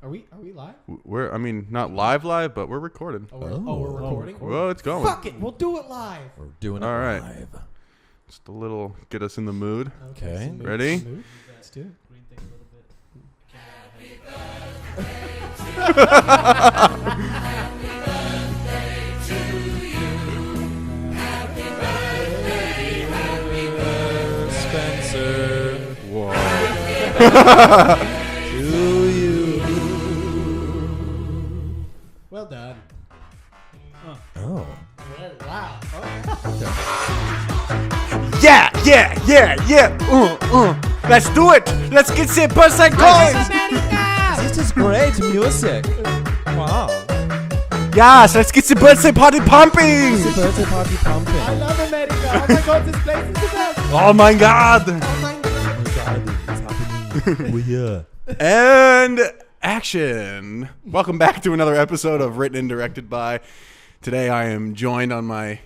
Are we live? I mean, not live, but we're recording. We're recording? Well, it's going. Fuck it, we'll do it live. We're doing it All right. live. Just a little, get us in the mood. Okay. Ready? Let's do it. Spencer. Whoa. To you. Well done. Oh. Wow. Yeah. Let's do it. Let's get some birthday coins. This is great music. Wow. Yes, let's get some birthday party pumping. It's a birthday party pumping. I love America. Oh my god, this place is the best. Oh my God. Oh my god. Oh my God, it's happening. We're here. And action. Welcome back to another episode of Written and Directed By. Today I am joined on my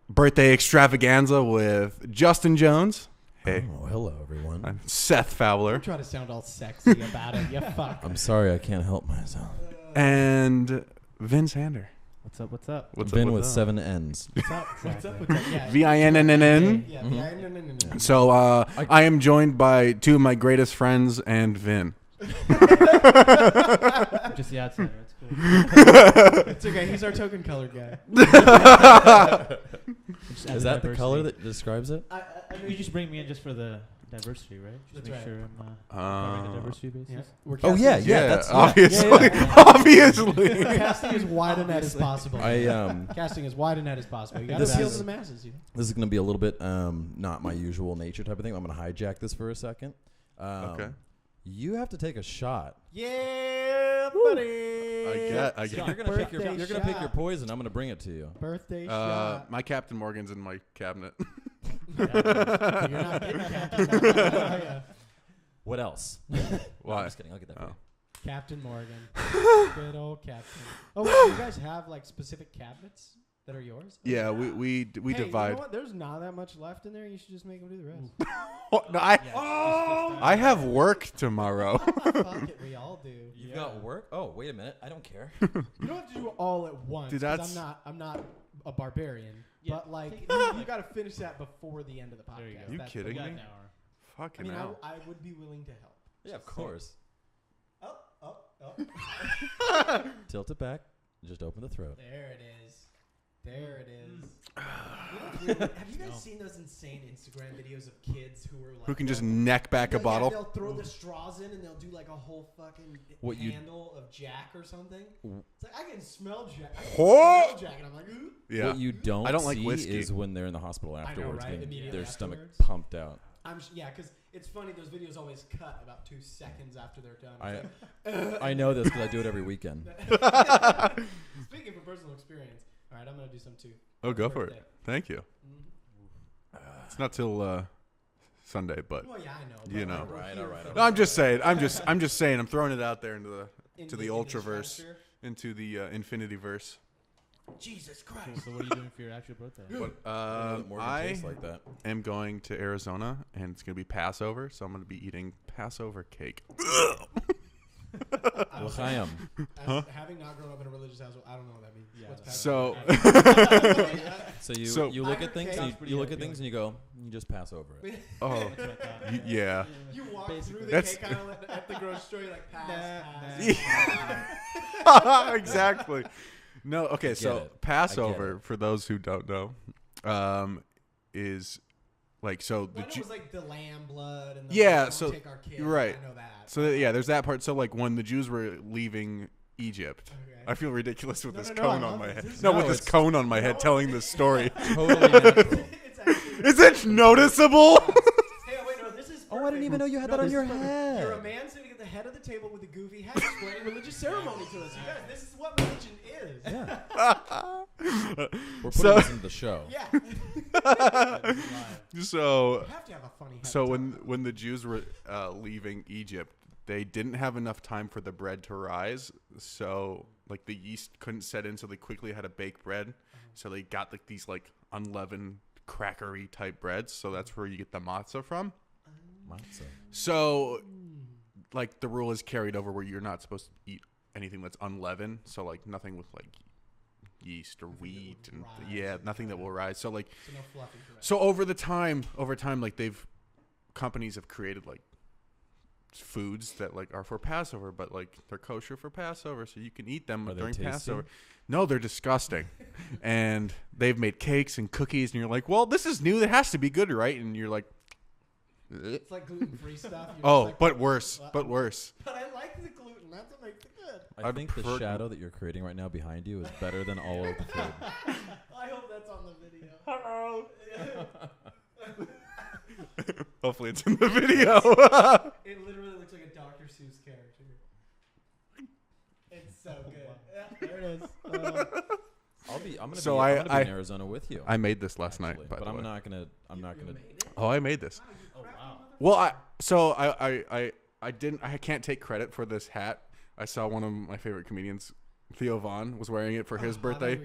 birthday extravaganza with Justin Jones. Hey. Oh, hello, everyone. I'm Seth Fowler. I'm trying to sound all sexy about it. You fuck. I'm sorry I can't help myself. And Vinn Sander. What's up? What's up? What's Vinn up with 7 N's. What's up? What's up? Yeah. Vinn. Yeah, Mhm. So I am joined by two of my greatest friends and Vinn. Just the outsider. That's cool. It's okay. He's our token colored guy. Is that the color that describes it? I mean, You just bring me in just for the diversity, right? Just That's make right. sure I'm covering the diversity basis. yeah. We're Oh, casting- yeah, that's obviously. yeah. Obviously. Casting as wide a net as possible. I Casting as wide a net as possible. You got to This appeal is- to the masses. You know? This is going to be a little bit not my usual nature type of thing. I'm going to hijack this for a second. Okay. You have to take a shot. Yeah, buddy. I So get. you're gonna pick your Birthday poison. I'm gonna bring it to you. Birthday shot. My Captain Morgan's in my cabinet. You're not getting Captain Morgan. Oh, yeah. What else? Why? I'm just kidding. I'll get that for you. Captain Morgan. Good old Captain. Oh, wait, you guys have like specific cabinets that are yours? Yeah, we Hey, divide. You know what? There's not that much left in there. You should just make them do the rest. Oh, no, I have work tomorrow. Fuck it, we all do. You've got work? Oh, wait a minute. I don't care. You don't have to do it all at once. Dude, 'cause that's- I'm not a barbarian. Yeah, But like, take it you easy. got to finish that before the end of the podcast. There you go. You That's kidding the- me? An hour. I Fucking mean, hell. I would be willing to help. Yeah, of course. Oh. Tilt it back. Just open the throat. There it is. There it is. You know, have you guys seen those insane Instagram videos of kids who are like Who can just neck back a bottle? They'll throw the straws in and they'll do like a whole fucking handle of Jack or something. It's like I can smell Jack. I can smell Jack, and I'm like, ooh. Yeah. What you don't I don't like see whiskey. is when they're in the hospital afterwards, right? getting Immediately their stomach afterwards. pumped out. Yeah, because it's funny. Those videos always cut about 2 seconds after they're done. I know this because I do it every weekend. Speaking from personal experience. All right, I'm gonna do some too. Oh, go for it. Birthday. Thank you. It's not till Sunday, but Well, yeah, I know. You but know. we're Right, here all right, for all no, I'm just saying. I'm just saying. I'm throwing it out there into into the the ultraverse, stratosphere. into the infinity verse. Jesus Cool. Christ. So what are you doing for your actual birthday? But I know that Morgan I tastes like that. am going to Arizona, and it's gonna be Passover, so I'm gonna be eating Passover cake. L'chaim. Having not grown up in a religious household, I don't know what that means. Yeah, What's that's- So So you So- you look I at things heard and cake. you look at things and you go, you just pass over it. oh That's what I thought. yeah. You walk through the That's- cake aisle at the grocery store, you're like, pass. Exactly. No, okay, get so it. Passover, for those who don't know, is like so the Well, it was like the lamb blood and the Yeah, don't so- take our kids. right. I know that. so yeah, there's that part. So like when the Jews were leaving Egypt, Okay. I feel ridiculous with No, this no, no, I cone on love my this. head. This is No, No, with this it's- cone on my head telling this story. Totally natural. It's actually Is it noticeable? Hey, wait, no, this is Oh, I didn't even know you had that on this your is perfect. head. You're a man sitting at the head of the table with a goofy hat explaining religious ceremony to us. You guys, this is what religion is. Yeah. We're putting So- this into the show. Yeah. So You have to have a funny head. So to when talk about. when the Jews were leaving Egypt, they didn't have enough time for the bread to rise. So like the yeast couldn't set in, so they quickly had to bake bread. So they got like these like unleavened crackery type breads. So that's where you get the matzah from. Matzah. So like the rule is carried over where you're not supposed to eat anything that's unleavened. So like nothing with like yeast or wheat and nothing that will rise. So like So no fluffy bread. so over time like companies have created like foods that like are for Passover, but like they're kosher for Passover, so you can eat them during Passover. No, they're disgusting. And they've made cakes and cookies, and you're like, well, this is new. That has to be good, right? And you're like, it's like gluten-free stuff. like, but worse. But I like the gluten. That's what makes it good. I think the shadow that you're creating right now behind you is better than all of the food. I hope that's on the video. Hello. Hopefully it's in the video. It literally looks like a Dr. Seuss character. It's so good. Yeah, there it is. I'm gonna be in Arizona with you. I made this last night, but I'm not gonna. Oh, I made this. Oh wow. Well, I can't take credit for this hat. I saw one of my favorite comedians, Theo Vaughn, was wearing it for his birthday.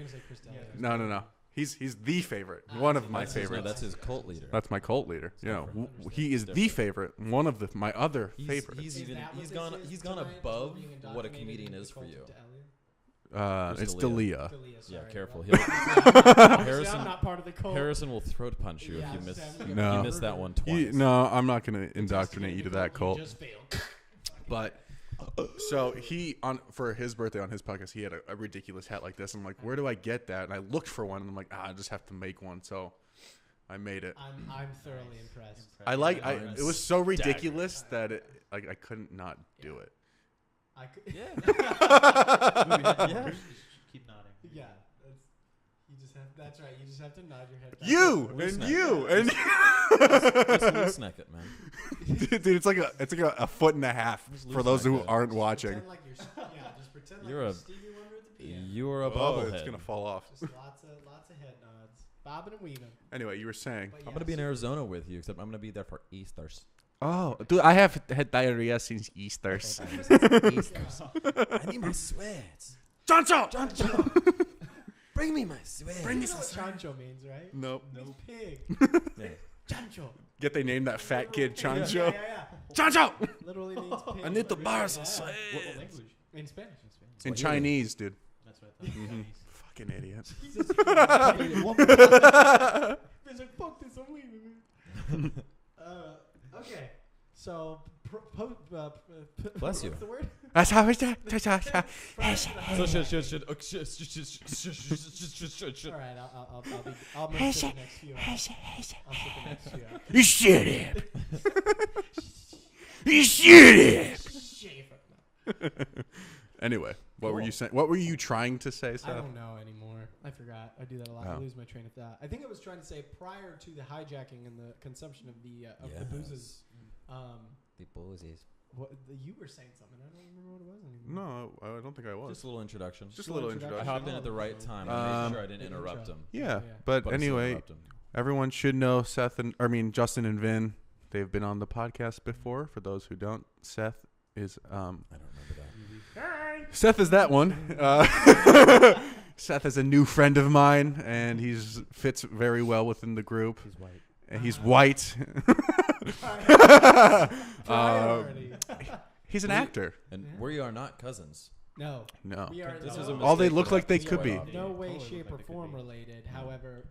No. He's the favorite. One of my favorites. That's his cult leader. That's my cult leader. He is the favorite. One of my other favorites. He's gone above what a comedian is for you. It's Dalia. Yeah, careful. I'm not part of the cult. Harrison will throat punch you if you miss. No. You miss that one twice. No, I'm not going to indoctrinate you to that cult. But so for his birthday on his podcast, he had a ridiculous hat like this. I'm like, where do I get that? And I looked for one, and I'm like, I just have to make one. So I made it. I'm thoroughly impressed. It was so ridiculous that I couldn't not do it. Yeah. Keep nodding. Yeah. That's right. You just have to nod your head. Just loose neck it, man. Dude, it's like a foot and a half for those who aren't watching. Pretend like just pretend like you're Stevie Wonder at the piano. You're a bobblehead. It's gonna fall off. Just lots of head nods, bobbing and weaving. Anyway, you were saying. I'm gonna be in Arizona with you, except I'm gonna be there for Easter's. Oh, dude, I have had diarrhea since Easter's. I need my sweats. Chancho! Bring me my sweats. Bring me some chancho means, right? Nope. No pig. Yeah. Chancho. Get they named that fat kid Chancho. Yeah. Chancho! Literally means pig. I need to buy some sweats. What language? In Spanish. In Chinese, dude. That's what I thought. Chinese. Fucking idiot. He's like, fuck this, I'm leaving. Okay. So, bless you. What's the word? That's how it's done. So all right, I'll make sure the next few. I'll skip the next few. You shut up. You shut up. Anyway, what were you saying? What were you trying to say, Seth? I don't know anymore. I forgot. I do that a lot. I lose my train of thought. I think I was trying to say prior to the hijacking and the consumption of the boozes. The boozes. You were saying something. I don't remember what it was anymore. No, I don't think I was. Just a little introduction. Just a little introduction. I hopped in at the right time. I made sure I didn't interrupt him. Yeah, but anyway, everyone should know Justin and Vinn. They've been on the podcast before. For those who don't, Seth is. I don't remember that. Hi. Seth is that one. Seth is a new friend of mine, and he fits very well within the group. He's white. And he's white. He's an actor. And we are not cousins. No. We are This is a all they mistake look for like they that. could be. No way, shape, or form related. However,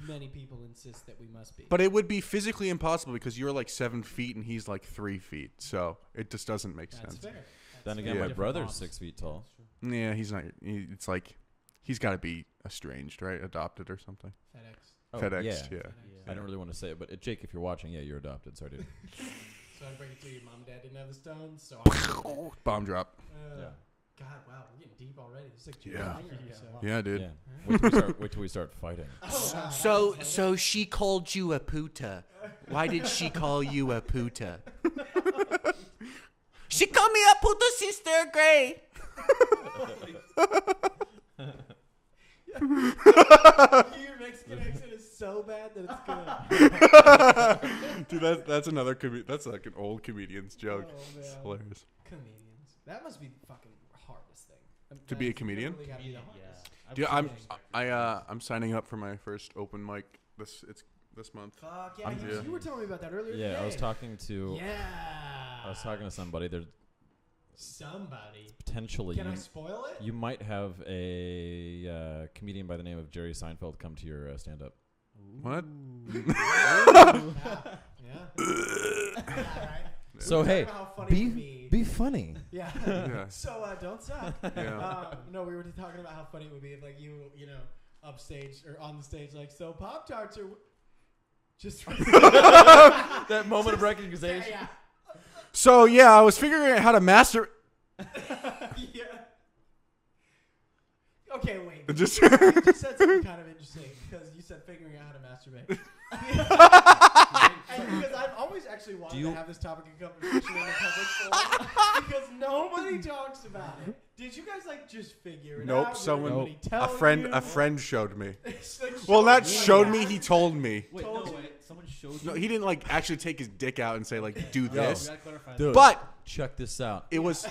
many people insist that we must be. But it would be physically impossible because you're like 7 feet and he's like 3 feet. So it just doesn't make That's sense. fair. Then again, my brother's 6 feet tall. Yeah, he's not. It's like he's got to be estranged, right? Adopted or something. FedEx. Oh, FedEx. yeah. Yeah. I don't really want to say it, but Jake, if you're watching, you're adopted. Sorry, dude. So I bring it to you. Mom and Dad didn't have the stones, so Bomb drop. God, wow, we're getting deep already. It's like Yeah, dude. Yeah. Wait till we start fighting. So she called you a puta. Why did she call you a puta? She called me a puta since third grade. Your Mexican accent is so bad that it's good. Dude, that's another that's like an old comedian's joke. Oh, It's hilarious. Comedians. That must be the fucking hardest thing. To be a comedian? Dude, I'm signing up for my first open mic this month. Fuck yeah, you were telling me about that earlier today. I was talking to to somebody. somebody. Potentially. Can I spoil it? You might have a comedian by the name of Jerry Seinfeld come to your stand-up. What? Yeah. Alright. So, hey, How funny be funny. Yeah. Yeah. So don't suck. Yeah. No, we were talking about how funny it would be if like you know upstage or on the stage like so Pop-Tarts are just That moment of recognition. yeah. So yeah, I was figuring out how to master. Yeah. Okay, wait. Just You just said something kind of interesting because you said figuring out how to masturbate. And because I've always actually wanted to have this topic of conversation in the public forum because nobody talks about it. Did you guys like just figure it out? Nope. Someone, Did anybody tell a you? friend showed me. It's like, Well, not you. showed me. He told me. Wait, Told no, you. wait. Someone showed you. No, he didn't like actually take his dick out and say like do We this. gotta clarify Dude, But check this out. it was.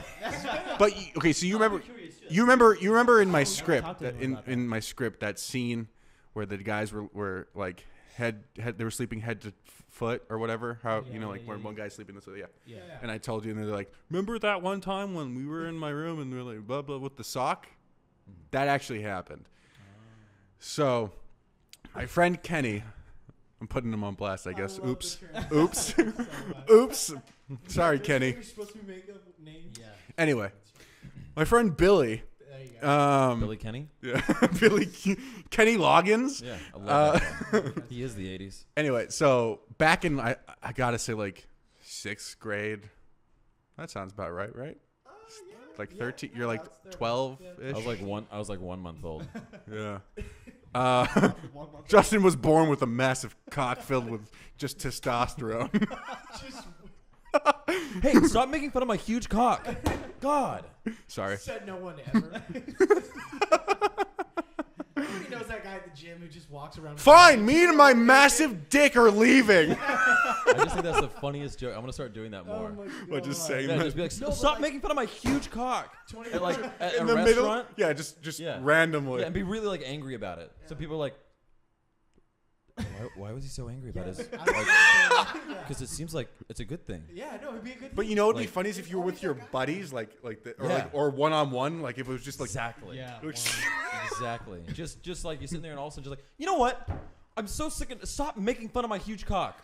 But okay, so you remember. I'm curious, yeah. You remember in my talked script to that anyone about in my script that scene where the guys were like head they were sleeping head to foot or whatever, how Yeah, you know yeah, like yeah, when yeah. one guy's sleeping this way, yeah. Yeah. And I told you, and they're like, remember that one time when we were in my room and we were like blah blah with the sock? That actually happened. So my friend Kenny, I'm putting him on blast, I guess. love Oops. the Oops. so much. Oops. Sorry, This is Kenny. You're supposed to be making up names. Yeah. Anyway, my friend Billy. There you go. Billy Kenny? Yeah, Kenny Loggins. Yeah, I love that. He is the 80s. Anyway, so back in I gotta say like 6th grade. That sounds about right, right? Yeah. Like Yeah, 13. no, You're like that's 12 yeah. ish. I was like 1 month old. Yeah. Justin was born with a massive cock filled with just testosterone. Just Hey, stop making fun of my huge cock. God. Sorry. said no one ever. Nobody knows that guy at the gym who just walks around. Fine, me and my massive dick are leaving. I just think that's the funniest joke. I'm gonna start doing that Oh more. my god. What, just saying Yeah, that? just be like, No, but stop like- making fun of my huge cock. 20 At like at In a the restaurant. middle? Yeah, just Yeah. randomly. Yeah, and be really like angry about it. So Yeah. people are like, why was he so angry about his? Yeah. Because it seems like it's a good thing. Yeah, no, it'd be a good. But you know what'd be Like- funny is if you were with your buddies, like the, or Yeah. like or one-on-one, like if it was just like Exactly. Yeah. Like, Exactly. Just like you're sitting there and all of a sudden just like, you know what? I'm so sick of stop making fun of my huge cock.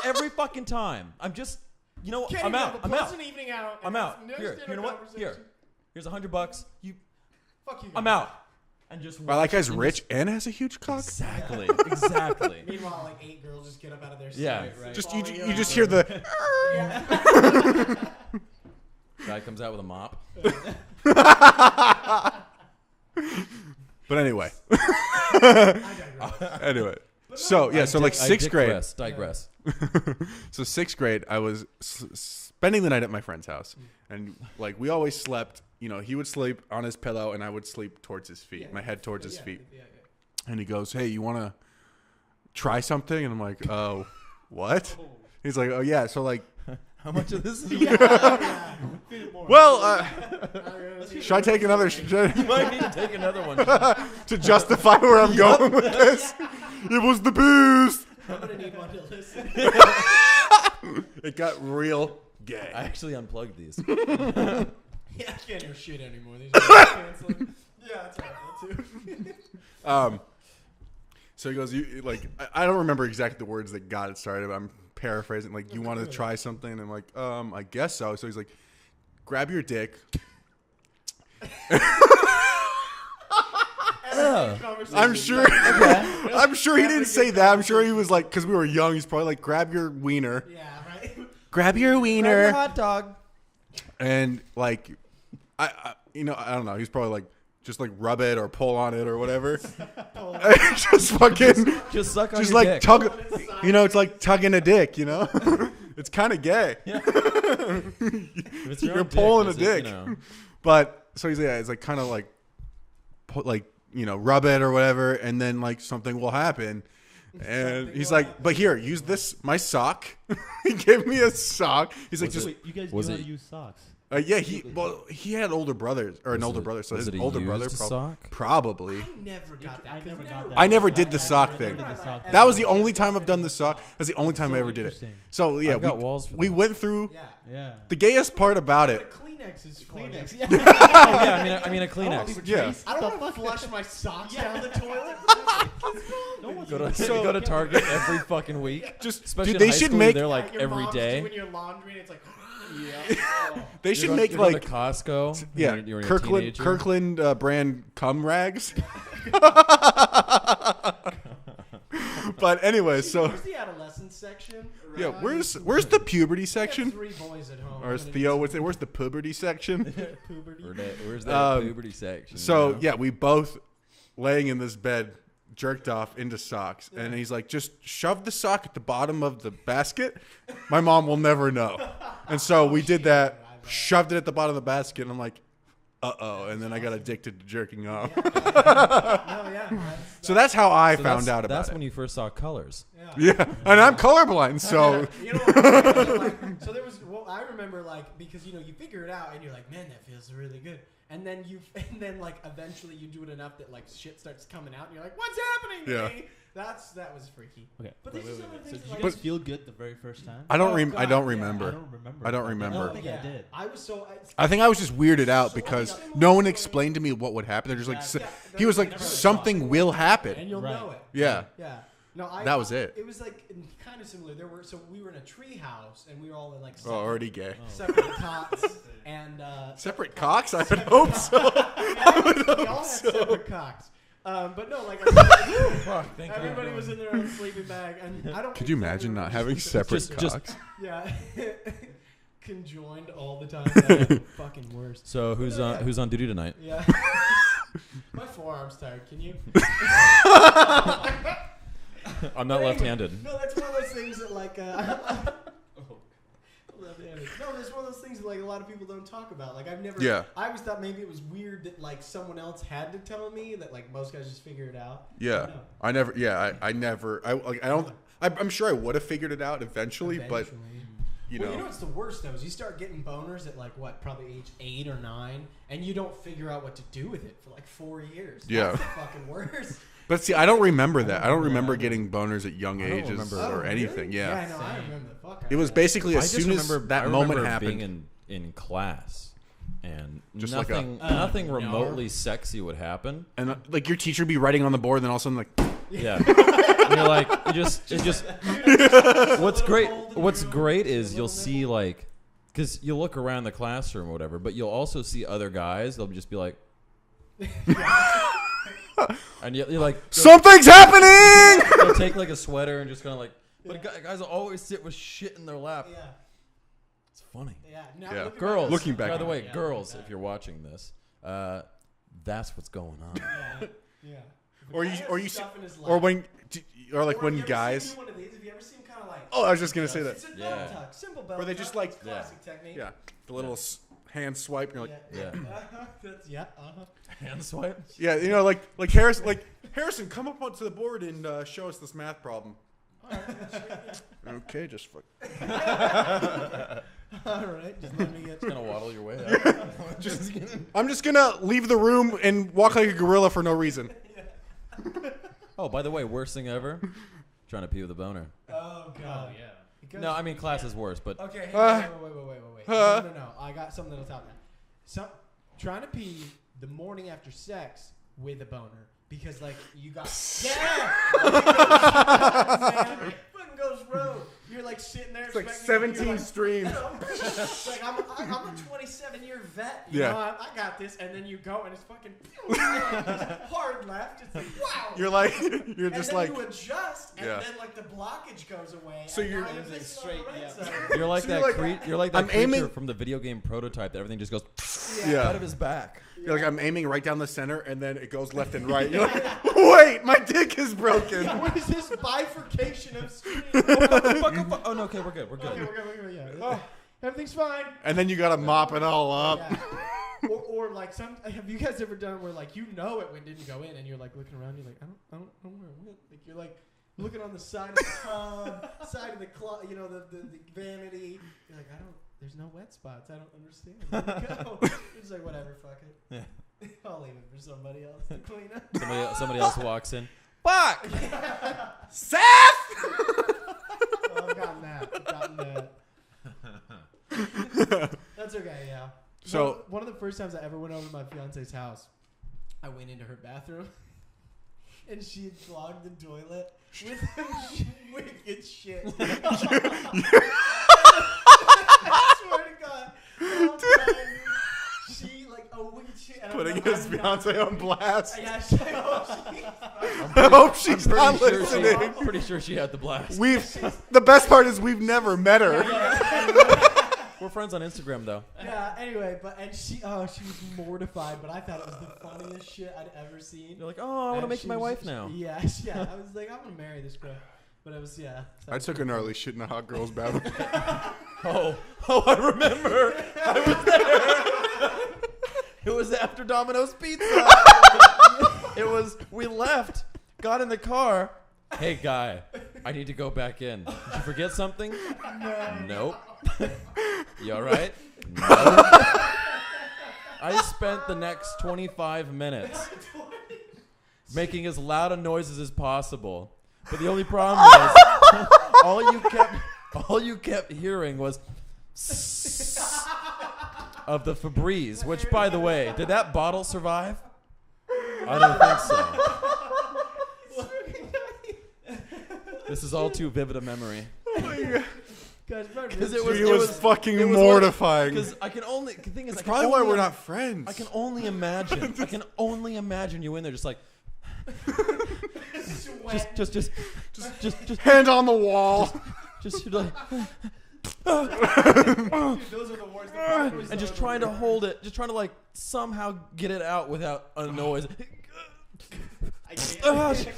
Every fucking time. I'm just you know Kenny, I'm we out. have a I'm out. pleasant evening out. I'm and out. it's Here, next you know dinner what? Here. conversation. Here's $100. You Fuck you. I'm guys. out. And just wow, that guy's and rich and has a huge cock. Exactly. Exactly. Meanwhile, like 8 girls just get up out of their seats. Yeah. Right. Just following you around. just hear the Yeah. Guy comes out with a mop. But anyway. I digress. Anyway. So yeah, so like 6th grade. Digress. So 6th grade, I was spending the night at my friend's house, and like we always slept. You know, he would sleep on his pillow, and I would sleep towards his feet, Yeah. my head towards his Yeah, feet. yeah. And he goes, "Hey, you want to try something?" And I'm like, "Oh, what?" He's like, "Oh yeah, so like, How much of this is Yeah. well, should I take another You might need to take another one. to justify where I'm going with this? It was the booze. I'm gonna need one to listen. It got real gay. I actually unplugged these. Yeah, I can't hear shit anymore. These are canceling. Yeah, that's right. That too. So he goes, "You like?" I don't remember exactly the words that got it started, but I'm paraphrasing. Like, "You want to try something?" And I'm like, I guess so." So he's like, "Grab your dick." I'm sure. I'm sure he didn't say that. I'm sure he was like, because we were young. He's probably like, "Grab your wiener." Yeah, right. Grab your wiener. Grab your hot dog. And like, I don't know. He's probably like, just like rub it or pull on it or whatever. Just fucking, Just suck on just your like dick. tug. You know, it's like tugging a dick. You know, it's kind of gay. If it's your You're own pulling dick, a is it, dick. you know, But so he's it's like kind of like, put like rub it or whatever, and then like something will happen. And he's like, "But here, use this my sock." He gave me a sock. He's like, Was "Just it- Wait, you guys Was do know how it- to use socks? Yeah, he had older brothers or an older brother, so was his it a older brother used sock? probably. I never got that. I never got that. I never did the sock I never thing. did the sock That was the only time I've done the sock. That's the only time So I ever did it. interesting. So yeah, I've got walls for we that. went through Yeah. Yeah. the gayest part about But it. Kleenex is Kleenex. Kleenex. Yeah. Oh, yeah, I mean a Kleenex. Yeah. I don't want to flush my socks down the toilet. No one's Go to, So- go to Target every fucking week. Just Especially dude, in they high should school, make they're like Your every mom's day. doing your laundry and it's like, they should You're make going like to Costco. yeah when you're a Kirkland teenager. brand cum rags. But anyway, so where's the adolescence section? yeah, Right. where's the puberty I got section? 3 boys at home. Or as I'm gonna Theo do would say, where's the puberty section? puberty. Where's that Um, puberty section? So you know? yeah, we both laying in this bed, jerked off into socks, and he's like, "Just shove the sock at the bottom of the basket. My mom will never know." And so we did that, shoved it at the bottom of the basket, and I'm like, "Uh-oh!" And then I got addicted to jerking off. No, yeah. So that's how I So found that's- out about That's it. when you first saw colors. Yeah. Yeah, and I'm colorblind, so You know, like, so there was. Well, I remember like because you figure it out and you're like, man, that feels really good. And then like eventually you do it enough that like shit starts coming out and you're like, what's happening to Yeah. me? That was freaky. Okay. But wait, these wait, are wait. some So of the did things you like- guys feel good the very first time? I don't. Oh, I God, don't yeah. remember. I don't remember. I don't I remember. don't think I did. I was so. I think I was just weirded out because no one explained to me what would happen. They're just like, he was like, something will happen. And you'll Right. know it. Yeah. Yeah. No, That was it. It was like kind of similar. We were in a tree house and we were all in like Oh, already gay. separate cots and Separate cocks? I would hope so. I would we hope all had so. separate cocks. But no, like everybody was in their own sleeping bag, and I don't. Could you imagine not having separate Just- cocks? Yeah, conjoined all the time. That's the fucking worst. So who's on duty tonight? Yeah. My forearm's tired. Can you? I'm not But anyway, left-handed. No, that's one of those things that like. Left-handed. No, that's one of those things that like a lot of people don't talk about. Like I've never. Yeah. I always thought maybe it was weird that like someone else had to tell me that like most guys just figure it out. Yeah. No. I never. Yeah. I never. I don't. I'm sure I would have figured it out eventually, but you Well, know. you know what's the worst though is you start getting boners at like what, probably age 8 or 9, and you don't figure out what to do with it for like 4 years. Yeah. That's the fucking worst. But see, I don't remember that. I don't remember getting boners at young I don't ages remember. or anything. Yeah. Yeah, no, I remember the fuck. It was basically as I just soon as remember that I moment remember happened. being in class, and Just like nothing a- nothing no. remotely sexy would happen. And like your teacher would be writing on the board, and then all of a sudden like, Yeah, and you're like, it just. What's great is you'll see like, because you'll look around the classroom or whatever, but you'll also see other guys. They'll just be like, and you're like, something's happening. they'll take like a sweater and just kind of like, but guys will always sit with shit in their lap. Yeah. It's funny. Yeah. Now, Yeah. looking Girls, Looking back by the on way, it. girls, Yeah. if you're watching this, that's what's going on. back- Yeah. Or If a you- guy or has you stuff see- in his or lap- when, or like or when have you ever guys. seen one of these? Have you ever seen kind of like? Oh, I was just gonna say that. It's a belt Yeah. tuck, simple belt. Where they just tuck, like- it's classic technique. Yeah, the little hand swipe. And you're like, Yeah. That's Hand swipe. yeah, like Harrison, come up onto the board and show us this math problem. Okay, just fuck. All right, just let me get. Just gonna waddle your way out. I'm just gonna leave the room and walk like a gorilla for no reason. Oh, by the way, worst thing ever, trying to pee with a boner. Oh Oh god. yeah. Because No, I mean class is worse, but Okay, hey, Uh, wait. uh. No. I got something to top that. Trying to pee the morning after sex with a boner because like you got yeah. Man, it fucking goes rogue. You're like sitting there. It's like expecting- 17 you're streams. It's like I'm a 27-year vet. You Yeah. know, I got this, and then you go and it's fucking hard left. It's like wow. You're And just then like, you adjust, and Yeah. then like the blockage goes away. So and you're- now you're It's like pissing straight, on the right yeah. side. you're like So that. you're like, You're like that I'm creature aiming- from the video game Prototype that everything just goes yeah. out of his back. You're like, I'm aiming right down the center, and then it goes left and right. You're like, wait, my dick is broken. What is this bifurcation of screen? Oh no, okay, we're good. We're good. Okay, we're good, yeah. Everything's fine. And then you gotta mop it all up. Yeah. Or like have you guys ever done where like you know it when it didn't go in and you're like looking around, you're like, I don't know where it went. Like you're like looking on the side of the tub, side of the the vanity. You're like, there's no wet spots. I don't understand. Where'd it go? It's like, whatever, fuck it. Yeah. I'll leave it for somebody else to clean up. Somebody else walks in. Fuck! Seth! I've gotten that. That's okay, yeah. So one of the first times I ever went over to my fiance's house, I went into her bathroom, and she had clogged the toilet with wicked shit. I swear to God. She, like, wicked shit. And putting his fiance on blast. Yeah, I hope she's not listening. I'm pretty sure she had the blast. The best part is we've never met her. We're friends on Instagram, though. Yeah, anyway, she was mortified, but I thought it was the funniest shit I'd ever seen. You're like, oh, I want to make you my wife now. Yeah, I was like, I want to marry this girl. But it was, yeah. I took a gnarly shit in a hot girl's bathroom. Oh, I remember. I was there. It was after Domino's Pizza. We left, got in the car. Hey, guy, I need to go back in. Did you forget something? Nope. You all right? No. I spent the next 25 minutes making as loud a noises as possible. But the only problem was all you kept hearing was of the Febreze, which, by the way, did that bottle survive? I don't think so. This is all too vivid a memory. Oh my God. Because It was fucking mortifying. Because the thing is, That's probably why we're not friends. I can only imagine. I can only imagine you in there, just like, just hand on the wall. just like, Dude, those are the worst. and just trying to hold it, just trying to like somehow get it out without a noise. I can't.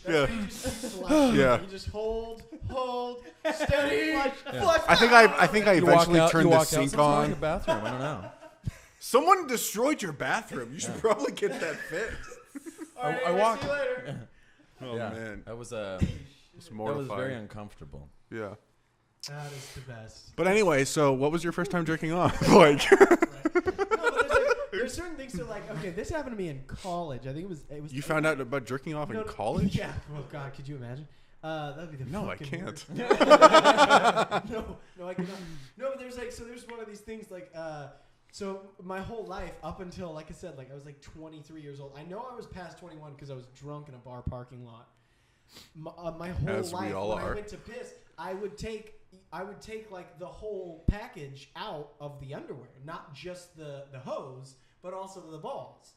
Yeah. Yeah. You just hold, steady, flush. I think I eventually turned the walk sink out, on. the bathroom. I don't know. Someone destroyed your bathroom. You should probably get that fixed. Right, I walked. See you later. Oh man, That was it's mortifying. that was very uncomfortable. Yeah. That is the best. But anyway, so what was your first time jerking off? Like, No, but there's certain things that, like, okay, this happened to me in college. I think it was. you found out about jerking off in college? Yeah. Oh God, could you imagine? That'd be the. No, I fucking can't. worst. No, I cannot. No, but there's there's one of these things like so my whole life up until, like I said, like I was like 23 years old. I know I was past 21 because I was drunk in a bar parking lot. My whole As we life, all when are. I went to piss, I would take like the whole package out of the underwear, not just the hose, but also the balls.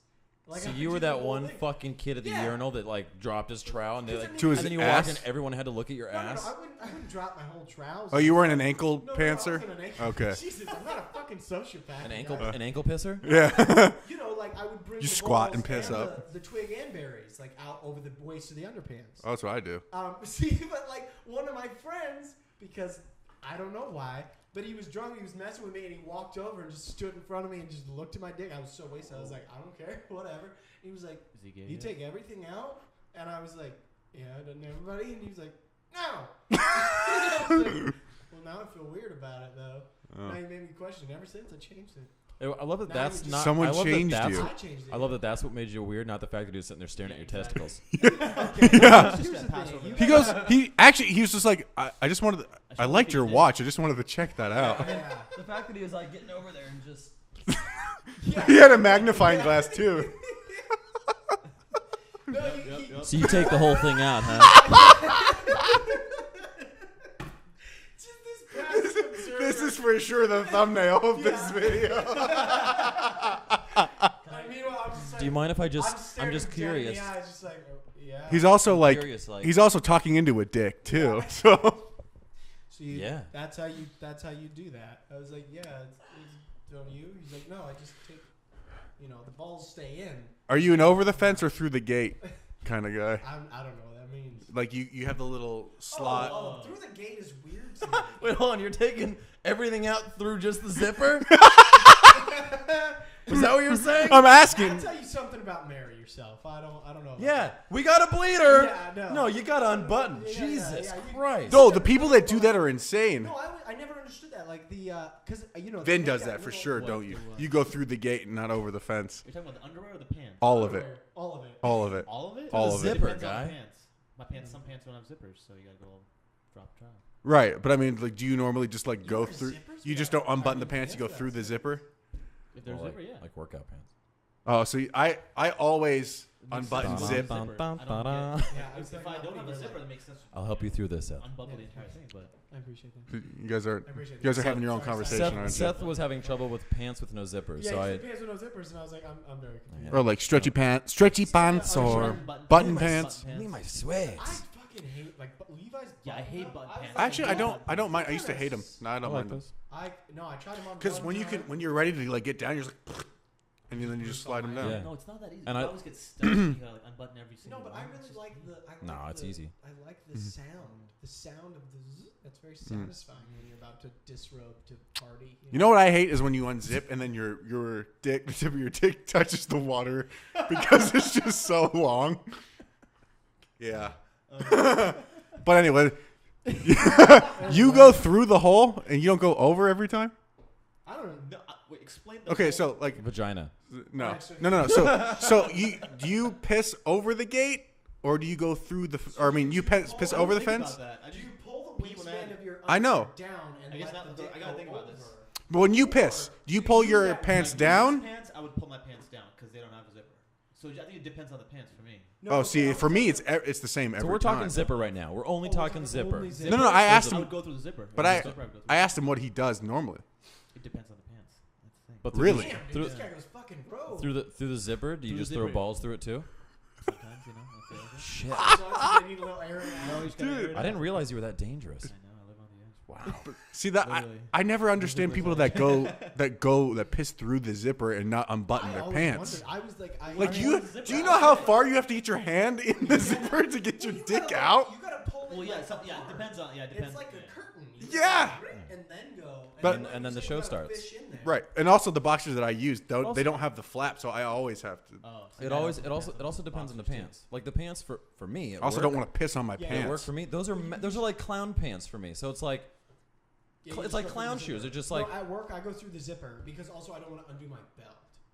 Like, So I you would were do the that whole one thing. fuking kid at the Yeah. urinal that like dropped his trowel and they like To his and then you ass? walked in, everyone had to look at your ass. No, I wouldn't drop my whole trousers. Oh, you weren't an ankle No, pantser? I wasn't an ankle. Okay. Jesus, I'm not a fucking sociopath. An ankle guys. an ankle pisser? Yeah. You know, like I would bring You the squat balls and piss the, up. the twig and berries like out over the waist of the underpants. Oh, that's what I do. See, but like one of my friends, because I don't know why, but he was drunk, he was messing with me, and he walked over and just stood in front of me and just looked at my dick. I was so wasted. I was like, I don't care, whatever. And he was like, Is he gay? you take everything out? And I was like, yeah, doesn't everybody? And he was like, no. I was like, well, now I feel weird about it, though. Oh. Now you made me question. Ever since, I changed it. I love that Now that's you just- not Someone I love changed that that's, you. I changed it. I love that that's what made you weird, not the fact that he was sitting there staring at your Exactly. testicles. Okay, Yeah. here's Just the pass thing. over You that. He was just like, I just wanted, I liked your watch. I just wanted to check that out. Yeah. The fact that he was like getting over there and just. He had a magnifying glass too. No, So you take the whole thing out, huh? just this passive observer. This is for sure the thumbnail of this video. Meanwhile, I'm just like, Do you mind if I I'm just staring I'm just him dead in the curious. eyes, just like, oh, yeah. He's also like, Curious, like he's also talking into a dick too. So So you, Yeah. That's how you do that. I was like, yeah, it's don't you? He's like, no, I just take, the balls stay in. are you an over the fence or through the gate kind of guy? I don't know what that means. Like you have the little slot. Oh, through the gate is weird to me. Wait, hold on, you're taking everything out through just the zipper? Was that what you were saying? I'm I'll asking. tell you something about Mary. You yourself. I don't know. About Yeah, that. we got a bleeder. Yeah, No, you got to unbutton. Yeah, Jesus yeah, Christ. No, the people that do that are insane. No, I never understood that. Like because Vinn they does got that for little- sure, What? don't you? Do what? You go through the gate and not over the fence. You're talking about the underwear or the pants? All of it. All of it. All of it. All of it? All The of it. zipper, Depends on guy. the pants. My pants. Some pants don't have zippers, so you gotta go drop. Right, but I mean, like, do you normally just like go wear through? zippers? You just Yeah. don't unbutton the I mean, pants. You go pants through the without zipper. If there's Well, zipper, yeah. Like workout pants. Oh, so I always unbutton sense. zip. Bum, Zipper. bum, I don't ba-da. get- Yeah, I was If thinking I about don't have a wear zipper, that. that makes sense. I'll help you through this, Seth. Unbuckle the Yeah, entire thing, but I appreciate that. You guys are I appreciate you guys are that. having your own Sorry, conversation, Seth, aren't you? Seth was having trouble with pants with no zippers, Yeah, so he I. said pants with no zippers, and I was like, I'm very confused. Yeah. Or like stretchy pants or button pants. Give me my I swags. fucking hate Levi's. Yeah, I hate button button up. pants. was Actually, like, I don't mind. I used to hate them. No, I I don't like mind them. those. I tried them on. Because one when you time. when you're ready to like get down, you're just like, and then you just slide them down. Yeah. No, it's not that easy. And you I- always get stuck. You gotta like unbutton every single No, but one. I It's really just like pain. the. No, it's easy. I like the sound. The sound of the. That's very satisfying when you're about to disrobe to party. You know what I hate is when you unzip and then your dick, the tip of your dick touches the water because it's just so long. Yeah. But anyway, you go through the hole and you don't go over every time. I don't know. No, wait, explain the Okay, whole- so like Vagina. no, Alright, so- no. So you do you piss over the gate or do you go through the? Or I mean, you piss I don't over the think fence. about that. I Do just you pull the pee when I- waistband of your I know. underwear down and I guess let not the the- dick I gotta go think about this. over? But when you piss, do you pull do your that pants Like, down? Pants, I would pull my pants down because they don't have a zipper. So I think it depends on the pants for me. No, Oh, okay, see, I'm for me, talking- it's the same every So we're time. talking zipper right now. We're only Oh, we're talking talking zipper. only zipper. No, no, I asked I him, would go through the zipper. but If it's a zipper, would go through I asked him what he does normally. It depends on the pants. That's the thing. But Really? Damn, dude, Through- this guy goes fucking rogue. through the zipper, do you Through the just throw zipper. balls through it too? Sometimes, you know, I feel like it. Shit. Sometimes they need a little air in it. No, you just gotta air it I didn't out. realize you were that dangerous. I know, I live on the edge. Wow. See that Literally. I never understand people that piss through the zipper and not unbutton I their always pants. wondered. I was like, Like I you, mean, do you know how far you have to get your hand in the zipper to get your you dick gotta, out? You gotta pull it. Well, yeah, like some, yeah, it apart. depends on. Yeah, it depends. It's like yeah. a curtain. You Yeah. gotta rip and then go. But- like And then you the said, show you gotta starts. fish in there. Right, and also the boxers that I use they Also- don't have the flap, so I always have to. Oh, so It that always depends it also the depends on the boxers, too. pants. Like the pants for me. I also don't want to piss on my Yeah, At work pants. for me. Those are like clown pants for me. So it's like Yeah, you it's just like go through clown the shoes. zipper. They're just No, like at work I go through the zipper because also I don't want to undo my belt.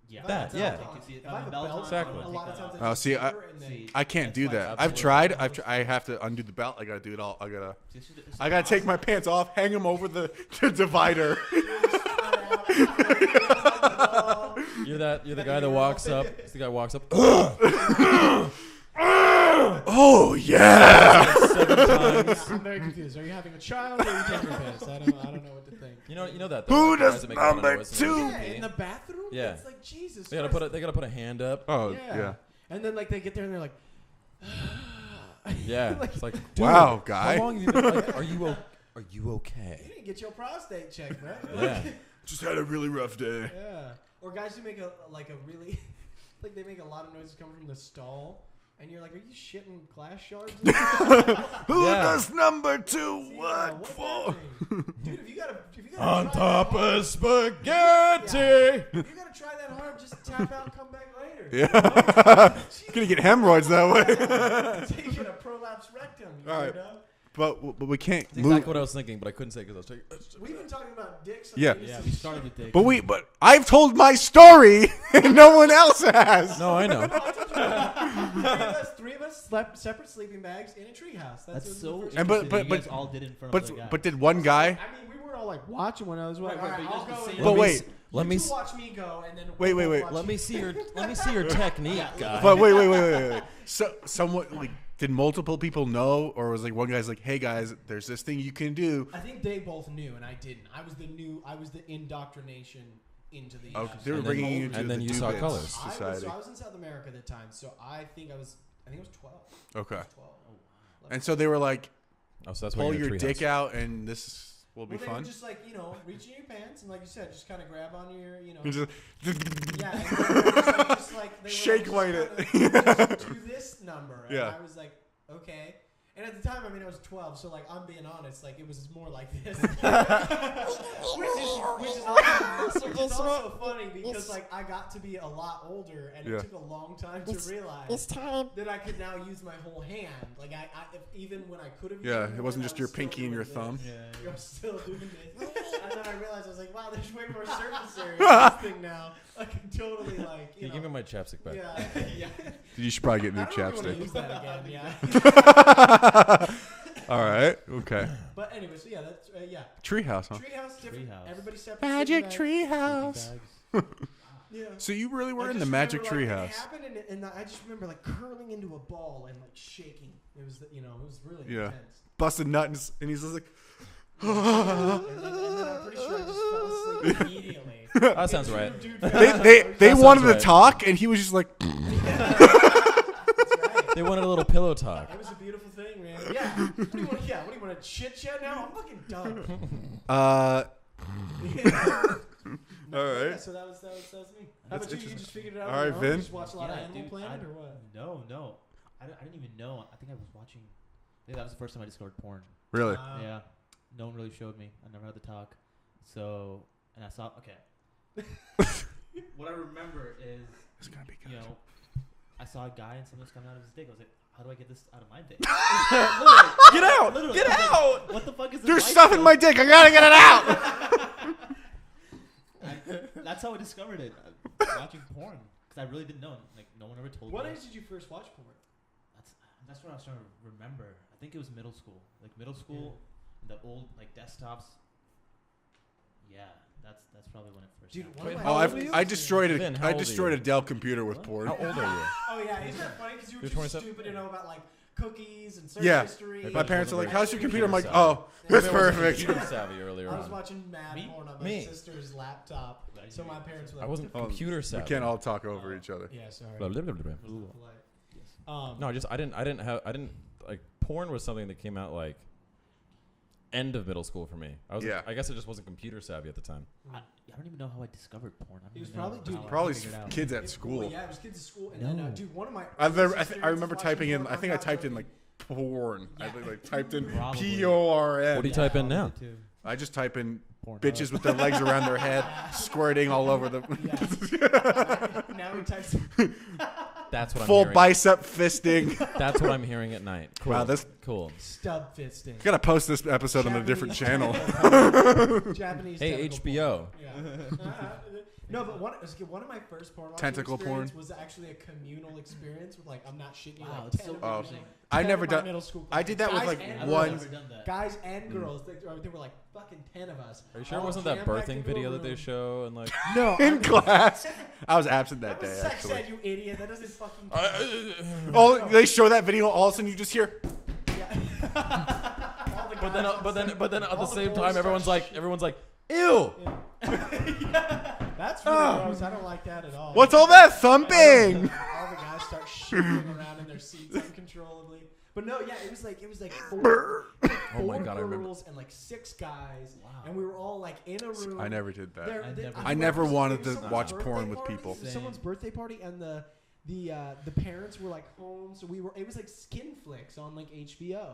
Yeah. That, If I yeah. have a belt on- See, if if I I have have a a belt belt on, on, Exactly. a lot of times Oh, I see, just I- zipper and then- See, I can't do That's why that. it's I've absolutely- tried. I have to undo the belt. I gotta do it all. This is- this is I gotta take my pants off, hang them over the divider. you're the guy that walks up. It's the guy who walks up Oh yeah. 7 times. I'm very confused. Are you having a child or are you taking a piss? I don't know what to think. You know that. Who though, like, does guys that make a lot of number noise and two? they Yeah, pee. in the bathroom. Yeah. It's like Jesus. They gotta put a hand up. Oh yeah. And then like they get there and they're like, Yeah. Like- It's like Wow, guy. How long have you been? Like, are you you okay? didn't get your prostate checked, man. Yeah. Just had a really rough day. Yeah. Or guys who make a really like they make a lot of noises coming from the stall, and you're like, are you shitting glass shards? Who Yeah. does number 2 Yeah, what what's for? that mean? Dude, if you gotta On try top that hard, of spaghetti. if you gotta try that hard, just tap out and come back later. Yeah. Gonna get hemorrhoids that way. Taking a prolapse rectum. You All right. know? But we can't That's move. exactly what I was thinking, but I couldn't say because I was taking. We've been talking about dicks. Yeah. Yeah, we started with dick. But I've told my story and no one else has. No, I know. Three of us slept separate sleeping bags in a treehouse. That's so And but- interesting but- that you guys but- all did it in front of the guy. But did one guy? I mean, we weren't all like watching when I was like, Right, right, all right, but I'll just go. the and same- But you wait. Let me two watch me go, and then Wait, we'll wait. watch Let you. me see your technique, guy. But wait. So someone like did multiple people know, or was like one guy's like, hey guys, there's this thing you can do. I think they both knew, and I didn't. I was the indoctrination into the. Oh, they were And then- bringing you to and the then you saw Dubits colors. Society. I was in South America at the time, so I think I was 12. Okay. I was 12. And so they were like, Oh, so that's why pull you're in your a dick treehouse. out, and this will be Well, they fun. would just like reach in your pants and like you said, just kind of grab onto your And just- yeah, and just like they were Shake just weight it. kinda, just do this number. And Yeah. I was like, okay. And at the time, I mean, I was 12, so like I'm being honest, like it was more like this, which is also funny because like I got to be a lot older, and it took a long time to realize that I could now use my whole hand. Like even when I could have. Yeah, it wasn't just your pinky and your thumb. You're still doing this, and then I realized I was like, wow, there's way more surface area in this thing now. I can totally like. Can you give me my chapstick back? Yeah. You should probably get new I don't really chapstick. use that again. Yeah. All right. Okay. But anyway, so yeah, that's Treehouse, huh? Treehouse, different. Treehouse. Everybody separate. Magic sleeping treehouse. bags. Yeah. So you really were I in the just magic remember, like, treehouse. It happened, and I just remember like curling into a ball and like shaking. It was, it was really intense. Busted nuts, and he's just like. and then I'm pretty sure I just fell asleep immediately. That sounds right. They wanted to talk, and he was just like. That's right. They wanted a little pillow talk. It was a beautiful thing, man. Yeah. What do you want? Yeah. What do you want to chit chat now? I'm fucking done. All right. Yeah, so that was me. How about you? You just figured it out. All on right, your own? Vinn? You just watched a lot of Animal dude, Planet or what? No. I didn't even know. I think I was watching. I think that was the first time I discovered porn. Really? Yeah. No one really showed me. I never had the talk. So, and I saw. Okay. What I remember is, It's gonna be good. I saw a guy and something was coming out of his dick. I was like, how do I get this out of my dick? Get out! Literally, Get I was like, out! what the fuck is this? There's light stuff in show? my dick. I gotta get it out. That's how I discovered it. Watching porn. Because I really didn't know. Like, no one ever told What me. age did you first watch porn? That's what I was trying to remember. I think it was middle school. Like, middle school, the old, like, desktops. Yeah, that's probably when it first Dude, happened. one of Wait, my how old earliest- I destroyed Vinn, how I old are destroyed you? a Dell computer with What? porn. How old are you? Oh yeah, isn't that funny? Because you were You're too 27? stupid to know about like cookies and search Yeah. history. My parents are like, "How's your computer?" I'm like, Savvy. "Oh, it's Maybe I wasn't perfect." computer savvy earlier I was on. watching Mad Me? porn on my Me. sister's laptop, so my parents were I like, wasn't Oh, computer We savvy. can't all talk over each other. yeah, sorry. Blah, blah, blah, blah. Polite. No, I didn't like porn was something that came out like end of middle school for me. I guess I just wasn't computer savvy at the time. I don't even know how I discovered porn. I don't He was even know probably- how dude, I Probably figured it out. kids at Well, school. yeah, it was kids at school, and then No. dude, one of my I experiences remember watching typing in. porn, I think I I'm not typed in joking. like porn. I like typed in Probably. PORN. What do you type in now? I just type in Porn. bitches with their legs around their head, squirting all over them. Yeah. Now he types. That's what I'm Full hearing. bicep fisting. That's what I'm hearing at night. Cool. Wow, that's cool. Stub fisting. gotta post this episode on a different channel. Japanese. Hey, tentacle HBO. porn. Yeah. No, but one of my first porn watching Tentacle experience porn? was actually a communal experience with like I'm not shitting you. Wow, Like it's 10 so of my- interesting. I 10 never of my done. middle school I did that with guys like and I've one. never done that. guys and girls. They were like fucking 10 of us. Are you sure it all wasn't that jam-packed birthing into a video that they room. show and like? No, In class, I was absent that that was day. sex Actually, ed, you idiot. That doesn't fucking. count. oh, they show that video. All of a sudden, you just hear. Yeah. All the But then, guys on but then at all the the same boys time, start everyone's like, ew. Yeah. That's really gross. I don't like that at all. What's all that thumping? All the guys start shivering around in their seats uncontrollably. But no, yeah, it was like four Oh my God, I remember. girls and like 6 guys, Wow. and we were all like in a room. I never did that. I never remember wanted it was to someone's watch birthday porn with party. people. It was someone's birthday party, and the parents were like home, so it was like Skin Flicks on like HBO.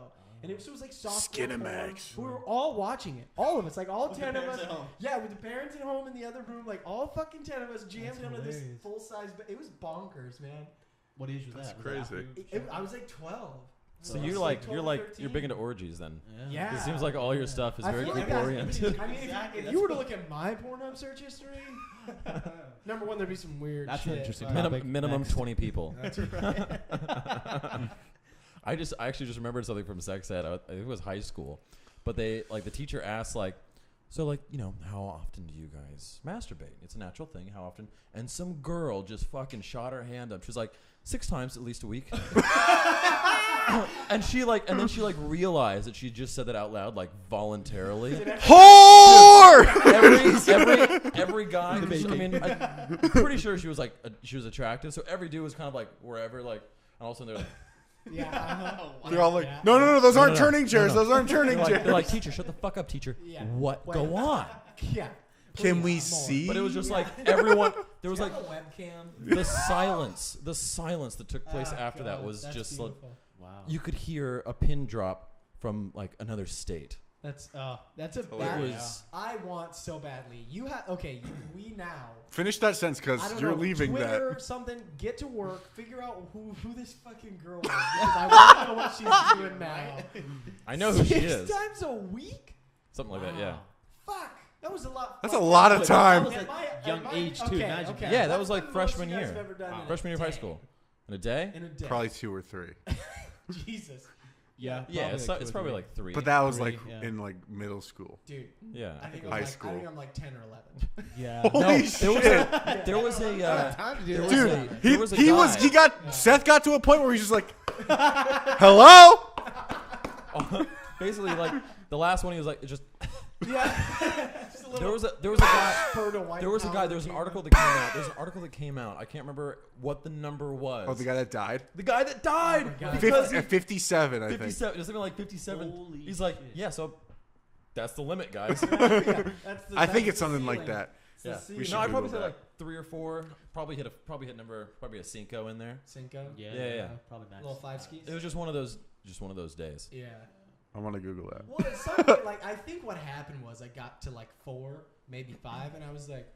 And it was like soft Skinemax. We were all watching it. All of us. Like all 10 of parents us. at home. Yeah, with the parents at home in the other room. Like all fucking 10 of us jammed That's into this hilarious. full size. It was bonkers, man. What age was That's that? Was that after crazy. you I was like 12. So I you're was like 12, you're big 13. into orgies then. Yeah. It seems like all your stuff is I very feel group like oriented. I mean, Exactly, if that's you were to cool. look at my Pornhub search history, number one, there'd be some weird That's an shit. interesting but- topic. Minimum Next. 20 people. That's right. I actually just remembered something from sex ed. I think it was high school, but the teacher asked like, so like, you know, how often do you guys masturbate? It's a natural thing. How often? And some girl just fucking shot her hand up. She was like, 6 times at least a week. and then she realized that she just said that out loud, like voluntarily. Whore! every guy. I'm pretty sure she was like she was attractive. So every dude was kind of like wherever, like, and all of a sudden they're like, Yeah. They're all like, Yeah. no, those aren't no. turning chairs. No. Those aren't turning chairs. they're like, teacher, shut the fuck up, teacher. Yeah. What? Wait. Go on. Yeah. Can we Please, see? But it was just like everyone. There was Do you like have a webcam. the silence that took place Oh, after that God, was that's just beautiful. Wow. Wow. you could hear a pin drop from like another state. That's a bad. hilarious. I want so badly. You have we now. Finish that sentence I because don't you're know, leaving Twitter that. or something. Get to work. Figure out who this fucking girl is because I want to know what she's doing now. I know who she 6 is. times a week. Something like that. Yeah. Fuck. That was a lot. That's a lot of time. That was like young age too. Imagine. Yeah, that was What's like the most freshman you guys year. have ever done in a Freshman year of high day? school. In a day? In a day. Probably 2 or 3. Jesus. Yeah. Yeah, it's probably like 3. But that was 3, like yeah. in like middle school. Dude. yeah. I think High I'm school. I think I'm like 10 or 11. Yeah. Holy shit. There was a time to do there this. was a- there was a guy. Seth got to a point where he's just like, hello? basically like the last one he was like just Yeah. there was a guy Spurt of white there was a power guy there was an came article out. that came out. There's an article that came out. I can't remember what the number was. Oh, the guy that died? The guy that died Oh my God. because he, 57, I think. 57 it was something like 57. Holy He's like, shit. yeah, so that's the limit, guys. I think it's something like that. Yeah. We should No, I probably Google said that. like 3 or 4. Probably hit number probably a Cinco in there. Cinco. Yeah. Probably max. Little 5 skis. It was just one of those days. Yeah. I want to Google that. Well, at some point, like I think what happened was I got to like 4, maybe 5, and I was like,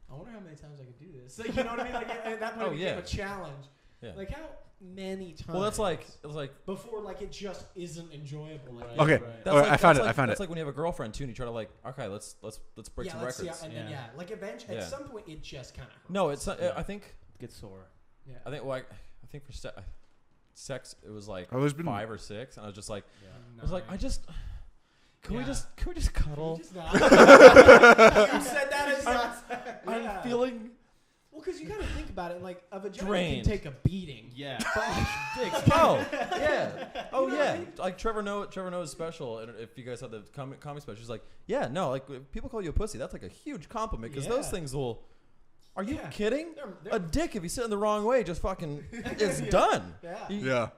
I wonder how many times I could do this. Like, you know what I mean? Like at that point, Oh, it became yeah. a challenge. Yeah. Like how many times? Well, that's like it was like before, like it just isn't enjoyable. Like, Right. Okay. Right. that's Oh, like, I found that's it. like, I found that's it. like when you have a girlfriend too, and you try to like, okay, let's break yeah, some let's records. see, and then like eventually, Yeah. at some point, it just kind of. No, it's Yeah. I think Get sore. Yeah. I think like I think for sex it was like Oh, there's been 5 or 6, and I was just like Yeah. I was like I just can we Yeah. just cuddle? Just not. You said that as I'm Yeah. feeling Well, because you got to think about it. Like a vagina Drained. can take a beating. Yeah. oh yeah oh You know what yeah I mean? like Trevor Noah's special, and if you guys have the comedy special, he's like, yeah, no, like if people call you a pussy, that's like a huge compliment because those Yeah. things will. Are you Yeah. kidding? They're- A dick, if you sit in the wrong way, just fucking it's Yeah. done. Yeah. Yeah.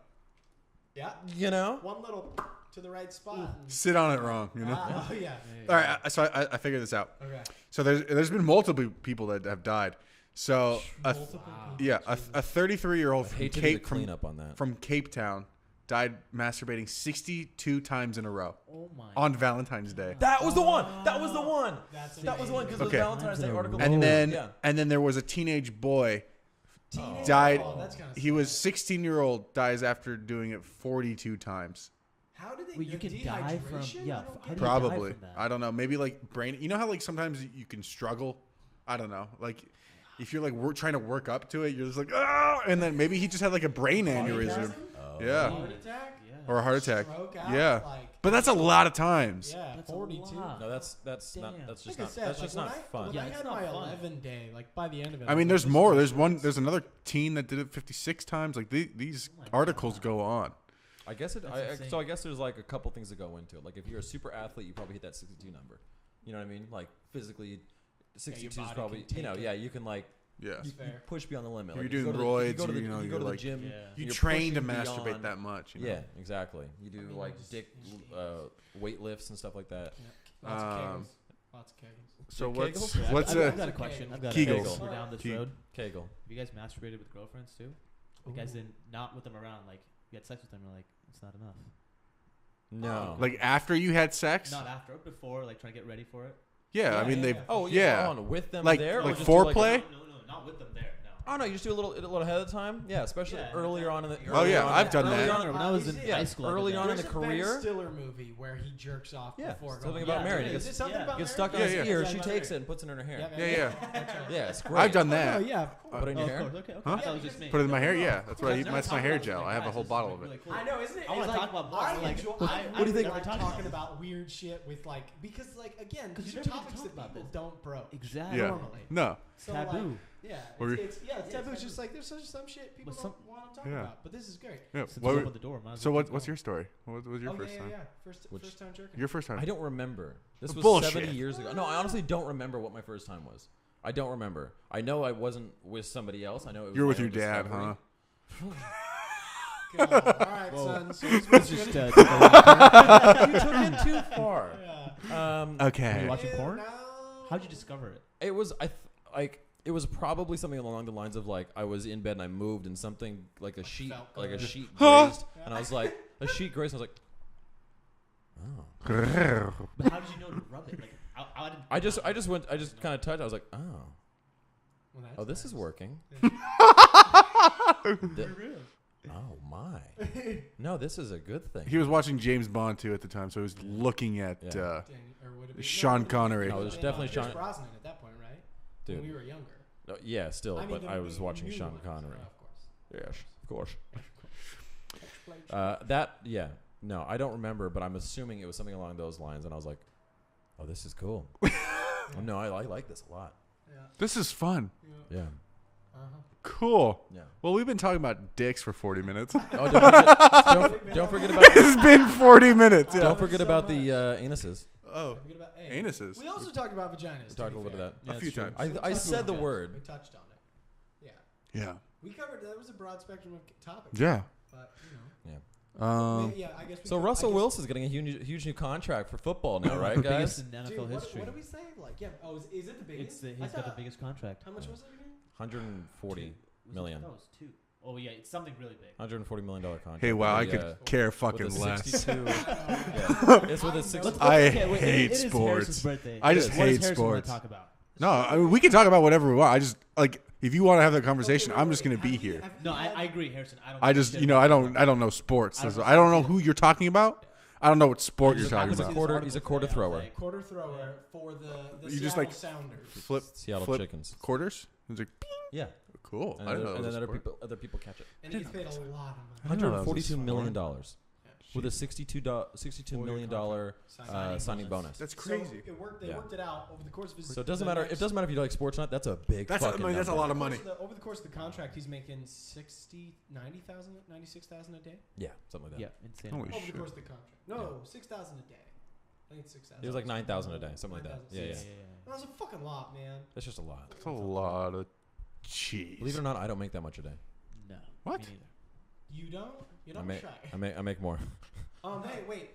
Yeah. You know. One little to the right spot. and- Sit on it wrong, you know? Oh yeah. All right, so I figured this out. Okay. So there's been multiple people that have died. So Multiple Wow. people. yeah, a Jesus. 33-year-old I from hate to do the Cape from, cleanup on that. from Cape Town died masturbating 62 times in a row Oh my. on Valentine's Day. That was the one. That was the one. That's That was the one because Okay. the Valentine's Day article. And then yeah. and then there was a teenage boy Teenage- died. Oh, that's kinda He was sad. 16-year-old dies after doing it 42 times. How did they? Wait, you the can die from- dehydration? yeah, I don't how get do it. you die Probably. from that? I don't know. Maybe like brain. You know how like sometimes you can struggle. I don't know. Like if you're like trying to work up to it, you're just like ah, and then maybe he just had like a brain aneurysm. Orgasm? Yeah. Heart attack? Yeah. Or a heart attack. Stroke out? Yeah. Like, But that's a lot of times. yeah, That's a 42. lot. No, that's not. Damn. That's just Like I not. said, That's like just when not I, fun. When Yeah, I it's had not my fun. 11 day, like by the end of it. I mean, was there's like, more. this is There's ridiculous. another teen that did it 56 times. Like these Oh my articles God. go on. I guess it. That's insane. So I guess there's like a couple things that go into it. Like if you're a super athlete, you probably hit that 62 number. You know what I mean? Like physically, 62 is body probably. can You know, take it. yeah, you can like Yeah. you Fair. push beyond the limit. If Like you're if you doing go to the- if roids, you go to you know, the, you go you're to the like- gym. Yeah. You you're train to pushing masturbate beyond- that much. You know? Yeah, exactly. You do I mean, like I'm just- dick weight lifts and stuff like that. Lots of Um, kegels. Lots of kegels. So Dick what's kegels? Yeah, what's I've a got a question. I've got Kegels. a question. We're down this Keg- road. Kegel. Have you guys masturbated with girlfriends too? You guys did not with them around. Like you had sex with them. You're like, it's not enough. No. like after you had sex? Not after, before, like trying to get ready for it. Yeah, I Yeah, mean yeah, they. yeah. Oh Yeah. yeah. On with them Like- there. or like just do like a- foreplay? No, not with them there. No. Oh no, you just do a little ahead of time. Yeah, especially Yeah, earlier on in the. Oh, yeah, earlier on I've in- done early that. on- When I was is in it- high school, I did early that. on in There's the a career? Ben Stiller movie where he jerks off Yeah, before something going. about Yeah, Mary. there Gets, Is it something yeah. about gets Mary? stuck on Yeah, his yeah. ear. Yeah, She about takes it Mary. and puts it in her hair. Yeah, Yeah, yeah. That's right. Yeah, it's great. I've done Oh, that. yeah. Put it in your Oh, hair. of course, okay. Huh? I thought it was just me. Put it in my hair. No, Yeah, that's what I. I've never That's my talked hair about gel. this I have a with whole guys. bottle This of is it. really cool. I know, isn't it? I wanna It's talk about more. I Like, enjoy. what I do you think- like Talk talking about about weird shit with like because like again Because these you are never get to topics talk that about people this. don't broach. Exactly. Yeah. Normally. No. So Taboo. like, yeah, What were it's taboo. It's taboo. just like there's some shit people But don't want to talk Yeah. about, but this is great. Yeah. Since What we were- opened the door, might as so well what? keep What's going. your story? What was your first yeah, time? yeah. Which- First time jerking. Your first time. I don't remember. This was Bullshit. 70 years ago. No, I honestly don't remember what my first time was. I don't remember. I know I wasn't with somebody else. I know it was You're my with your own dad, discovery. huh? God. All right, Whoa. son. So It's just, You took it too far. yeah. Okay. Were you watching porn? No. How'd you discover it? It was like It was probably something along the lines of like I was in bed and I moved and something like a sheet grazed and I was like a sheet grazed. And I was like, oh. But how did you know to rub it? Like, I just kind of touched. I was like, oh. Well, Oh, this is working. Oh my! No, this is a good thing. He was watching James Bond too at the time, so he was looking at Sean Connery. No, it was definitely Sean Brosnan at that point, right? Dude. When we were younger. No, yeah, still, I mean, but the- I was the watching new Sean one. Connery. Oh, of course. Yes, of course. No, I don't remember, but I'm assuming it was something along those lines, and I was like, oh, this is cool. No, I like this a lot. Yeah. This is fun. Yeah. Uh-huh. Cool. Yeah. Well, we've been talking about dicks for 40 minutes. Oh, don't forget about It's been 40 minutes. Yeah. don't forget about the anuses. Oh, Forget about anuses. We also talked about vaginas. We talked a little bit of that. A few times. I said the We word. touched on it. Yeah. Yeah. We covered that was a broad spectrum of topics. Yeah. But Yeah. yeah, I guess. So Russell Wilson's getting a huge new contract for football now, right, guys? biggest in NFL Dude, history. what do we say? Like, yeah. Oh, is it the biggest? He's got the biggest contract. How much was it again? 140 million. That was 2. Oh yeah, it's something really big. $140 million contract. Hey, wow, I With could a, care with fucking a less. 62. Yeah. It's with a 60. I Okay, wait, hate it is sports. Harrison's birthday. I just What hate does Harrison want sports. to talk about? No, I mean, we can talk about whatever we want. I just like if you want to have that conversation, I'm just gonna be here. No, I agree, Harrison. I just, I don't know sports. I don't know who you're talking about. I don't know what sport you're talking He's a about. quarter thrower. Quarter thrower for the You Seattle just, like, Sounders. Flip Seattle Chickens. quarters. It's like Yeah. cool. And I didn't know then that was a other sport. people catch it. And he gets paid a lot of money. I didn't know that was a $142 million sport. with a $62 million signing bonus. That's crazy. So They Yeah. worked it out over the course of his. So it doesn't matter. It doesn't matter if you like sports or not. That's a big. That's fucking that's a number. lot of money. Over the course of the contract, he's making 90,000, 96,000 a day. Yeah, something like that. Yeah, insane. Holy Over the shit. course of the contract. No, 6,000 a day. I think it's 6,000. It was like 9,000 a day, something like that. Yeah, yeah. That's a fucking lot, man. That's just a lot. That's a lot of cheese. Believe it or not, I don't make that much a day. No. What? Me neither. You don't? You I don't make try. I make more. Hey, wait.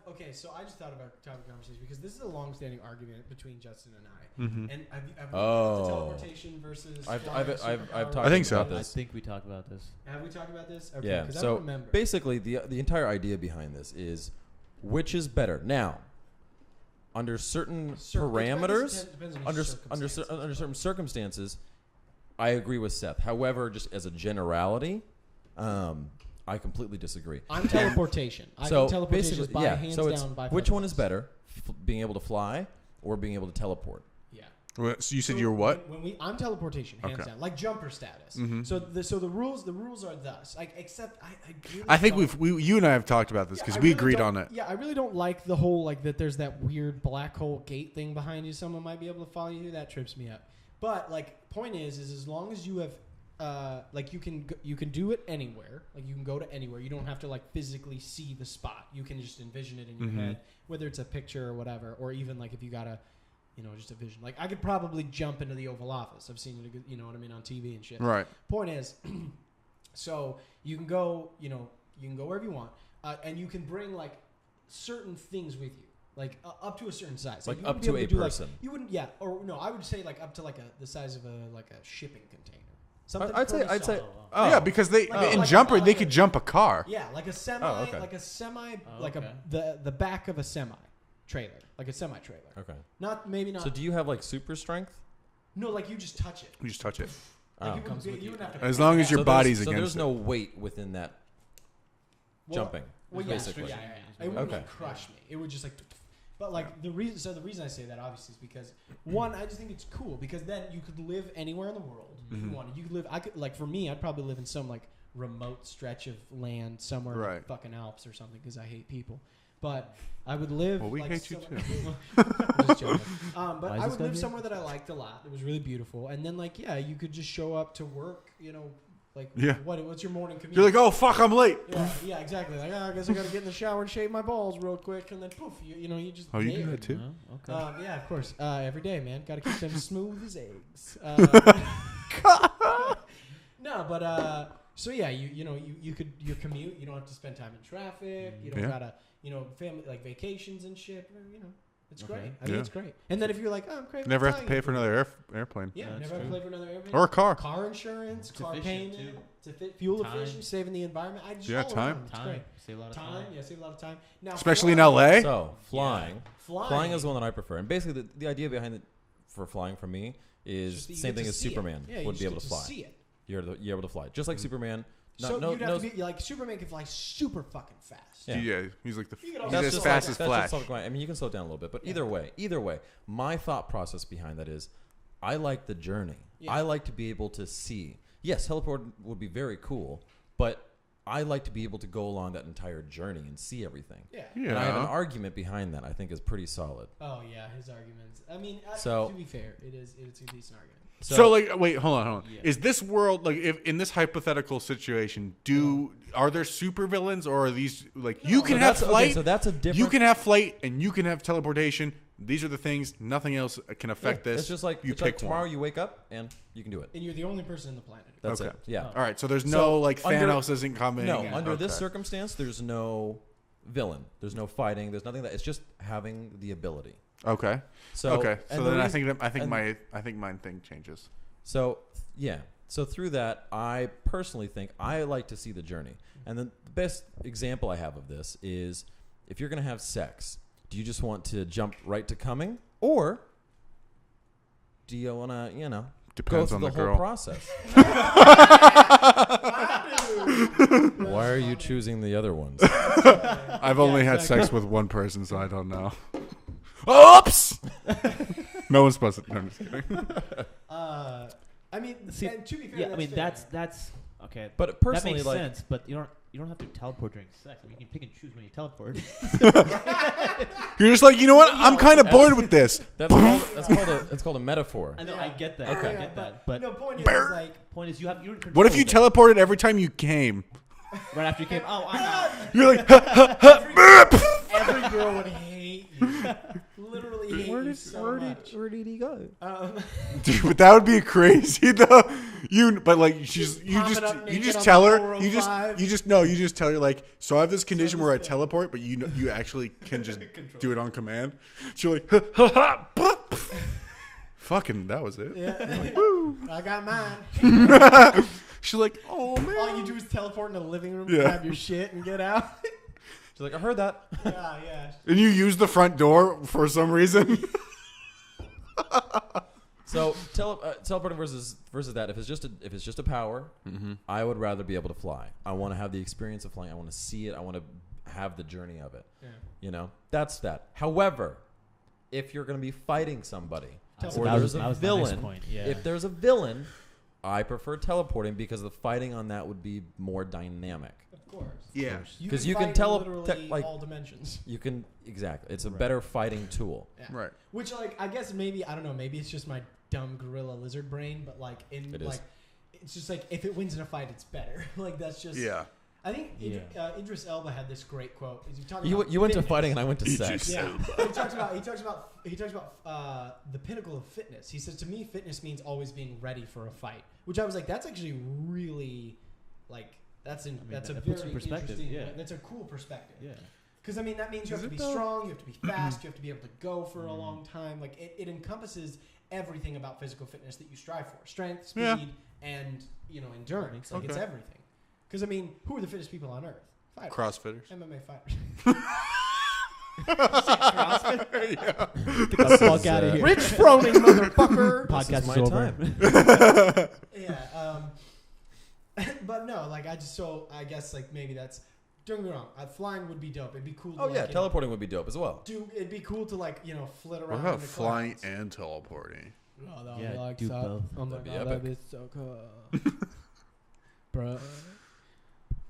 Okay, so I just thought about a topic of conversation because this is a long-standing argument between Justin and I. Mm-hmm. And have you Oh. the teleportation versus I've flying talked superpower? I think so. about I this. think we talked about this. Have we talked about this? Okay, Yeah. 'cause I So don't remember. basically, the entire idea behind this is which is better. Now, under certain parameters, under certain circumstances, I agree with Seth. However, just as a generality, I completely disagree. I'm teleportation. I think teleportation is by hands so it's down by which far one the is best. better, being able to fly or being able to teleport? Yeah. So you said you're what? I'm teleportation, hands Okay. down, like jumper status. Mhm. So the rules are thus. Like, except I really I think don't- you and I have talked about this because I we really agreed don't- on it. Yeah, I really don't like the whole like that. There's that weird black hole gate thing behind you. Someone might be able to follow you. That trips me up. But like, point is as long as you have. Like you can do it anywhere. Like you can go to anywhere. You don't have to like physically see the spot. You can just envision it in your Mhm. head, whether it's a picture or whatever, or even like if you gotta, just a vision. Like I could probably jump into the Oval Office. I've seen it, you know what I mean, on TV and shit. Right. Point is, so you can go, you can go wherever you want, and you can bring like certain things with you. Like up to a certain size, Like you up wouldn't be to able a do, like- person. you wouldn't, yeah, or no, I would say like up to like the size of a shipping container. Something I'd say. pretty solid. Oh. Yeah, because they Like in like jumper a- they could jump a car. Yeah, like a semi, okay. like a semi, Oh, like okay. the back of a semi trailer, like a semi trailer. Okay. Not. So do you have like super strength? No, like you just touch it. You just touch it. Like Oh. you Comes with you. wouldn't have to. As long as your So body's there's against no it. weight within that Well, jumping. Well, yeah, basically. yeah. It wouldn't Okay. like crush me. It would just like. But like the reason I say that obviously is because one, I just think it's cool because then you could live anywhere in the world if you Mhm. wanted. You could live. I could like for me, I'd probably live in some like remote stretch of land somewhere in the Right. fucking Alps or something because I hate people. But I would live. Well, we like, hate you somewhere- too. I'm just joking. But Why is I this would guy live here? somewhere that I liked a lot. It was really beautiful, and then like you could just show up to work. Like Yeah. what's your morning commute? You're like, oh fuck, I'm late. Yeah, exactly. Like, I guess I got to get in the shower and shave my balls real quick, and then poof, you just. Oh, you do there. that too? Oh, okay. Yeah, of course. Every day, man. Got to keep them smooth as eggs. No, but so yeah, you could your commute. You don't have to spend time in traffic. You don't Yeah. gotta family like vacations and shit. It's Okay. great. I think Yeah. it's great. And then if you're like, oh, I'm craving Never have to Italian pay for food. another airplane Yeah, That's never have to true. pay for another airplane. or a car. Car insurance, It's car efficient, payment, too. to fit fuel Time. efficient, saving the environment. I just Yeah, all time. around, It's Time. great. Save a lot of Time, yeah, save a lot of time. Now, Especially in flying- LA. So flying, Flying. flying is the one that I prefer, and basically the idea behind it for flying for me is Just that the you same get thing to as see it. Superman Yeah, you would just be able get to fly. see it. You're able to fly, just like Superman. So you'd have to be like Superman can fly super fucking fast. Yeah. He's like You could he's also as slow fast down. as that's Flash. just self-explanatory. I mean, you can slow down a little bit, but Yeah. either way, my thought process behind that is, I like the journey. Yeah. I like to be able to see. Yes, teleport would be very cool, but I like to be able to go along that entire journey and see everything. Yeah. Yeah. And I have an argument behind that I think is pretty solid. Oh yeah, his arguments. I mean, So- to be fair, it's a decent argument. So like, wait, hold on. Yeah. Is this world like, if in this hypothetical situation, are there supervillains, or are these like you can So have that's- flight, okay, so that's a different. you can have flight, and you can have teleportation. These are the things. Nothing else can affect Yeah, this. It's just like, you it's like pick tomorrow one. you wake up and you can do it. And you're the only person on the planet. That's Okay. it. Yeah. All right, so there's So, no like under- Thanos isn't coming. No, Yeah. under this Okay. circumstance, there's no villain. There's no fighting. There's nothing that. It's just having the ability. Okay. So okay. and So the then reason- I think and- mine thing changes. So yeah. So through that, I personally think I like to see the journey. And the best example I have of this is, if you're gonna have sex, do you just want to jump right to coming, or do you want to, go Depends through on the the whole girl. process? Why are you choosing the other ones? I've only had exactly. sex with one person, so I don't know. Oops. No one's supposed to. No, I'm just kidding. I mean, See, and to be fair, Yeah, I mean fair. that's okay. But personally, that makes like, sense, but you don't have to teleport during sex. I mean, you can pick and choose when you teleport. You're just like, you know what? I'm kind of bored with this. it's called a metaphor. I know, Yeah. I get that. Okay. I get that. But no point is Brr. like point is, you're in control. What if you of it. teleported every time you came? right after you came? Oh, I'm out. You're like, ha, ha, ha, every girl would hate you. Literally hate you so much. where did he go? dude, but that would be crazy though. But like, you Popping up you naked just on tell the her, you 405. just tell her like, so I have this condition where I this thing. teleport, but you actually can just do it on command. She's like, ha, ha, ha, bah. Fucking, that was it. Yeah. I got mine. She's like, oh man. All you do is teleport in the living room, Yeah. grab your shit, and get out. She's like, I heard that. Yeah. And you use the front door for some reason. So teleporting versus that. If it's just a power, I would rather be able to fly. I want to have the experience of flying. I want to see it. I want to have the journey of it. Yeah. That's that. However, if you're going to be fighting somebody, That or was- there's a my next villain, point, yeah. if there's a villain, I prefer teleporting because the fighting on that would be more dynamic. Of course. Yeah. 'Cause you can fight tele- literally like- all dimensions. You can exactly. It's a Right. better fighting tool. Yeah. Right. Which, like, I guess maybe I don't know. Maybe it's just my dumb gorilla lizard brain, but like It is. like, it's just like if it wins in a fight, it's better. Like that's just. Yeah. I think Yeah. Idris Elba had this great quote. Is he talking You about went to fitness. fighting and I went to Idris sex. Yeah, he talks about the pinnacle of fitness. He says, to me, fitness means always being ready for a fight. Which I was like, that's actually really, like, that's a that very puts in perspective, interesting. yeah. That's a cool perspective. Yeah. Because I mean, that means you Is have to it be though? strong, you have to be fast, you have to be able to go for a long time. Like it encompasses everything about physical fitness that you strive for: strength, speed, Yeah. and endurance. Like it's Okay. everything. Because I mean, who are the fittest people on earth? Fighters. Crossfitters. MMA fighters. Get the fuck out of here. Rich Froning, motherfucker. Podcast This is is my over. time. Yeah. But no, like I guess like maybe that's. Don't get me wrong. Flying would be dope. It'd be cool. To, Oh like, yeah, teleporting would be dope as well. It'd be cool to like flit What around. about in the flying clouds. and teleporting? Oh, that would Yeah, be like do so, both. Oh my That'd be god, epic. that'd be so cool, bro.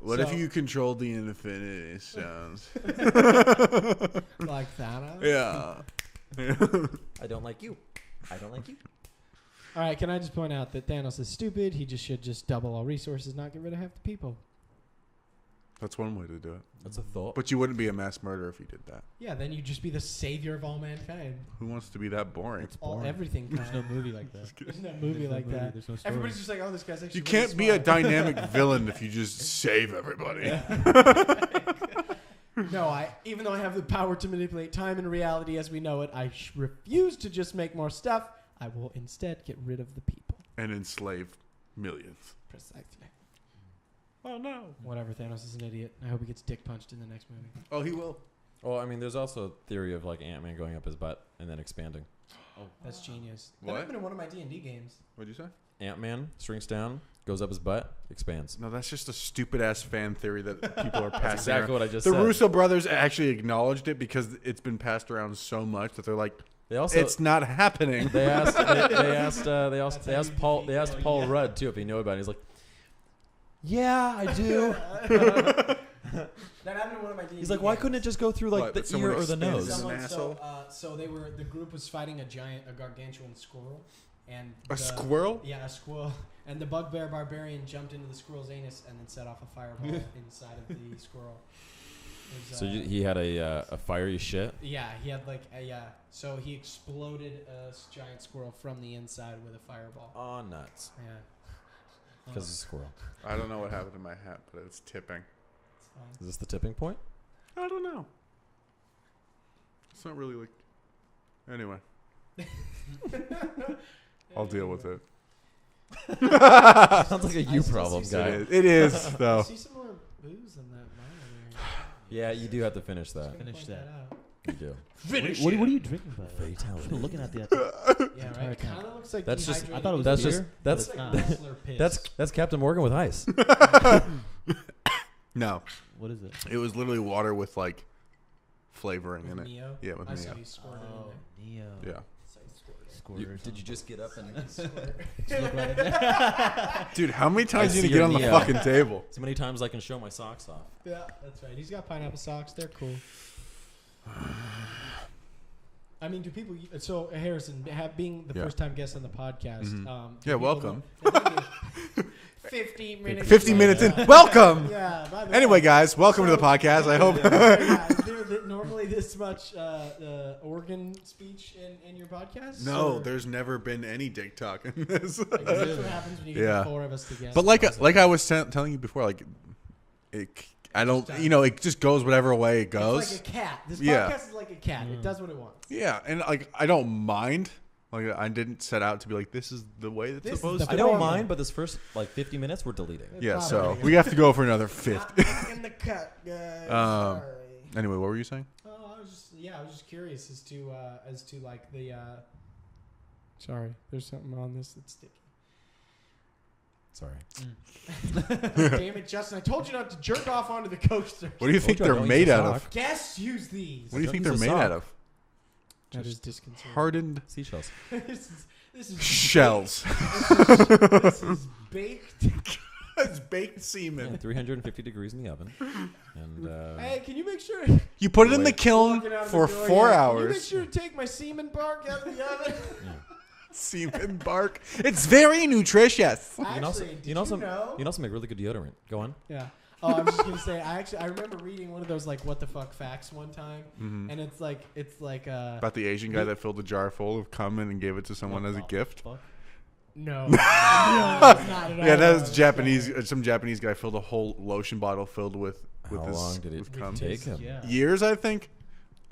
What if So- you controlled the Infinity Stones? Like Thanos. Yeah. I don't like you. I don't like you. All right, can I just point out that Thanos is stupid? He should just double all resources, not get rid of half the people. That's one way to do it. That's a thought. But you wouldn't be a mass murderer if you did that. Yeah, then you'd just be the savior of all mankind. Who wants to be that boring? It's All boring. everything. There's no movie like that. There's no movie like that. There's no story. Everybody's just like, oh, this guy's actually. You can't be a really smart. dynamic villain if you just save everybody. No, even though I have the power to manipulate time and reality as we know it, I refuse to just make more stuff. I will instead get rid of the people. And enslave millions. Precisely. Oh, no. Whatever, Thanos is an idiot. I hope he gets dick punched in the next movie. Oh, he will. Well, I mean, there's also a theory of like Ant-Man going up his butt and then expanding. Oh, that's genius. What? That happened in one of my D&D games. What'd you say? Ant-Man shrinks down, goes up his butt, expands. No, that's just a stupid-ass fan theory that people are passing That's exactly around. what I just The said. Russo brothers actually acknowledged it because it's been passed around so much that they're like, They also it's not happening. they asked Paul Rudd too if he knew about it. He's like, yeah, I do. That happened in one of my D&D He's like, why games. couldn't it just go through like What, the that someone ear or the expands nose? his- an asshole? So the group was fighting a gargantuan squirrel, and A squirrel? Yeah, a squirrel. And the bugbear barbarian jumped into the squirrel's anus and then set off a fireball inside of the squirrel. It was, So he had a fiery shit. yeah, he had so he exploded a giant squirrel from the inside with a fireball. Oh, nuts. Yeah. Because it's a squirrel. I don't know what happened to my hat, but it's tipping. It's fine. Is this the tipping point? I don't know. It's not really like... Anyway. I'll deal with it. Sounds like a you still problem, see guy. It is, I though. see some more booze in that mine. Yeah, you do have to finish that. Finish that. You do. What are you drinking, by the way? Fatality. I'm looking at the. Yeah, right. It kind of looks like That's just- dehydrated I thought it was That's beer, just but that's it's not. wrestler piss. that's Captain Morgan with ice. No. What is it? It was literally water with, like, flavoring in With it. Neo? Yeah, with I saw Neo. you squirted in there. Neo. Yeah. So you squirted. Squirter. Did you just get up and Squirt. Just look right in there. Dude, how many times I do you see get your on the Neo. fucking table? so many times I can show my socks off? Yeah, that's right. He's got pineapple socks. They're cool. I mean, do people? So Harrison, being the Yeah. first time guest on the podcast. Mhm. Do Yeah, people welcome. know- 50 minutes. 50 minutes in. Welcome! Yeah. By the Anyway, way. guys, welcome to the podcast. I hope... Yeah, is there normally this much organ speech in your podcast? No, Or- there's never been any dick talk in this. Like, that's what happens when you get Yeah. the four of us together. But like I was telling you before, like, I don't, it just goes whatever way it goes. It's like a cat. This Yeah. podcast is like a cat. It does what it wants. Yeah, and like I don't mind. Like I didn't set out to be like this is the way it's This is supposed the to I be. don't Yeah. mind, but this first like 50 minutes we're deleting. Yeah, Probably. so we have to go for another 50. Not in the cut, guys. Um, Sorry. Anyway, what were you saying? Oh, I was just curious as to like the. Sorry, there's something on this that's sticky. Sorry. Damn it, Justin! I told you not to jerk off onto the coaster. What do you think Told you I they're don't made use a out of? sock. Guests use these. What do you Don't think use they're a made sock. out of? That is disconcerting. Hardened Seashells. This is shells. This is baked. It's baked Yeah, semen. 350 degrees in the oven. And Hey, can you make sure? You put it in the Wait. kiln Walking out of for the door, 4 yeah. hours. Can you make sure to take my semen bark out of the oven? yeah. Semen bark. It's very nutritious. You can also Actually, did you can also know? you can also make really good deodorant. Go on. Yeah. Oh, I was just gonna say. I remember reading one of those like what the fuck facts one time, Mhm. and it's like About the Asian guy that filled a jar full of cum and gave it to someone as a gift. Fuck. no, no, it's not at all. Yeah, that was Japanese. Some Japanese guy filled a whole lotion bottle filled with How his long did it with cum. take him? Yeah. Years, I think.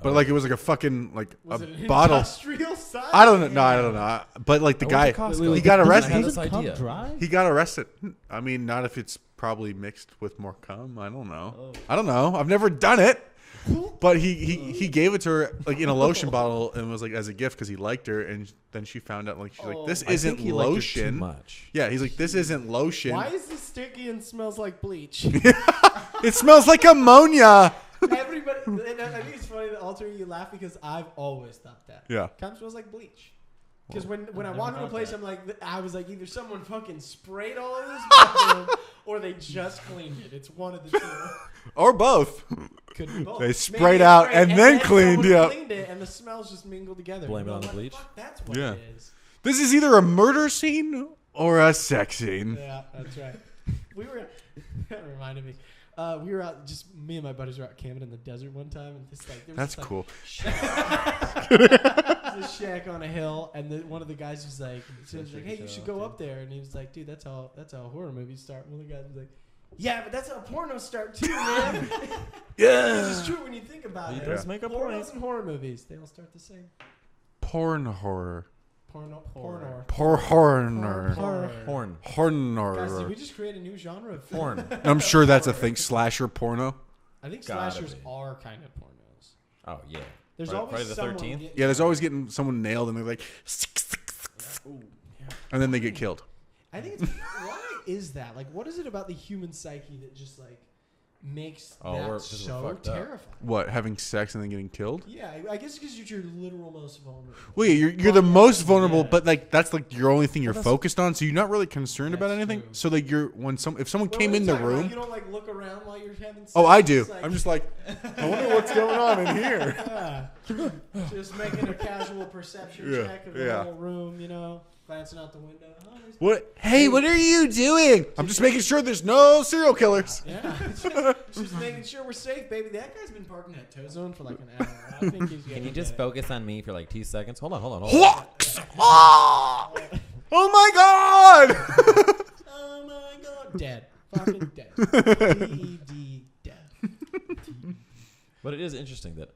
But Oh. like it was like a fucking like Was a it an bottle. industrial size? I don't know. No, I don't know. But like the I guy, went to Costco. he got Doesn't arrested. have this Doesn't cum idea. dry? He got arrested. I mean, not if it's probably mixed with more cum. I don't know. Oh. I don't know. I've never done it. But he gave it to her like in a lotion bottle and was like as a gift because he liked her, and then she found out like she's like this I isn't think he liked her too lotion. much. Yeah, he's like this isn't lotion. Why is this sticky and smells like bleach? It smells like ammonia. Everybody, and I think it's funny that all three of you laugh because I've always thought that. Yeah. Cum smells like bleach. Because when I I've walk never into a thought place, that. I'm like, I was like, either someone fucking sprayed all over this bathroom, or they just cleaned it. It's one of the two. Or both. Could be both. They Maybe sprayed they out sprayed and then cleaned, someone yeah. cleaned it, and the smells just mingled together. Blame You it on go, the bleach? Fuck, that's what Yeah. it is. This is either a murder scene or a sex scene. Yeah, that's right. That reminded me. We were out, just me and my buddies were out camping in the desert one time, and this like there was That's this, like, cool. this shack on a hill, and one of the guys was like, "Hey, you should go up there." And he was like, "Dude, that's how horror movies start." One of the guys was like, Yeah, but that's how pornos start too, man. Yeah. It's true when you think about He it. does make a point. Pornos and horror movies, they all start the same. Porn horror. Porno. Horror. Horn. Guys, did we Horror. just create a new genre of Horn. I'm sure that's a thing. Slasher porno. I think Gotta slashers be. are kind of pornos. Oh yeah. There's Friday always the someone 13th? getting- Yeah, there's always getting someone nailed and they're like, and then they get killed. I think it's why is that? Like, what is it about the human psyche that just like makes that we're so fucked up. terrifying? What? Having sex and then getting killed? Yeah, I guess because you're your literal most vulnerable. Well, yeah, you're the most vulnerable, Yeah. but like that's like your only thing you're that's- focused on, so you're not really concerned about That's anything. true. So like you're if someone Well, came what are in you the talking about? room. You don't like look around while you're having sex. Oh, I do. It's like- I'm just like, I wonder what's going on in here. Yeah. Just making a casual perception Yeah, check of the yeah. whole room, you know, glancing out the window. Oh, there's- What? Hey, what are you doing? I'm just making sure there's no serial killers. Yeah, just making sure we're safe, baby. That guy's been parking at Toe Zone for like an hour. I think he's Can you gonna just get it. focus on me for like 2 seconds? Hold on. Ah! Oh my god! Oh my god, dead, fucking dead. D-E-D, dead. But it is interesting that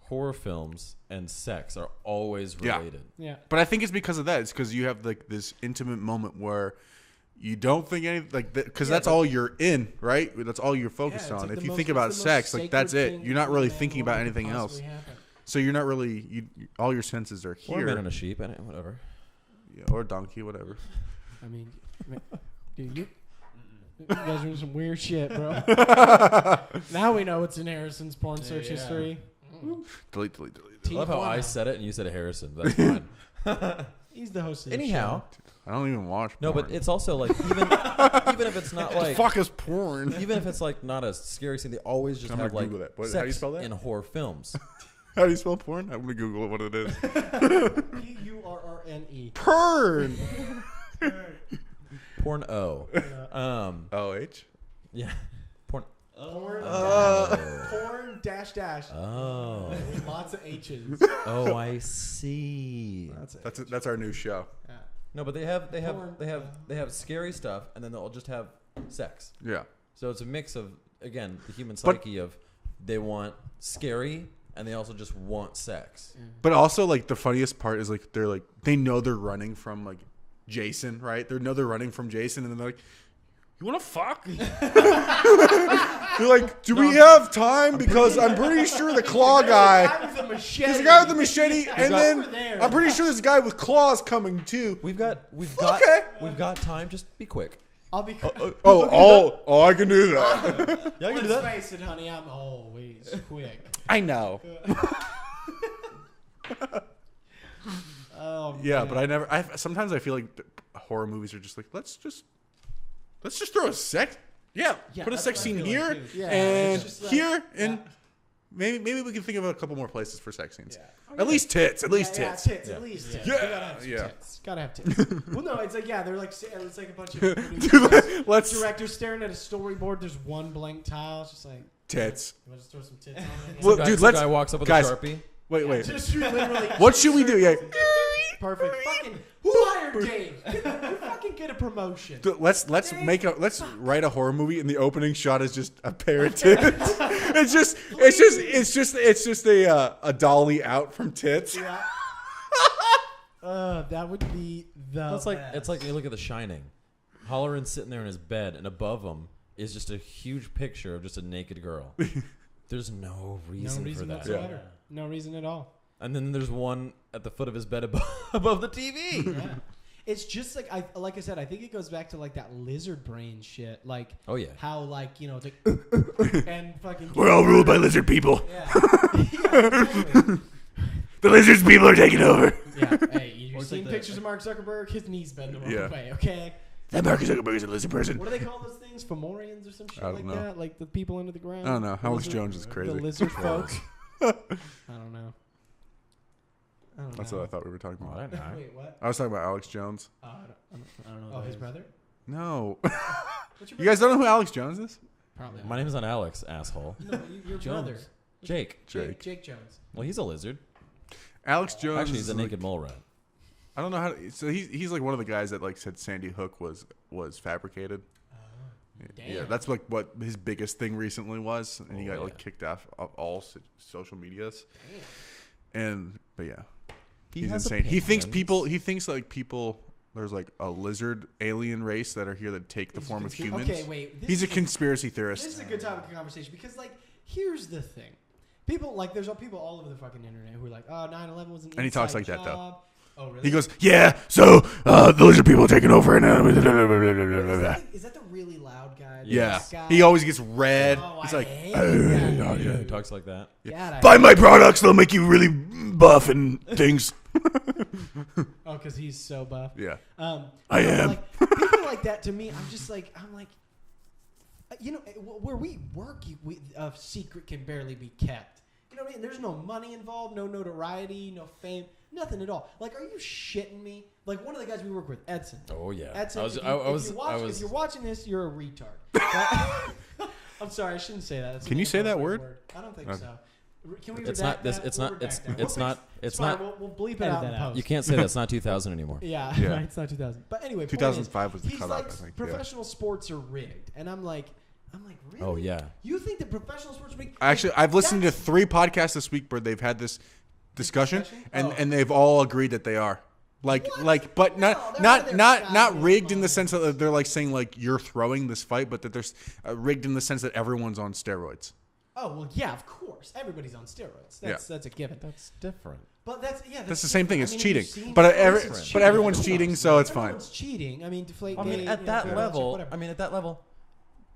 horror films and sex are always Yeah. related. Yeah. But I think it's because of that. It's because you have like this intimate moment where you don't think anything like that because Yeah, that's but- all you're in, right? That's all you're focused Yeah, it's on. like If the you most- think it's about the most sex, like that's sacred it. thing You're not really man and thinking about woman could anything else. possibly happen. So you're not really all your senses are Or a man here, and a sheep, and whatever. yeah, or a donkey, whatever. I mean, dude, you guys are doing some weird shit, bro. Now we know what's in Harrison's porn search Yeah. history. Delete. I love how I said it and you said Harrison. That's fine. He's the host of the Anyhow, I don't even watch. no, porn. but it's also like even if it's not like fuck is porn. even if it's like not a scary scene, they always just I'm have gonna like Google that. How do you sex spell that? in horror films. How do you spell porn? I'm gonna Google what it is. P-U-R-R-N-E. Porn. Porn O. O-H. Yeah. Porn. Porn, Oh. porn dash dash. Oh. With lots of H's. Oh, I see. That's our new show. Yeah. No, but they have scary stuff, and then they'll just have sex. Yeah. So it's a mix of again the human But- psyche of they want scary, and they also just want sex. But also, like, the funniest part is, like, they know they're running from, like, Jason, right? They know they're running from Jason, and then they're like, you want to fuck? They're like, do we have time? Because I'm pretty sure the claw guy... With a machete. There's a guy with a machete, and over then there. I'm pretty sure there's a guy with claws coming, too. We've got time. Just be quick. I'll be. Oh, I can do that. Yeah, I can do Let's that. face it, honey. I'm always quick. I know. Oh, Yeah, man. but sometimes I feel like horror movies are just like, let's just throw a sex. Yeah, Yeah, put a that's sex what I scene feel here like, too. Yeah, and it's just like- here, and yeah. maybe we can think of a couple more places for sex snes. Yeah. At least tits. At least Yeah, tits. tits. Yeah. At least tits. Yeah. You gotta have some Yeah. tits. Gotta have tits. Well, no, it's like they're like it's like a bunch of Dude, let's directors staring at a storyboard. There's one blank tile. It's just like tits. you want to throw some tits on it. Well, Some dude, guy walks up with guys, a Sharpie. Wait. Just literally. What should we do? Yeah. Perfect. Fucking who hired Dave? Who fucking get a promotion? Dude, let's write a horror movie and the opening shot is just a pair of tits. it's just a dolly out from tits. Yeah. That would be the. It's like best. you look at The Shining. Halloran's sitting there in his bed, and above him is just a huge picture of just a naked girl. There's no reason, no reason for that. whatsoever. Yeah. No reason at all. And then there's one at the foot of his bed above the TV. Yeah. It's just like I said, I think it goes back to like that lizard brain shit. Like Oh yeah. how like it's like and fucking We're all ruled by lizard people. Yeah. Yeah, exactly. The lizards people are taking over. Yeah. Hey, Or you've it's seen like pictures of Mark Zuckerberg? His knees bend the wrong Yeah. way. Okay. That Mark Zuckerberg is a lizard person. What do they call those things? Fomorians or some shit I don't like know. that? Like the people under the ground? I don't know. The Alex lizard- Jones is crazy. The lizard folk. I don't know. That's what I thought we were talking Oh, about. I know. Wait, what? I was talking about Alex Jones. I I don't know. Oh, who his that is. brother? No. What's your You guys don't know who Alex Jones is? Probably. My name is not Alex, asshole. No, your Jones. brother. Jake. Jake Jones. Well, he's a lizard. Alex Jones. Actually, he's a is naked like, mole rat. I don't know how. So he's like one of the guys that like said Sandy Hook was fabricated. Yeah, Damn. that's like what his biggest thing recently was, and he got like yeah. kicked off of all social medias. But yeah, he's has insane. He thinks opinions. He thinks like people. There's like a lizard alien race that are here that take the He's a form of conspiracy- humans. Okay, wait. He's a is conspiracy This theorist. is a good topic of conversation because, like, here's the thing. People, like, there's people all over the fucking internet who are like, oh, 9/11 was an And he talks inside like that, though. job. Oh, really? He goes, yeah. So the lizard people are taking over, and Is that the really loud guy? The yeah, black guy? he always gets red. Oh, He's I like, hate that Yeah, he dude. talks like that. God, I buy hate my that. products; they'll make you really buff and things. Oh, because he's so buff. Yeah. I am. Like, people like that to me, I'm like, you know, where we work, a secret can barely be kept. You know what I mean? There's no money involved, no notoriety, no fame, nothing at all. Like, are you shitting me? Like, one of the guys we work with, Edson. Oh yeah. Edson, if you're watching this, you're a retard. I'm sorry, I shouldn't say that. That's Can an you say that inappropriate word? I don't think Okay. so. Can we It's redact not this. that? It's We'll not. redact It's that. it's We'll not. fix- It's fine, not. We'll bleep it Edit out in that out. post. You can't say that's not 2000 anymore. Yeah, Yeah. right, it's not 2000. But anyway, point is, 2005 was the he's cutoff, like, I think, yeah. professional sports are rigged, and I'm like, really? Oh yeah. You think that professional sports are rigged? Actually, I've listened to That's- 3 podcasts this week where they've had this discussion, and Oh. and they've all agreed that they are. But No, not they're not out there not scouting not rigged in the money. sense that they're like saying like you're throwing this fight, but that there's rigged in the sense that everyone's on steroids. Oh well, yeah, of course. Everybody's on steroids. That's a given. That's different. But that's That's the same thing. It's different. I mean, cheating. have you But seen- every- it's but cheating. everyone's cheating, so it's fine. Everyone's cheating. I mean, deflate. I mean, at that level. I mean, at that level,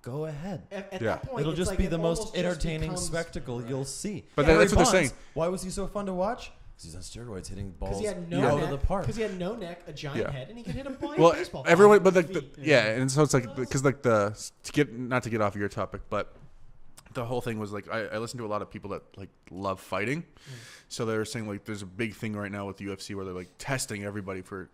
go ahead. at Yeah. that point, It'll it's just like be it the most almost just entertaining becomes- spectacle you'll see. But Barry that's what they're Bonds, saying. Why was he so fun to watch? Because he's on steroids, hitting balls Because he had no out neck, of the park. Because he had no neck, a giant Yeah. head, and he could hit a ball. Well, baseball. everyone, but Feet. like yeah, and so it's like because like not to get off your topic, but the whole thing was like I listened to a lot of people that like love fighting, so they were saying like there's a big thing right now with the UFC where they're like testing everybody for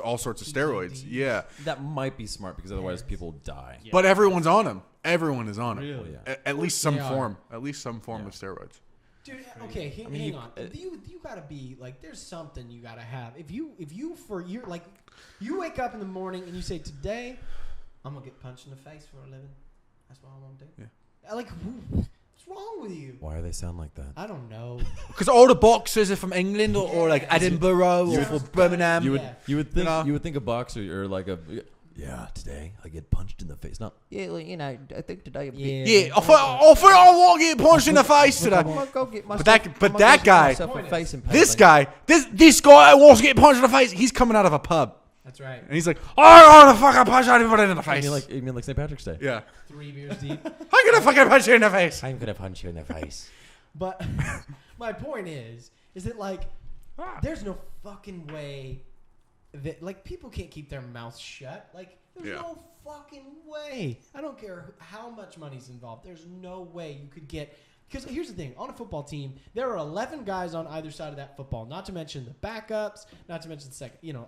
all sorts of steroids. PEDs. Yeah, That might be smart because otherwise people die. Yeah. but everyone's on them. Everyone is on them. Really? Yeah. At least some They are. form. At least some form Yeah. of steroids. Dude, okay, hang mean, on. You gotta be like, there's something you gotta have. If you for your like, you wake up in the morning and you say, today, I'm gonna get punched in the face for a living. That's what I'm gonna do. Yeah. Like, what's wrong with you? Why do they sound like that? I don't know. Because all the boxers are from England or like Yeah. Edinburgh or Sounds Birmingham. You would Yeah. you would think know? you would think a boxer or like a today I get punched in the face. Not Yeah, well, you know, I think today I'm Yeah, I thought I want to get punched in the face today. go get myself. But that guy, this guy wants to get punched in the face. He's coming out of a pub, That's right. and he's like, "I want to fucking punch everybody in the face." you mean like St. Patrick's Day? Yeah, 3 beers deep. I'm gonna fucking punch you in the face. I'm gonna punch you in the face. But my point is that like, there's no fucking way that like people can't keep their mouths shut. Like, there's Yeah. no fucking way. I don't care how much money's involved. There's no way you could get. Because here's the thing: on a football team, there are 11 guys on either side of that football. Not to mention the backups. Not to mention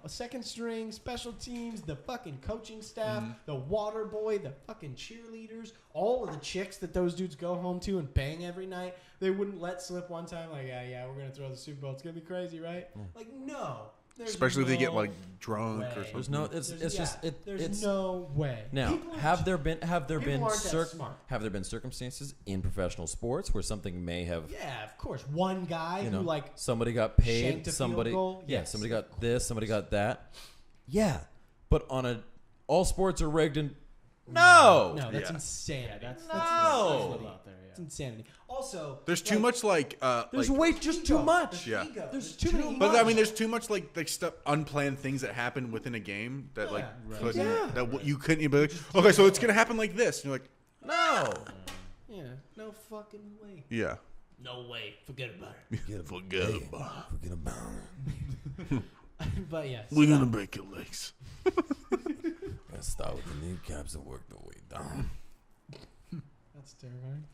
a second string, special teams, the fucking coaching staff, the water boy, the fucking cheerleaders, all of the chicks that those dudes go home to and bang every night. They wouldn't let slip one time. Like, yeah, we're gonna throw the Super Bowl. It's gonna be crazy, right? Like, no. There's Especially if they get no like drunk way. or something. There's no. It's just There's it's no way. now. People Have there people been aren't that smart. have there been circumstances in professional sports where something may have Yeah, of course. One guy you who know like somebody got shanked paid, a field somebody goal? yeah, Yes, somebody of got this, somebody got that. Yeah, but on a all sports are rigged and no. No, that's Yeah. insanity. Yeah, that's No. that's a little out there. It's Yeah. insanity. Also, There's too much like There's like, way just too much. Yeah. There's too many. but I mean, there's too much like stuff, unplanned things that happen within a game that like Yeah. couldn't, Yeah. that you couldn't even be like, okay, so it's gonna happen like this, and you're like, No. Yeah, no fucking way. yeah, No way. Forget about it. forget about it. Forget about it. But yes, We're gonna break your legs. Gotta start with the kneecaps and work the way down. that's terrifying.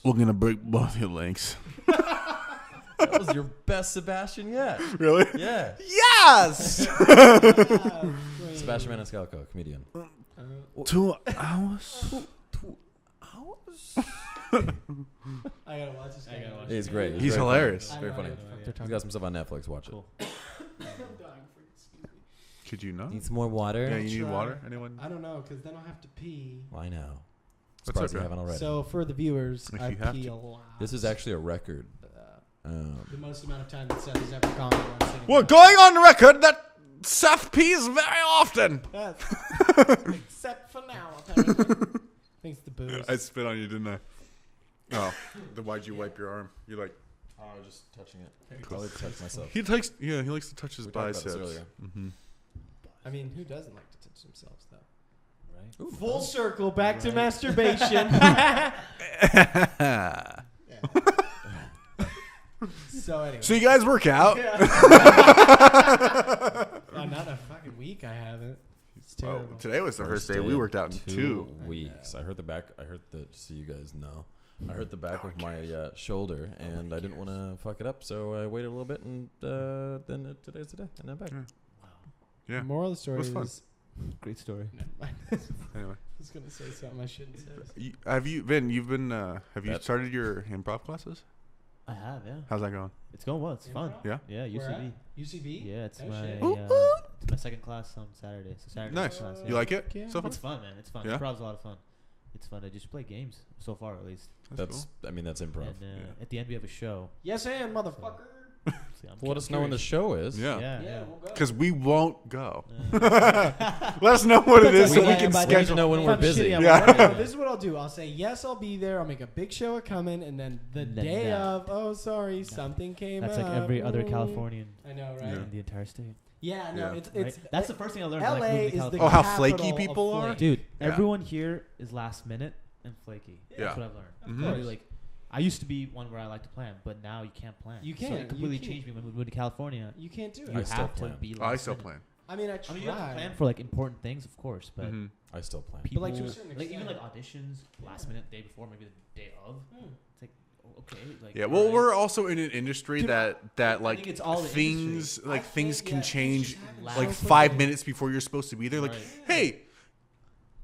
We're gonna break both your legs. That was your best Sebastian yet. Really? Yeah. Yes. Sebastian Maniscalco, comedian. 2 hours. 2 hours? I gotta watch this. I gotta watch He's it. great. He's very hilarious. Funny. Very funny. They're He's talking. got some stuff on Netflix. Watch Cool. I'm dying for it. Excuse me. Could you not? Need some more water? Yeah, you need Try. water? Anyone? I don't know, because then I'll have to pee. Well, I know. That's Surprised you okay. haven't already. So for the viewers, If I you have pee to. a lot. This is actually a record. The most amount of time that Seth has ever gone while sitting We're down. going on record that Seth pees very often. Except for now, apparently. Thanks to booze. I spit on you, didn't I? Oh, then why'd you wipe your arm? You like Oh, I was just touching it. Probably touch myself. he likes to touch his We talked about biceps. this earlier. Mm-hmm. I mean, who doesn't like to touch themselves, though? Right? Ooh, Full circle, back to Right. masturbation. So anyway. So you guys work out? Not a fucking week I haven't. It's Well, terrible. today was the first day we worked out in 2 weeks. I heard the back. I heard the. So you guys know. I hurt the back of my shoulder, and I didn't want to fuck it up, so I waited a little bit, and then today's the day, and I'm back. Yeah. Moral of the story It was fun. is... Great story. Never mind. Anyway, I was going to say something I shouldn't say. have you, Vinn? You've been. Have you That- started your improv classes? I have, yeah. How's that going? It's going well. It's fun. Improv? Yeah. Yeah, Where UCB. at? UCB? Yeah, it's Oh, my shit. it's my second class on Saturday. So Saturday Nice. class. You like it Yeah. so far? It's fun, man. It's fun. Yeah? Improv's a lot of fun. It's fun to just play games so far, at least. That's. I mean, that's improv. And Yeah. at the end we have a show. Yes, and motherfucker. See, I'm Let us know when the curious. show is. Yeah. Yeah. We'll go. Because we won't go. Uh, Let us know what it is so We we need can to schedule. know when If we're I'm busy. shitty, I'm Yeah. like, No, this is what I'll do. I'll say, yes, I'll be there. I'll make a big show of coming. And then the Then day no. of, oh, sorry, something came That's up. like every other Ooh. Californian I know, right? Yeah. in the entire state. Yeah, no, Yeah. it's Right? That's the first thing I learned. LA when I moved to is the California. Oh, how capital flaky of people are? flake. Dude, Yeah. everyone here is last minute and flaky. Yeah. That's what I've learned. Of Mhm. course. Really, like, I used to be one where I like to plan, but now you can't plan. You So can't. it completely You can't. changed me when we moved to California. You can't do it. You I still have to plan. be Oh, I last still minute. plan. I mean, I I try. mean, you have to plan for like important things, of course, but Mhm. I still plan. people, like, to a certain like even extent. like auditions, last minute, day before, maybe the day of. It's like okay, like Yeah, well, alright. we're also in an industry Dude, that I like think it's all the things I like things think, can yeah, change things just happen like so 5 quickly. minutes before you're supposed to be there. Like, Right. hey,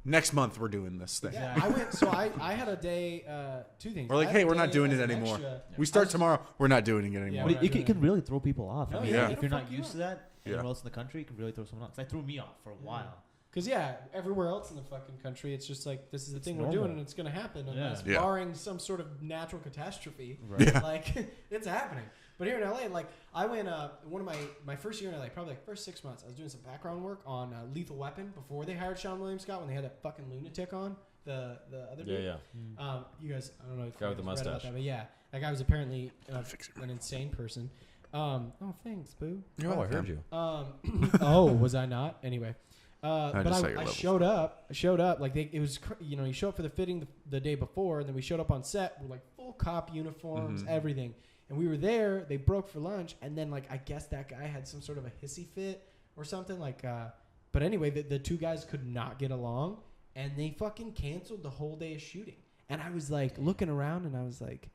next month we're doing this thing. Yeah, I went. So I had a day. Two things. We're like, I had hey, a we're not day doing as it an anymore. extra. We start I was- tomorrow. We're not doing it Yeah, anymore. we're But not it doing can really throw people off. Oh, I mean, yeah. if you're It'll not fuck you used to that, Yeah. anywhere else in the country, it can really throw someone off. 'Cause that threw me off for a while. Because everywhere else in the fucking country, it's just like this is the It's thing we're normal. doing, and it's gonna happen unless Yeah. barring some sort of natural catastrophe. Right. Yeah. Like it's happening. But here in LA, like I went one of my first year in LA, probably like first 6 months, I was doing some background work on Lethal Weapon before they hired Sean William Scott when they had that fucking lunatic on the other Yeah, dude. yeah. You guys, I don't know if Guy you with the guys read about mustache. that, but yeah, that guy was apparently Fix it. an insane person. Thanks, boo. Oh, I heard you. Oh, was I not? Anyway, but just saw your I levels. showed up. Like it was, you show up for the fitting the day before, and then we showed up on set with like full cop uniforms, Mhm. everything. And we were there. They broke for lunch, and then like I guess that guy had some sort of a hissy fit or something. Like, but anyway, the two guys could not get along, and they fucking canceled the whole day of shooting. And I was like looking around, and I was like,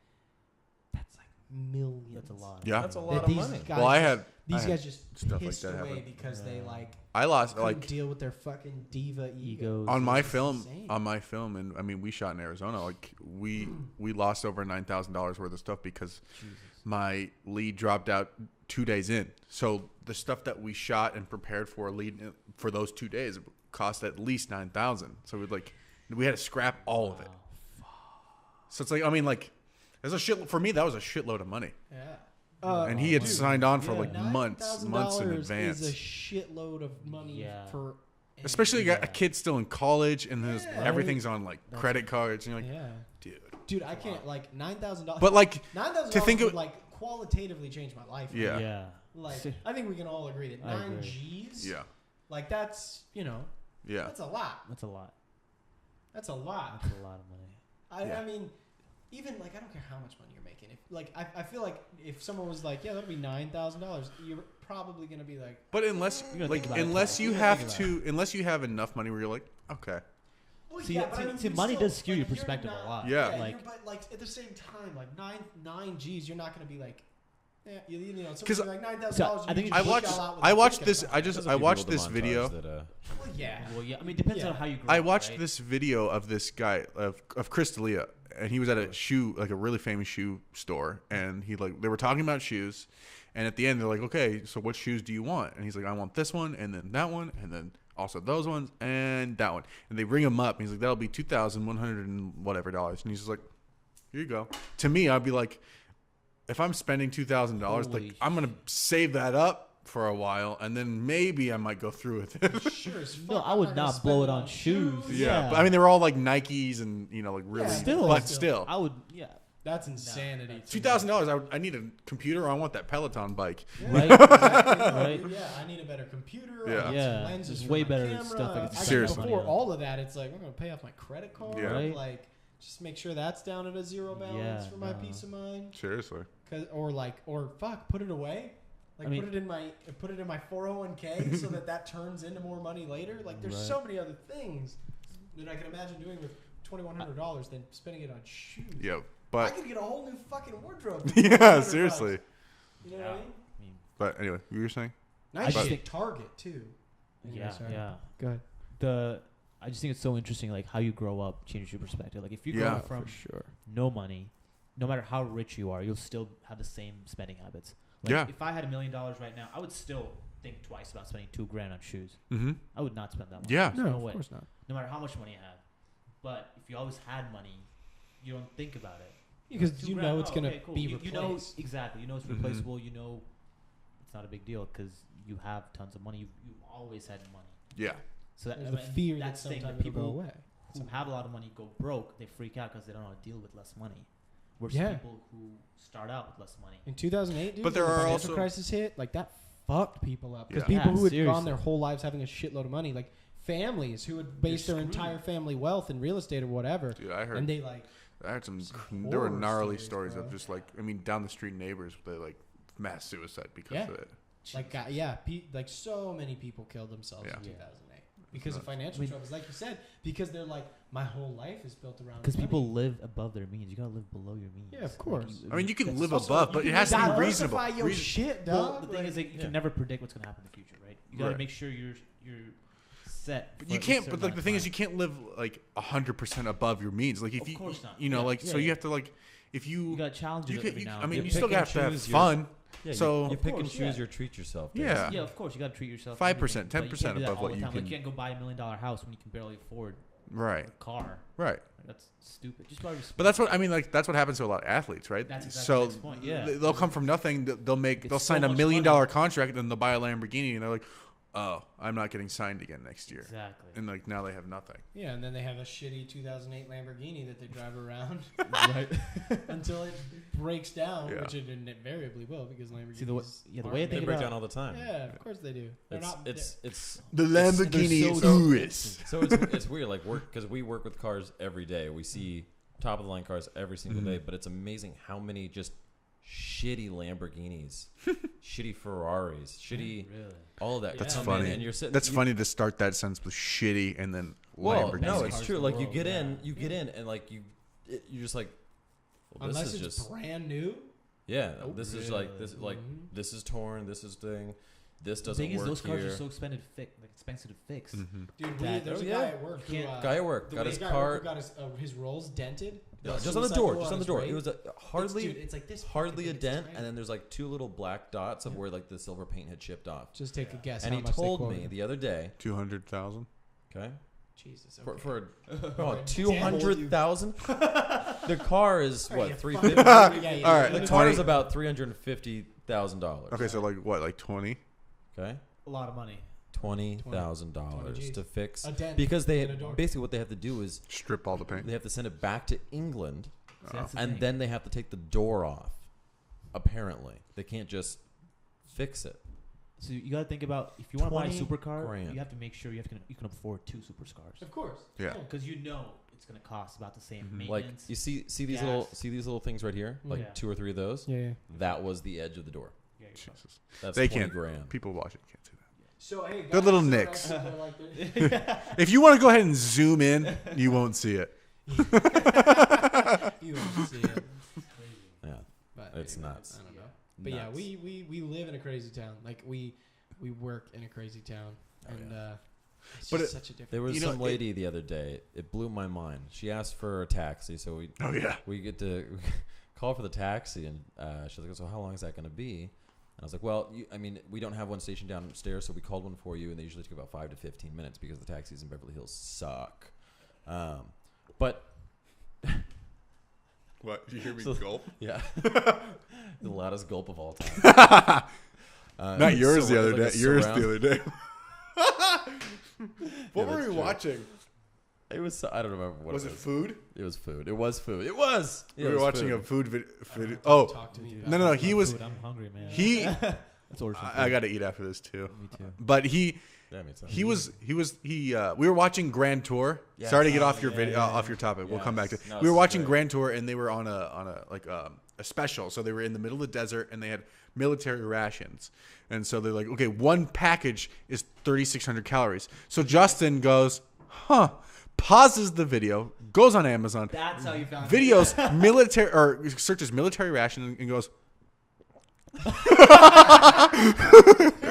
that's like millions. That's a lot. Yeah. That's a That lot of these money. guys Well, I just- had these I guys just stuff like pissed that away happen. because they like I lost couldn't like deal with their fucking diva ego. Egos. on my It's film insane. and I mean we shot in Arizona. Like we lost over $9,000 worth of stuff because Jesus. my lead dropped out 2 days in. So the stuff that we shot and prepared for for those 2 days cost at least $9,000. So we had to scrap all of it. So it's like, I mean, like, there's a shit for me. That was a shitload of money, Yeah. and he had dude, signed on for yeah. like months in $9,000 advance. is a shitload of money Yeah. for. Especially you got a Yeah. kid still in college, and there's Yeah. everything's on like That's- credit cards, and you're like, Yeah. dude. Dude, I can't like $9,000. But like, $9,000 to think would of- like qualitatively change my life. Yeah. Yeah. Like I think we can all agree that I 9 agree. G's. yeah, Like that's yeah. that's a lot. That's a lot. That's a lot. That's a lot of money. Yeah. I mean, even like I don't care how much money you're making. If like I feel like if someone was like, yeah, that'll be $9,000, you're probably gonna be like, But unless You're gonna like think about it unless twice. you You're gonna have think to unless you have enough money where you're like, okay, well, See, yeah, but see- I mean, see, you money still, does skew like, your you're perspective not- a lot. Yeah. like, Like- but like at the same time, like nine G's, you're not gonna be like, yeah, you know, Because something like $9,000. So, I think you I just watched shell out with I a watched dick this about I it. just There's a I few watched people this with the video. montage That, Well, yeah. Well, yeah. I mean, it depends Yeah. on how you grow I up, watched right? this video of this guy of Chris D'Elia, and he was at a shoe, like a really famous shoe store, and he like they were talking about shoes, And at the end, they're like, okay, so what shoes do you want? And he's like, I want this one, and then that one, and then also those ones, and that one. And they ring him up, and he's like, that'll be $2,100 and whatever dollars. And he's just like, here you go. To me, I'd be like, if I'm spending $2,000, like Holy I'm gonna save that up for a while, and then maybe I might go through with it. Sure as fuck. No, I I'm would gonna not spend blow it on shoes. But I mean, they were all like Nikes and like really, Yeah, Still. but still. I would, That's insanity. that's $2,000. I need a computer. Or I want that Peloton bike. Right? Right. Yeah, I need a better computer. Yeah. I need some Yeah, lenses there's for way my better camera. stuff I could got Seriously. Before all of that, it's like I'm gonna pay off my credit card. Yeah. Right. Like, just make sure that's down at a zero balance Yeah, for my no. peace of mind. Seriously. Put it away. Like, I mean- put it in my 401k so that turns into more money later. Like, there's Right. so many other things that I can imagine doing with $2,100 than spending it on shoes. Yeah, I but could get a whole new fucking wardrobe. for yeah, $200. seriously. You know what I mean? I mean, But anyway, you were saying? Nice just shit. think- Target too. Anyway, yeah, sorry. yeah. Go ahead. I just think it's so interesting, like how you grow up changes your perspective. Like if you grow Yeah, up from sure. no money, no matter how rich you are, you'll still have the same spending habits. Like Yeah. If I had $1 million right now, I would still think twice about spending $2,000 on shoes. Mm-hmm. I would not spend that much. Yeah. There's no way. course not. No matter how much money you have. But if you always had money, you don't think about it. Because $2,000, you know it's gonna okay, cool. be You replaced. know exactly. You know it's Mhm. replaceable. You know it's not a big deal because you have tons of money. You've always had money. Yeah. So that, There's the I mean, fear that that's the thing. sometime That it'll go people away. who have a lot of money go broke, they freak out because they don't know how to deal with less money. Versus Yeah. people who start out with less money. In 2008, dude, But there when the are financial also- crisis hit, like that fucked people up. Because Yeah. people Yeah, who had seriously. gone their whole lives having a shitload of money, like families who had based their screwed. entire family wealth in real estate or whatever, Dude, I heard. and they like I heard some. Some There were horror gnarly stories, stories bro. of just like, I mean, down the street neighbors, they like mass suicide because Yeah. of it. like so many people killed themselves Yeah. in 2008 because of nuts. financial troubles, like you said, because they're like, my whole life is built around Because money. people live above their means. You gotta live below your means. Yeah, of course. I mean, you can That's live also- above, you but can it has to be reasonable. diversify your shit, Well, dog. the thing is, like, you yeah. can never predict what's gonna happen in the future, right? You gotta Right. make sure you're set. But for you at can't. least a But certain like the thing is, amount you can't live like 100% above your means. Like if Of you, course not. you know, Yeah, like yeah, so you yeah. have to like if of you, time. You got challenges you could. every You, now I and mean, then. you pick still and have to have choose your- fun. Yeah, So- you Of pick course, and choose yeah. your treat yourself. Yeah. basically. Yeah, of course, you gotta treat yourself. 5%, everything, but you 10% can't do that above all what the you time. Like, can- you can't go buy $1 million house when you can barely afford Right. a car. Right. Like, that's stupid. Just buy But that's what I mean. Like that's what happens to a lot of athletes, right? That's exactly so the next point, yeah. they'll come from nothing. They'll It's they'll so sign much $1 million money. contract, and then they'll buy a Lamborghini, and they're like, "Oh, I'm not getting signed again next year." Exactly. And like now they have nothing. Yeah, and then they have a shitty 2008 Lamborghini that they drive around right. until it breaks down, Yeah. which it invariably will because Lamborghinis. See, the way I They think break about down all the time. yeah, of course they do. They're It's not. it's The Lamborghini Lamborghini so Urus. so it's weird. Like because we work with cars every day. We see top of the line cars every single day. But it's amazing how many just shitty Lamborghinis, shitty Ferraris, shitty really. all of that. That's come in funny. And you're sitting. That's funny to start that sentence with shitty and then Well, Lamborghini. no, Best it's cars true. in the Like you world, get in, yeah. you get in, and like you're just like, well, this unless is it's just brand new. yeah. Oh, this is like this like Mhm. this is torn. This is thing. This The doesn't thing is, work those cars here. are so expensive to fix. Mhm. Dude, That- there's oh, a yeah. guy at work who. Can't- Guy at work the got way his guy at work car. who got his rolls dented. Yeah, The just on the suicide door. door Just on the his door. brake. It was a hardly Dude, it's like this. hardly a fucking, it's dent, tiny. and then there's like two little black dots of where like the silver paint had chipped off. Just take a guess. And how he much they told quoted. me the other day, 200,000. okay, Jesus. for Okay. for Alright, 200,000. The car is Are what you 350. fucking- yeah, All right, The like car 20. is about $350,000. Okay, so like what, like 20? Okay, A lot of money. $20,000 G's. to fix A dent because they in a door. basically what they have to do is Strip all the paint. they have to send it back to England, See, that's the and thing. then they have to take the door off. Apparently, they can't just fix it. So you gotta think about if you want to buy a 20 supercar, grand. you have to make sure you can afford 2 supercars Of course. Yeah. because you know it's gonna cost about the same Mhm. Like maintenance. you see these gas. little things right here, like Yeah. 2 or 3 of those. Yeah. That was the edge of the door. Yeah, you're fine. Jesus. That's They 20 can't. grand. People watching can't see that. So hey, They're guys, little so nicks. actually they're like they're- If you want to go ahead and zoom in, you won't see it. you won't see it. Yeah, But It's anyway, nuts. I don't know. But yeah, Nuts. we live in a crazy town. Like we work in a crazy town, Oh, and it's But just it- such a different. there was You know, some lady the other day. It blew my mind. She asked for a taxi, so Oh yeah. we get to call for the taxi, and she's like, "So how long is that going to be?" I was like, well, we don't have one stationed downstairs, so we called one for you, and they usually take about 5 to 15 minutes because the taxis in Beverly Hills suck. But What? Did you hear me So- gulp? yeah, the loudest gulp of all time. Not yours so the other like day. a Yours surround- the other day. What Yeah, were that's we true. watching? It was. I don't remember what Was it it was. food? It was food. It was food. It was. We Yeah, it were was watching food. a food video. Oh, Talk to me. no, no, he was. Food, I'm hungry, man. He. Let's order some I food. got to eat after this too. Me too. But he. Yeah, me too. We were watching Grand Tour. Yes. Sorry to get off your yeah, video, yeah, off your topic. We'll come back to. Yes. No, We were it's watching great. Grand Tour, and they were on a special. So they were in the middle of the desert, and they had military rations. And so they're like, okay, one package is 3,600 calories. So Justin goes, huh? Pauses the video, goes on Amazon, That's how you found it. videos military or searches military ration, and goes,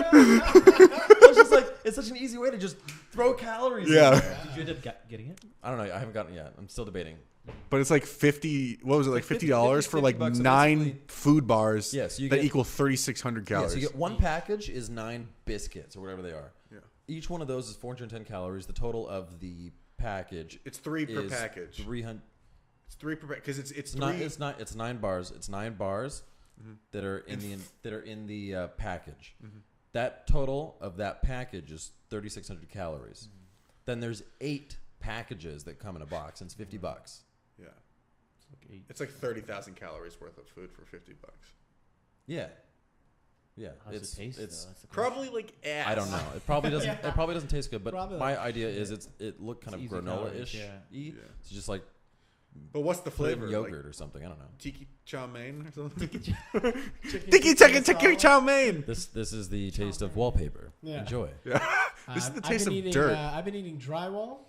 It's just like it's such an easy way to just throw calories. in yeah. there. Did you end up getting it? I don't know. I haven't gotten it yet. I'm still debating. But it's like 50. What was it like? Like $50 for like 50 bucks, so 9 basically- food bars. Yeah, so you that get- equal 3,600 Yeah, calories. so you get one package is 9 biscuits or whatever they are. Yeah. Each one of those is 410 calories. The total of the package It's 3 per is package. 300. It's 3 per package because it's It's three. not. It's not. It's 9 bars. It's 9 bars Mhm. that are in And the package. Mhm. That total of that package is 3,600 calories. Then there's 8 packages that come in a box, and it's $50. Yeah, Okay. it's like 30,000 calories worth of food for $50. Yeah, yeah. How does it taste? It's though? That's the question. Probably like ass. I don't know. It probably doesn't. Yeah. It probably doesn't taste good. But Probably my like- idea is it looked kind It's of easy granola-ish. calories, yeah. Yeah. It's just like But what's the put it in flavor? yogurt Like or something. I don't know. tiki chow mein or something? Chicken Tiki tikka tiki masala. chow mein. This is the taste of wallpaper. Yeah. Enjoy. Yeah. This is the I've taste been of eating, dirt I've been eating drywall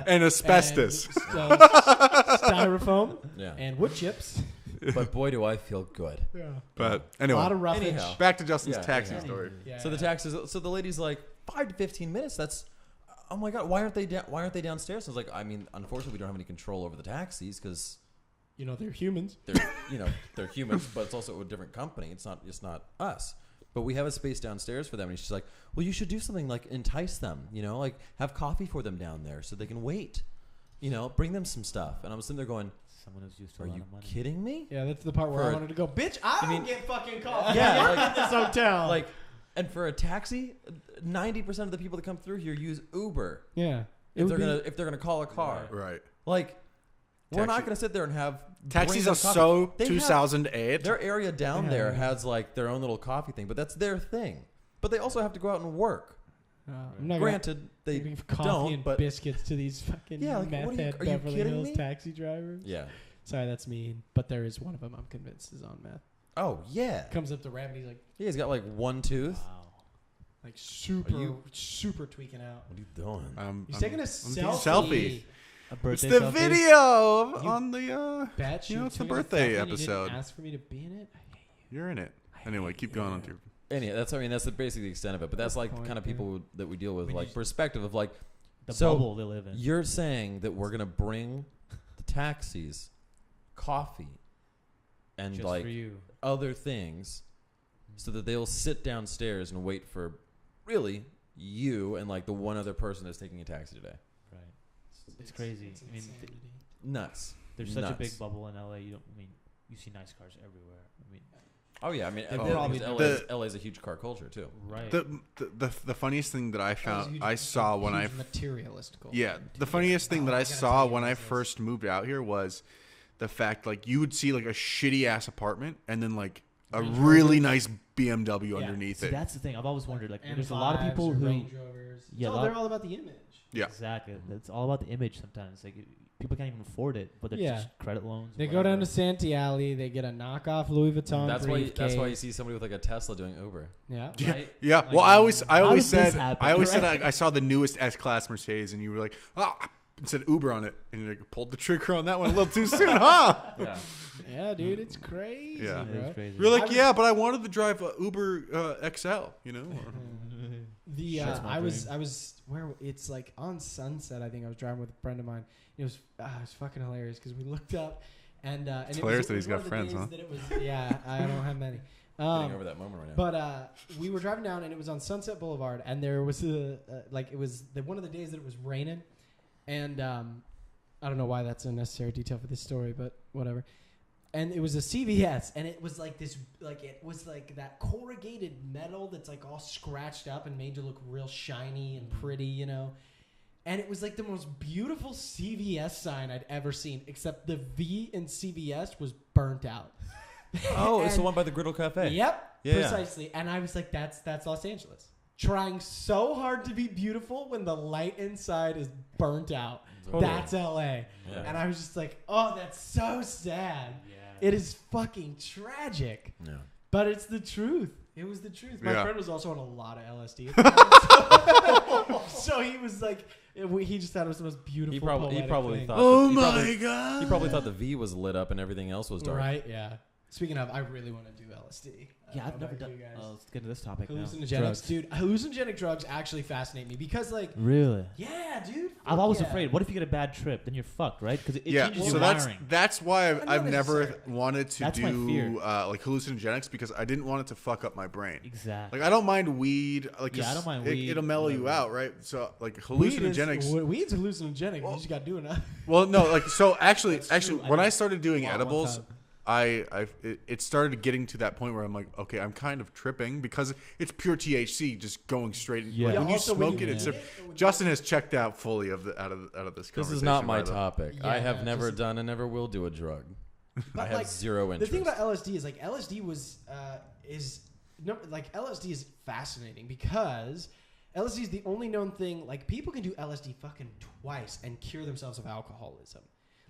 and asbestos. and, styrofoam Yeah. and wood chips. But boy, do I feel good. Yeah. But A anyway, lot of roughage. Anyhow. back to Justin's Yeah, taxi anyhow. story. Yeah, So the taxes. So the lady's like 5 to 15 minutes. That's. Oh my God! Why aren't they downstairs? I was like, I mean, unfortunately, we don't have any control over the taxis because You know, they're humans. they're humans, but it's also a different company. It's not us. But we have a space downstairs for them, and she's like, well, you should do something like entice them. Like have coffee for them down there so they can wait. Bring them some stuff. And I was sitting there going, Someone who's used to are a lot you of money. kidding me? Yeah, that's the part where For I a- wanted to go, bitch, I mean- don't get fucking coffee. Yeah, I work like- at this hotel. Like, and for a taxi, 90% of the people that come through here use Uber. yeah. It If would they're gonna call a car, Right. like we're not Taxi- gonna sit there and have Taxis bring are them coffee. so They have- 2008. Their area down Yeah. there has like their own little coffee thing, but that's their thing. But they also have to go out and work. I'm not Granted, they they give coffee don't, and but biscuits to these fucking Yeah, like, meth what are you- head are you Beverly kidding Hills me? taxi drivers. yeah. Sorry, that's mean. But there is one of them I'm convinced is on meth. Oh yeah. Comes up the ramp and he's like Yeah, he's got like one tooth. Wow. super, you- super tweaking out. What are you doing? He's taking a taking selfie. A It's birthday the selfie? video You- on the. Bet You know, you it's the took a birthday selfie and you episode. didn't ask for me to be in it. I hate you. You're in it. Anyway, keep going on to your. Anyway, that's basically the extent of it. But that's like the Point, kind of yeah. people that we deal with, We like just- perspective of like The So, bubble they live in. you're saying that we're gonna bring the taxis coffee and Just like for you. other things so that they'll sit downstairs and wait for really you and like the one other person that's taking a taxi today. Right. It's crazy. It's I mean, insanity. Nuts. there's such a Nuts. big bubble in LA. You see nice cars everywhere. I mean, Oh yeah, I mean, They probably probably- LA's a huge car culture too. right. The funniest thing that I That was a found huge- I saw when I huge materialist goal. yeah the funniest thing that Oh, I I gotta saw tell you when I guys this. first moved out here was the fact like you would see like a shitty ass apartment and then like a Range really Rovers. nice BMW Yeah. underneath See, it. that's the thing. I've always wondered. Like, And there's a lot of people who Range Rovers. Yeah, Yeah, a lot- they're all about the image. Yeah. exactly. It's all about the image. Sometimes, like people can't even afford it, but they're Yeah. just credit loans. They go down to Santee Alley. They get a knockoff Louis Vuitton That's why briefcase. you see somebody with like a Tesla doing Uber. Yeah. Yeah, Right? yeah. Like, Well, I always how did this said happen? I always said Right. I saw the newest S-Class Mercedes, and you were like, it said Uber on it, and you like pulled the trigger on that one a little too soon, huh? Yeah. Yeah, dude, it's crazy, Yeah. It bro. is crazy. You're like, I was- yeah, but I wanted to drive a Uber XL, you know. The That's my I was where it's like on Sunset. I think I was driving with a friend of mine. It was fucking hilarious because we looked up And It's it hilarious was, that he's it was got one of the friends, days huh? That it was, yeah, I don't have many. Getting over that moment right now. But we were driving down, and it was on Sunset Boulevard, and there was it was one of the days that it was raining, and I don't know why that's a necessary detail for this story, but whatever. And it was a CVS, and it was like this, like it was like that corrugated metal that's like all scratched up and made to look real shiny and pretty, you know. And it was like the most beautiful CVS sign I'd ever seen, except the V in CVS was burnt out. Oh, it's the one by the Griddle Cafe. Yep, Yeah. precisely. And I was like, that's Los Angeles. Trying so hard to be beautiful when the light inside is burnt out. Totally. That's LA. Yeah. And I was just like, oh, that's so sad. Yeah. It is fucking tragic. Yeah. But it's the truth. It was the truth. My Yeah. friend was also on a lot of LSD at the time. So he was like, he just thought it was the most beautiful. He probably thing. thought. Oh he my probably, god! He probably thought the V was lit up and everything else was dark. Right? Yeah. Speaking of, I really want to do LSD. Yeah, I I've don't never know about done. you guys. Let's get into this topic now. Hallucinogenics, Drugs. dude. Hallucinogenic drugs actually fascinate me because, like, Really? yeah, dude. I'm always yeah. afraid. What if you get a bad trip? Then you're fucked, right? Because it Yeah, changes so your that's wiring. that's why Not I've never necessarily. wanted to That's my fear. do like hallucinogenics because I didn't want it to fuck up my brain. Exactly. Like I don't mind weed. Like Yeah, I 'cause don't mind weed, It'll mellow you whatever. out, right? So like Weed's hallucinogenics. hallucinogenic. You just got to do enough. Well, no, like so actually, That's true. actually, I when I did started doing one edibles, time. it started getting to that point where I'm like, okay, I'm kind of tripping because it's pure THC just going straight. Yeah. Like, Yeah, when you also when smoke you it, it's eat a, it with Justin has checked out fully out of this. This is not conversation, my by the way. topic. Yeah, I have no, never just- done and never will do a drug. I But, have like, zero The interest. thing about LSD is, like, LSD was LSD is fascinating because LSD is the only known thing. Like, people can do LSD fucking twice and cure themselves of alcoholism.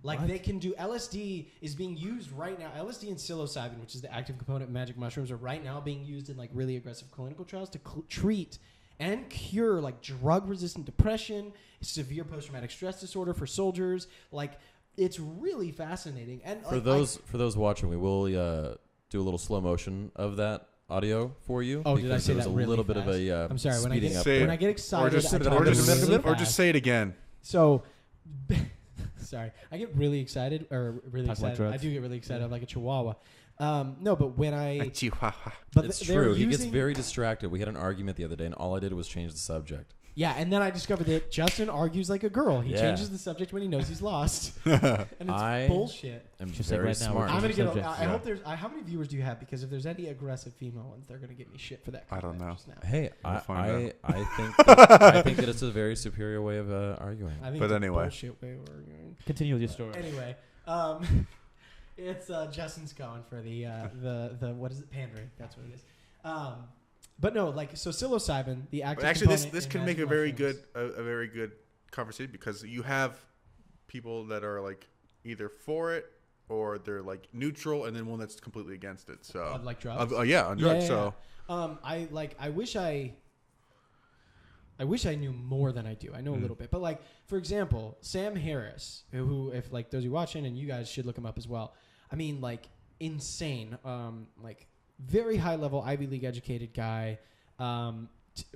Like, What? they can do LSD is being used right now. LSD and psilocybin, which is the active component of magic mushrooms, are right now being used in like really aggressive clinical trials to treat and cure like drug-resistant depression, severe post-traumatic stress disorder for soldiers. Like, it's really fascinating. And for those watching, we will do a little slow motion of that audio for you. Oh, did I because say there was that a really little bit of fast? a I'm sorry, when I speeding get up Say there. when I get or excited, just I talk or just really or just fast. say it again. So, sorry, I get really excited, or really Talk about excited. I drugs. do get really excited. I'm like a chihuahua. No, but when I, Chihuahua. but It's they were true. He gets using- very distracted. We had an argument the other day, and all I did was change the subject. yeah, and then I discovered that Justin argues like a girl. He Yeah. changes the subject when he knows he's lost, and it's I- bullshit. I'm Just like very right now, we're smart. I'm gonna get. subjects, I yeah. hope there's. How many viewers do you have? Because if there's any aggressive female ones, they're gonna get me shit for that. I don't comment know. just now. Hey, We'll find I think I think that it's a very superior way of arguing. I think But it's a anyway. bullshit way we're arguing. Continue with your story. Anyway, it's Justin's going for the what is it, pandering? That's what it is. But no, like, so psilocybin, the active But actually, this component in can make magic a very mushrooms. good a very good conversation because you have people that are like either for it or they're like neutral, and then one that's completely against it. So Like drugs. yeah, on drugs. Yeah, So I wish I knew more than I do. I know a little bit, but like, for example, Sam Harris, who if like those of you watching, and you guys should look him up as well. I mean, like, insane, like very high level Ivy League educated guy,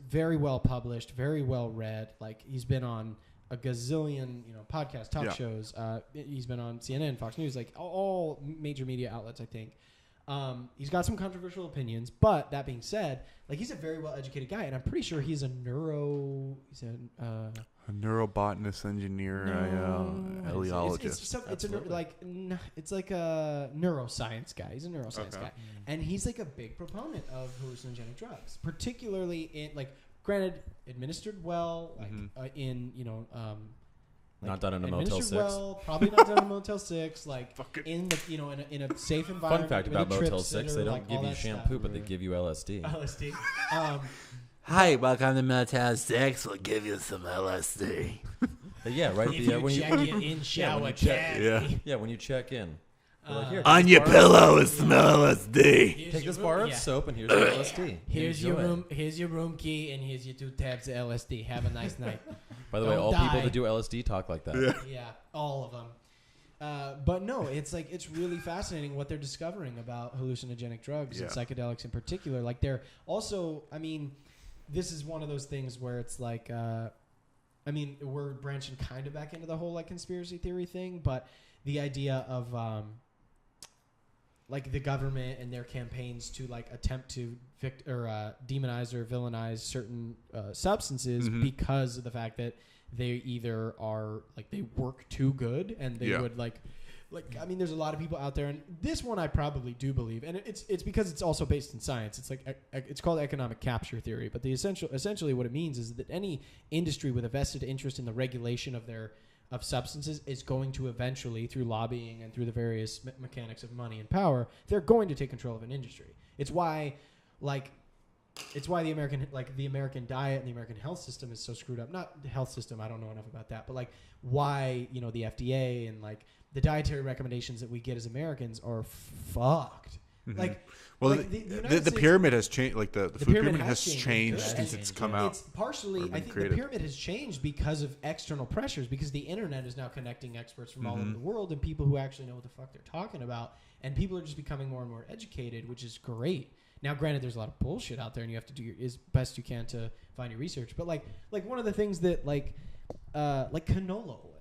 very well published, very well read. Like, he's been on a gazillion, podcasts, talk Yeah. shows. He's been on CNN, Fox News, like all major media outlets, I think. He's got some controversial opinions, but that being said, like, he's a very well educated guy, and I'm pretty sure he's a a neurobotanist, engineer, teleologist. It's like a neuroscience guy. He's a neuroscience Okay. guy, and he's like a big proponent of hallucinogenic drugs, particularly in, like, granted, administered well, like Not done in a Motel administered 6. well, probably not done in a Motel 6, like Fucking- in the in a safe Fun environment. fact with about a trip Motel 6, sitter, they don't like, give all you that shampoo, stuff. but they give you LSD. LSD. Hi, welcome to Motel 6. We'll give you some LSD. Yeah, right. If you when check you, your in shower check- caddy. Yeah. when you check in. They're like, here, take On this your bar of- pillow is some LSD. Here's Take your this bar room- of yeah. soap and here's your LSD. Here's Enjoy. your room. Here's your room key, and here's your 2 tabs of LSD. Have a nice night. By the way, Don't all die. people that do LSD talk like that. Yeah, all of them. But no, it's like, it's really fascinating what they're discovering about hallucinogenic drugs and Yeah. psychedelics in particular. Like, they're also, I mean, this is one of those things where it's like, I mean, we're branching kind of back into the whole like conspiracy theory thing, but the idea of like the government and their campaigns to like attempt to demonize or villainize certain substances because of the fact that they either are like they work too good and they would like I mean there's a lot of people out there, and this one I probably do believe, and it's because it's also based in science. It's like it's called economic capture theory, but the essentially what it means is that any industry with a vested interest in the regulation of substances is going to eventually, through lobbying and through the various mechanics of money and power, they're going to take control of an industry. It's why the American diet and the American health system is so screwed up. Not the health system, I don't know enough about that, but like why, the FDA and like the dietary recommendations that we get as Americans are fucked. Like, well, like the pyramid has changed. Like the food pyramid has changed since it's come out. It's partially, I think, the pyramid has changed because of external pressures. Because the internet is now connecting experts from all over the world and people who actually know what the fuck they're talking about, and people are just becoming more and more educated, which is great. Now, granted, there's a lot of bullshit out there, and you have to do as best you can to find your research. But like one of the things that like canola oil.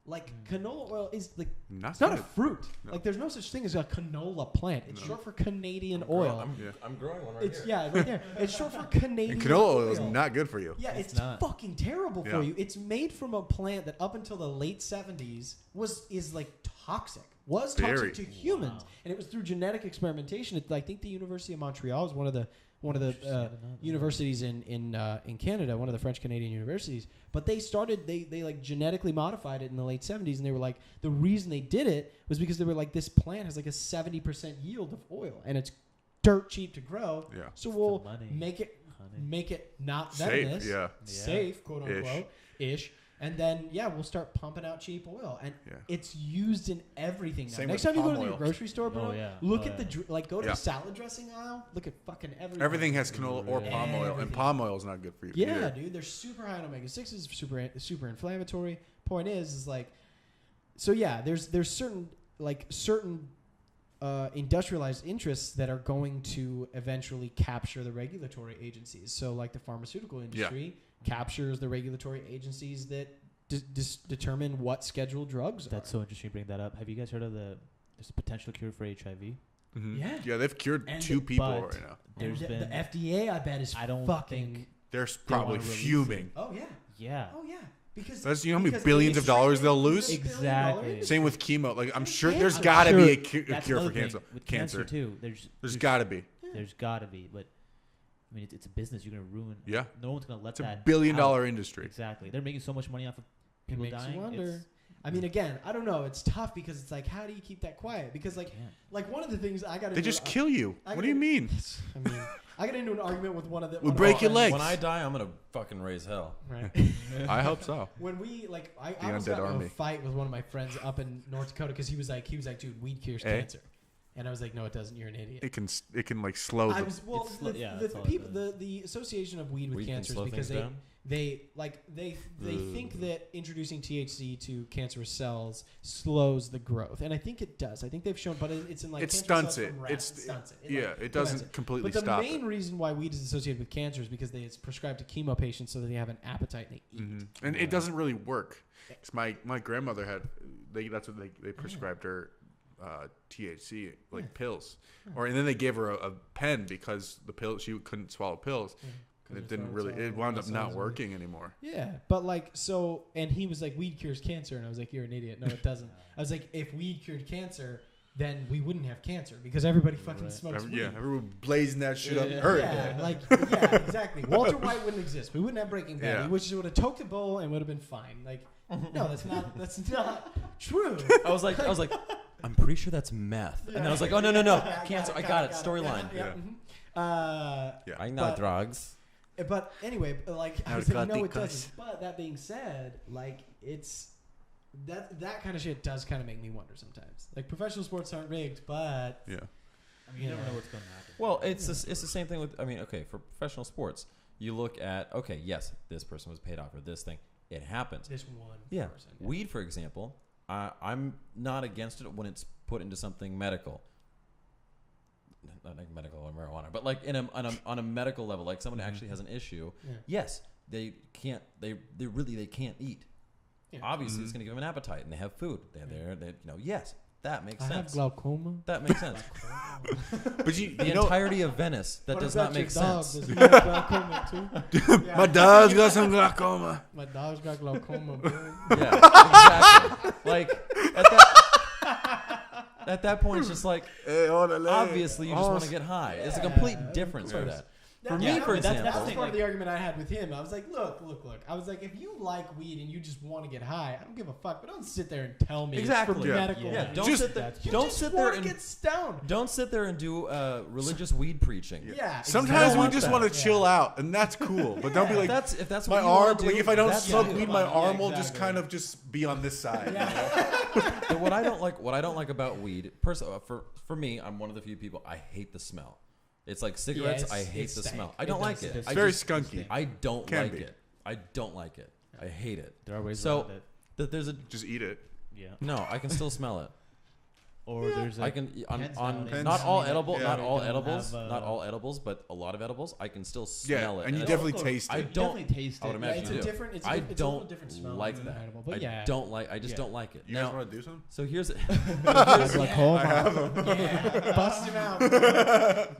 Like canola oil is like it's not a fruit. No. Like there's no such thing as a canola plant. It's short for Canadian oil. I'm growing one right here. Yeah, right there. It's short for Canadian. And canola oil is not good for you. Yeah, it's fucking terrible for you. It's made from a plant that up until the late 70s is like toxic. Was toxic to humans, and it was through genetic experimentation. I think the University of Montreal is one of the universities in Canada, one of the French Canadian universities. But they like genetically modified it in the late 70s, and they were like, the reason they did it was because they were like, this plant has like a 70% yield of oil, and it's dirt cheap to grow. Yeah. So we'll make it not venomous, safe, quote unquote, ish. And then, we'll start pumping out cheap oil. And it's used in everything now. Next time you go to the grocery store, bro, look at go to the salad dressing aisle. Look at fucking everything. Everything has canola or palm oil. And palm oil is not good for you either. Dude. They're super high in omega-6s, super inflammatory. Point is like, so there's certain industrialized interests that are going to eventually capture the regulatory agencies. So like the pharmaceutical industry captures the regulatory agencies that determine what scheduled drugs are. That's so interesting you bring that up. Have you guys heard of there's a potential cure for HIV? Mm-hmm. Yeah, they've cured 2 people right now. There's the FDA, I bet, is fucking... They're probably fuming. Oh, yeah. Yeah. Oh, yeah. Because that's how many billions of dollars they'll lose. Exactly. Same with chemo. Like I'm sure there's got to be a cure for cancer. With cancer too. There's got to be. There's got to be, but I mean, it's a business. You're gonna ruin. Yeah. No one's gonna let that. It's a billion-dollar industry. Exactly. They're making so much money off of people dying. You wonder. I mean, again, I don't know. It's tough because it's like, how do you keep that quiet? Because like one of the things I got. They just kill you. What do you mean? I mean, I got into an argument with one of the. We'll break your legs. When I die, I'm gonna fucking raise hell. Right. I hope so. When we I almost got into a fight with one of my friends up in North Dakota because he was like, dude, weed cures cancer. And I was like, no, it doesn't. You're an idiot. It can like slow. The association of weed with cancer is because they think that introducing THC to cancerous cells slows the growth, and I think it does. I think they've shown, but it's in like it stunts it. It stunts it. It doesn't completely stop it. But the main reason why weed is associated with cancer is because it's prescribed to chemo patients so that they have an appetite and they eat. Mm-hmm. And it doesn't really work. My grandmother had that's what they prescribed her. THC pills, and then they gave her a pen because the pill she couldn't swallow pills. And it didn't really. It wound up not working anymore. Yeah, but and he was like, "Weed cures cancer," and I was like, "You're an idiot. No, it doesn't." I was like, "If weed cured cancer, then we wouldn't have cancer because everybody fucking smokes weed." Yeah, everyone blazing that shit up. Yeah, exactly. Walter White wouldn't exist. We wouldn't have Breaking Bad. Yeah. Which would have toked the bowl and would have been fine. Like, no, that's not true. I was like. I'm pretty sure that's meth. And then I was like, oh, no. Cancer. I got it. Storyline. I know drugs. But anyway, I was like, no, it doesn't. But that being said, it's that kind of shit does kind of make me wonder sometimes. Like, professional sports aren't rigged, but yeah. I mean, you never know what's going to happen. Well, it's the same thing with. I mean, okay, for professional sports, you look at yes, this person was paid off or this thing. It happens. This one person. Weed, for example. I'm not against it when it's put into something medical. Not like medical or marijuana, but like on a medical level, like someone actually has an issue. Yeah. Yes, they can't eat. Yeah. Obviously, it's going to give them an appetite, and they have food. Yes, That makes I have sense. glaucoma. That makes sense. But you The know, entirety of Venice. That What does about not make your dog? sense. Does he have glaucoma too? Yeah. My dog's got some glaucoma. My dog's got glaucoma, bro. Yeah, exactly. Like at that point, it's just like Hey, orale. obviously you just want to get high. It's a complete Yeah, difference of for course. that. For me, for that's example, part of the argument I had with him. I was like, look. I was like, if you like weed and you just want to get high, I don't give a fuck. But don't sit there and tell me Exactly. it's for Yeah. medical. yeah, reasons. don't Just- sit there. You Don't just sit there wanna and get stoned. don't sit there and do religious weed preaching. Yeah. Sometimes we want just that. want to chill out, and that's cool. But don't be like, If that's my what you wanna arm. do, Like if I don't that's smoke fine. weed, my Yeah, arm will just exactly. kind of just be on this side. But what I don't like about weed, for me, I'm one of the few people I hate the smell. It's like cigarettes. it's- I hate it's the stank. smell. I It don't like does- it. It's I very just- skunky. I don't Can like be. it. I don't like it. I hate it. There are ways So around it. there's a Just eat it. Yeah. no. I can still smell it. Or there's I can on Pens not nowadays. all Yeah. edible, Yeah. not They all don't edibles, have, not all edibles, but a lot of edibles. I can still Yeah, smell it. and you it's- definitely taste I it. don't- definitely taste I would it. imagine it's you a do. different. It's I a little don't different smell like than that. edible, but I yeah. don't like. I just Yeah. don't like it. You guys Now, want to do something? so here's Glaucoma. Yeah, bust him out.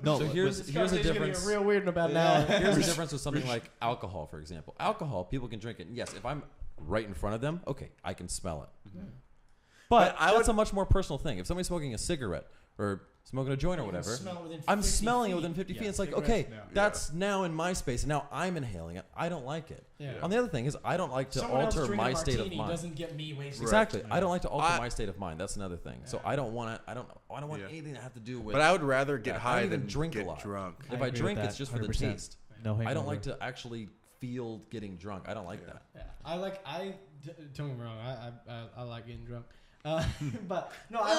No, so but- here's This a conversation's gonna difference. get real weird in about an Now, hour. here's the difference with something like alcohol, for example. Alcohol, people can drink it. Yes, if I'm right in front of them, okay, I can smell it. But that's a much more personal thing. If somebody's smoking a cigarette or smoking a joint or whatever, I'm smelling it within 50 feet. It's like, okay, that's now in my space, and now I'm inhaling it. I don't like it. Yeah. On the other thing is, I don't like to Someone else alter drinking my a state of martini mind. doesn't get me wasted. Exactly. I don't like to alter I- my state of mind. That's another thing. So I don't want to. I don't want Yeah. anything to have to do with. But I would rather get Yeah, I high don't even than drink a get lot. drunk. if I I agree drink, with it's that, just for the 100%. taste. No I don't hangover. like to actually feel getting drunk. I don't like that. Yeah. Don't get me wrong. I like getting drunk. But no, I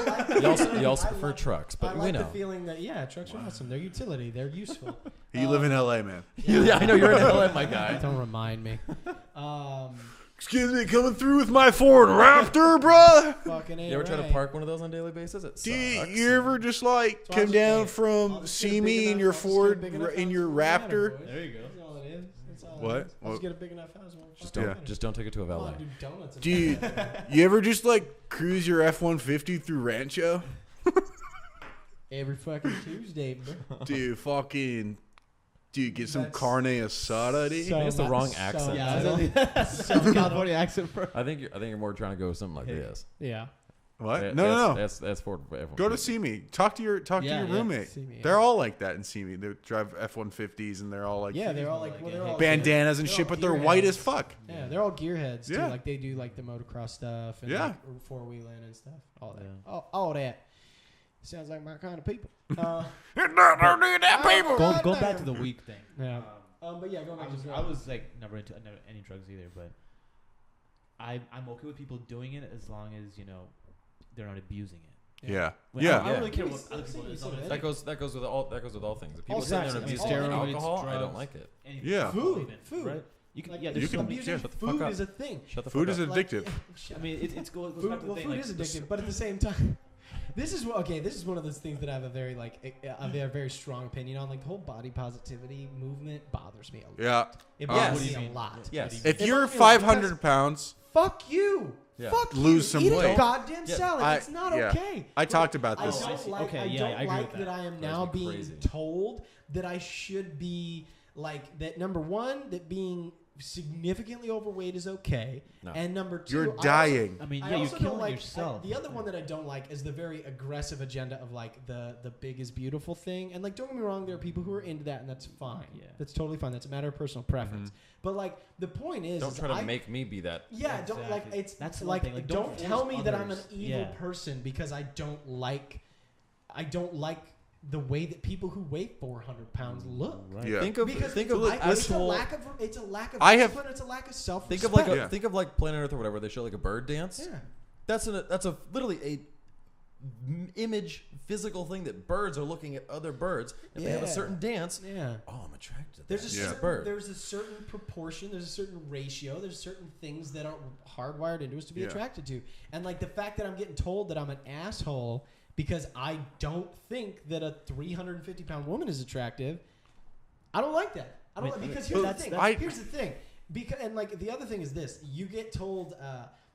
like You also I prefer like- trucks, but I we like know. the feeling that trucks are awesome. They're utility. They're useful. You live in LA, man. Yeah, I know you're in LA, my guy. Don't remind me. Excuse me, coming through with my Ford Raptor, bruh. Fucking You ever try to park one of those on a daily basis? It Do sucks. you ever just like So I'll come just down get- I'll from just see get a me big in enough- your I'll just get a Ford big enough in house your for the matter, Raptor? boys. There you go. That's all it is. That's all What? it is. I'll What? just get a big enough house. Just Yeah. don't take it to a Come valet. on, do donuts. Do you, you ever just like cruise your F-150 through Rancho? Every fucking Tuesday, bro. Do you get some That's carne asada? dude? so I think it's the wrong so accent. Yeah, metal. Southern California accent, bro. I think you're more trying to go with something like this. Yeah. What? That- No. That's for everyone. Go to see me. Talk to your Yeah, yeah. roommate. See me, yeah. They're all like that in see me. They drive F-150s and they're all like Yeah, they're all like they're all bandanas and they're shit, all but they're white gearheads. as fuck. Yeah, they're all gearheads too. Yeah. Like they do like the motocross stuff and Yeah. like four wheeling and stuff. All that. Yeah. All that. Sounds like my kind of people. Go back to the week thing. Yeah. But yeah, going back to I was like never into any drugs either, but I'm okay with people doing it as long as they're not abusing it. Yeah. When Yeah. I don't really care Yeah. what other people do. As long as That goes with all things. If people All sit there and sex, abuse all steroids, alcohol, I don't drugs. like it. anything, Yeah. alcohol Food. right? You can, Like, yeah, you there's can- some, abusing shut the food fuck up. is a thing. Shut the Food fuck is up. addictive. I mean, it goes Food, back to the thing. food Like, is addictive, but at the same time, this is one of those things that I have a very very strong opinion on. Like the whole body positivity movement bothers me a lot. Yeah. It Yes. bothers What me do you a mean? lot. Yes. If It you're bothers me a lot 500 pounds, Fuck you. Yeah. Fuck Lose you. some Eat weight. a goddamn Yeah. salad. It's not yeah. okay. I talked about I this. don't I see. like, Okay, I yeah, don't I agree like with that that. I am Drives now me being crazy. told that I should be like that. Number one, that being significantly overweight is okay, No. and number two, You're I also- dying. I mean, I yeah, you're also don't killing like yourself. the other one that I don't like is the very aggressive agenda of like the big is beautiful thing. And like, don't get me wrong, there are people who are into that, and that's fine. Yeah. That's totally fine. That's a matter of personal preference. But like, the point is, Don't is try to I- make me be that. Yeah, don't like Exactly. it's That's the like, one thing, like, don't don't tell force me that I'm an others. evil Yeah. person because I don't like the way that people who weigh 400 pounds look. Right. Yeah. Think of Because think of I- it's a actual. lack of I have- discipline, it's a lack of self Think of like Yeah. think of like Planet Earth or whatever. They show like a bird dance. yeah. That's a literally a image physical thing that birds are looking at other birds. If they have a Yeah. certain dance, Yeah. oh, I'm attracted to There's a that. Yeah. certain, bird. there's a certain proportion, there's a certain ratio, there's certain things that are hardwired into us to be Yeah. attracted to. And like the fact that I'm getting told that I'm an asshole because I don't think that a 350-pound woman is attractive, I don't like that. I don't Wait, like, because wait, here's the that's- thing. Here's the thing. Because and like the other thing is this: you get told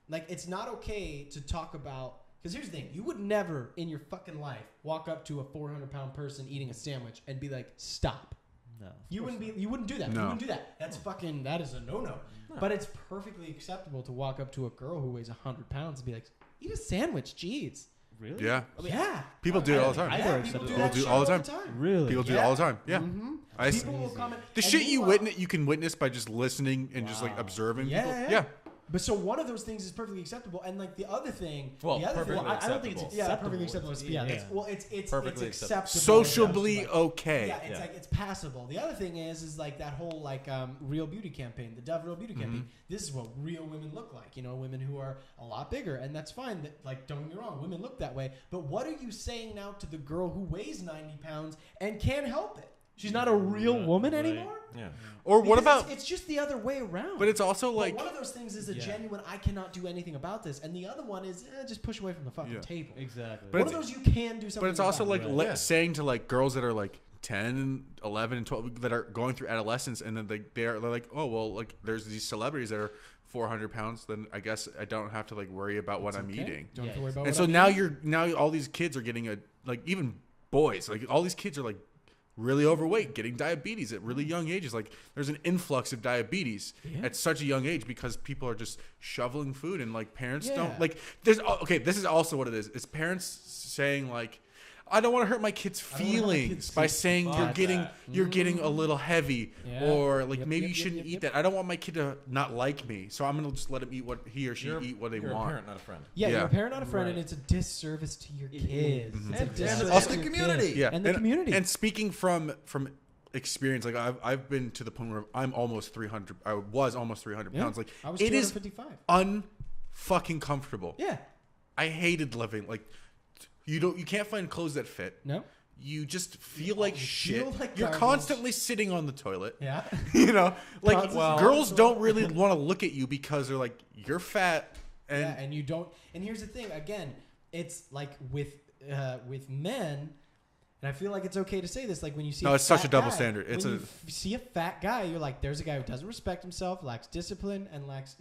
like it's not okay to talk about Because here's the thing. You would never in your fucking life walk up to a 400-pound person eating a sandwich and be like, stop. No. You wouldn't do that. No. You wouldn't do that. That is a no-no. But it's perfectly acceptable to walk up to a girl who weighs 100 pounds and be like, eat a sandwich, jeez. Really? Yeah. Yeah. People do it all the time. Yeah, people do People that do shit all the time. Really? People do it all the time. Yeah. Mm-hmm. I People will comment. The and shit you meanwhile- you can witness by just listening and just like observing Yeah, people. yeah. Yeah. But so one of those things is perfectly acceptable, and like the other thing, Well, the other perfectly thing, I don't think it's acceptable. perfectly acceptable. It's Perfectly it's acceptable. acceptable. Sociably okay. Yeah, it's like it's passable. The other thing is like that whole like real beauty campaign, the Dove Real Beauty campaign. This is what real women look like. You know, women who are a lot bigger, and that's fine. That, like, don't get me wrong, women look that way. But what are you saying now to the girl who weighs 90 pounds and can't help it? She's not a real woman anymore. Yeah. Or what Because about? It's just the other way around. But it's also But like one of those things is a genuine, I cannot do anything about this, and the other one is just push away from the fucking table. Exactly. But One of those you can do something. But it's also about. like saying to like girls that are like 10, 11, and 12 that are going through adolescence, and then they're like, oh well, like there's these celebrities that are 400 pounds. Then I guess I don't have to like worry about what I'm eating. Don't have to worry about. And what so I'm now all these kids are getting even boys, like all these kids are like really overweight, getting diabetes at really young ages. Like there's an influx of diabetes at such a young age because people are just shoveling food, and like parents don't like. This is also what it is. It's parents saying like, I don't want to hurt my kids' feelings by saying you're getting a little heavy, or like maybe you shouldn't eat that. I don't want my kid to not like me, so I'm gonna just let him eat what he or she eat what they You're want. a parent, not a friend. Yeah, you're a parent, not a friend, and it's a disservice to your kids. It's a disservice the to your community. kids. Yeah, and the community. And speaking from experience, like I've been to the point where I'm almost 300. I was almost 300 pounds. Like I was it is 255. unfucking comfortable. Yeah. I hated living like. You can't find clothes that fit. No. You just feel like shit. feel like You're garbage. constantly sitting on the toilet. Yeah. You know, like Constantly girls don't really want to look at you because they're like, you're fat. And Yeah, and you don't. And here's the thing. Again, it's like with men. And I feel like it's okay to say this. Like when you see No, a it's such fat a double guy, standard. It's when you see a fat guy, you're like, there's a guy who doesn't respect himself, lacks discipline, and lacks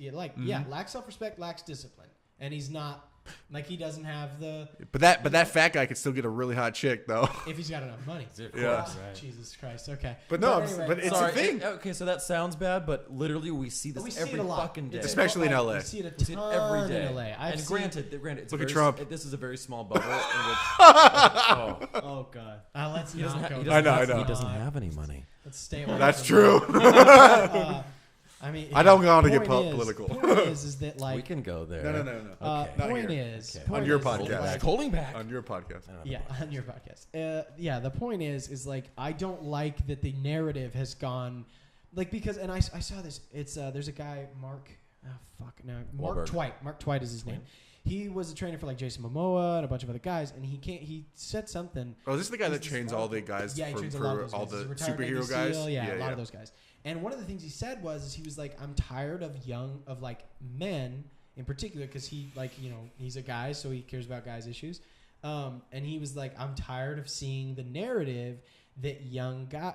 lacks self-respect, lacks discipline, and he's not. Like he doesn't have the. But that fat guy could still get a really hot chick though. If he's got enough money. Yeah. Jesus Christ. Okay. But no, anyway, but it's Sorry, a thing. okay, so that sounds bad, but literally we see this we see every it a lot. fucking day. Especially in LA. We see it a We see it every ton day. in LA. And granted, it's Look at very, Trump. This is a very small bubble. In which, Oh god. Let's he doesn't, not go. I know. He doesn't have any money. Let's stay away. That's from true. that. I mean, I don't want to point get political. Point is that like We can go there. No. Okay. Not point here. is Okay. point On your is, podcast. like, Holding back. On your podcast. yeah, on your podcast. Yeah, the point is like I don't like that the narrative has gone like because and I saw this. It's there's a guy Mark. Mark Wahlberg. Twight. Mark Twight is his name. He was a trainer for like Jason Momoa and a bunch of other guys, and he said something. Oh, this is the guy that He's trains all the guys Yeah, he for, trains for a lot of those all guys. the He's a retired Navy superhero guys. SEAL, a lot of those guys. And one of the things he said was he was like, I'm tired of like men in particular because he like he's a guy, so he cares about guys' issues. And he was like, I'm tired of seeing the narrative that young guy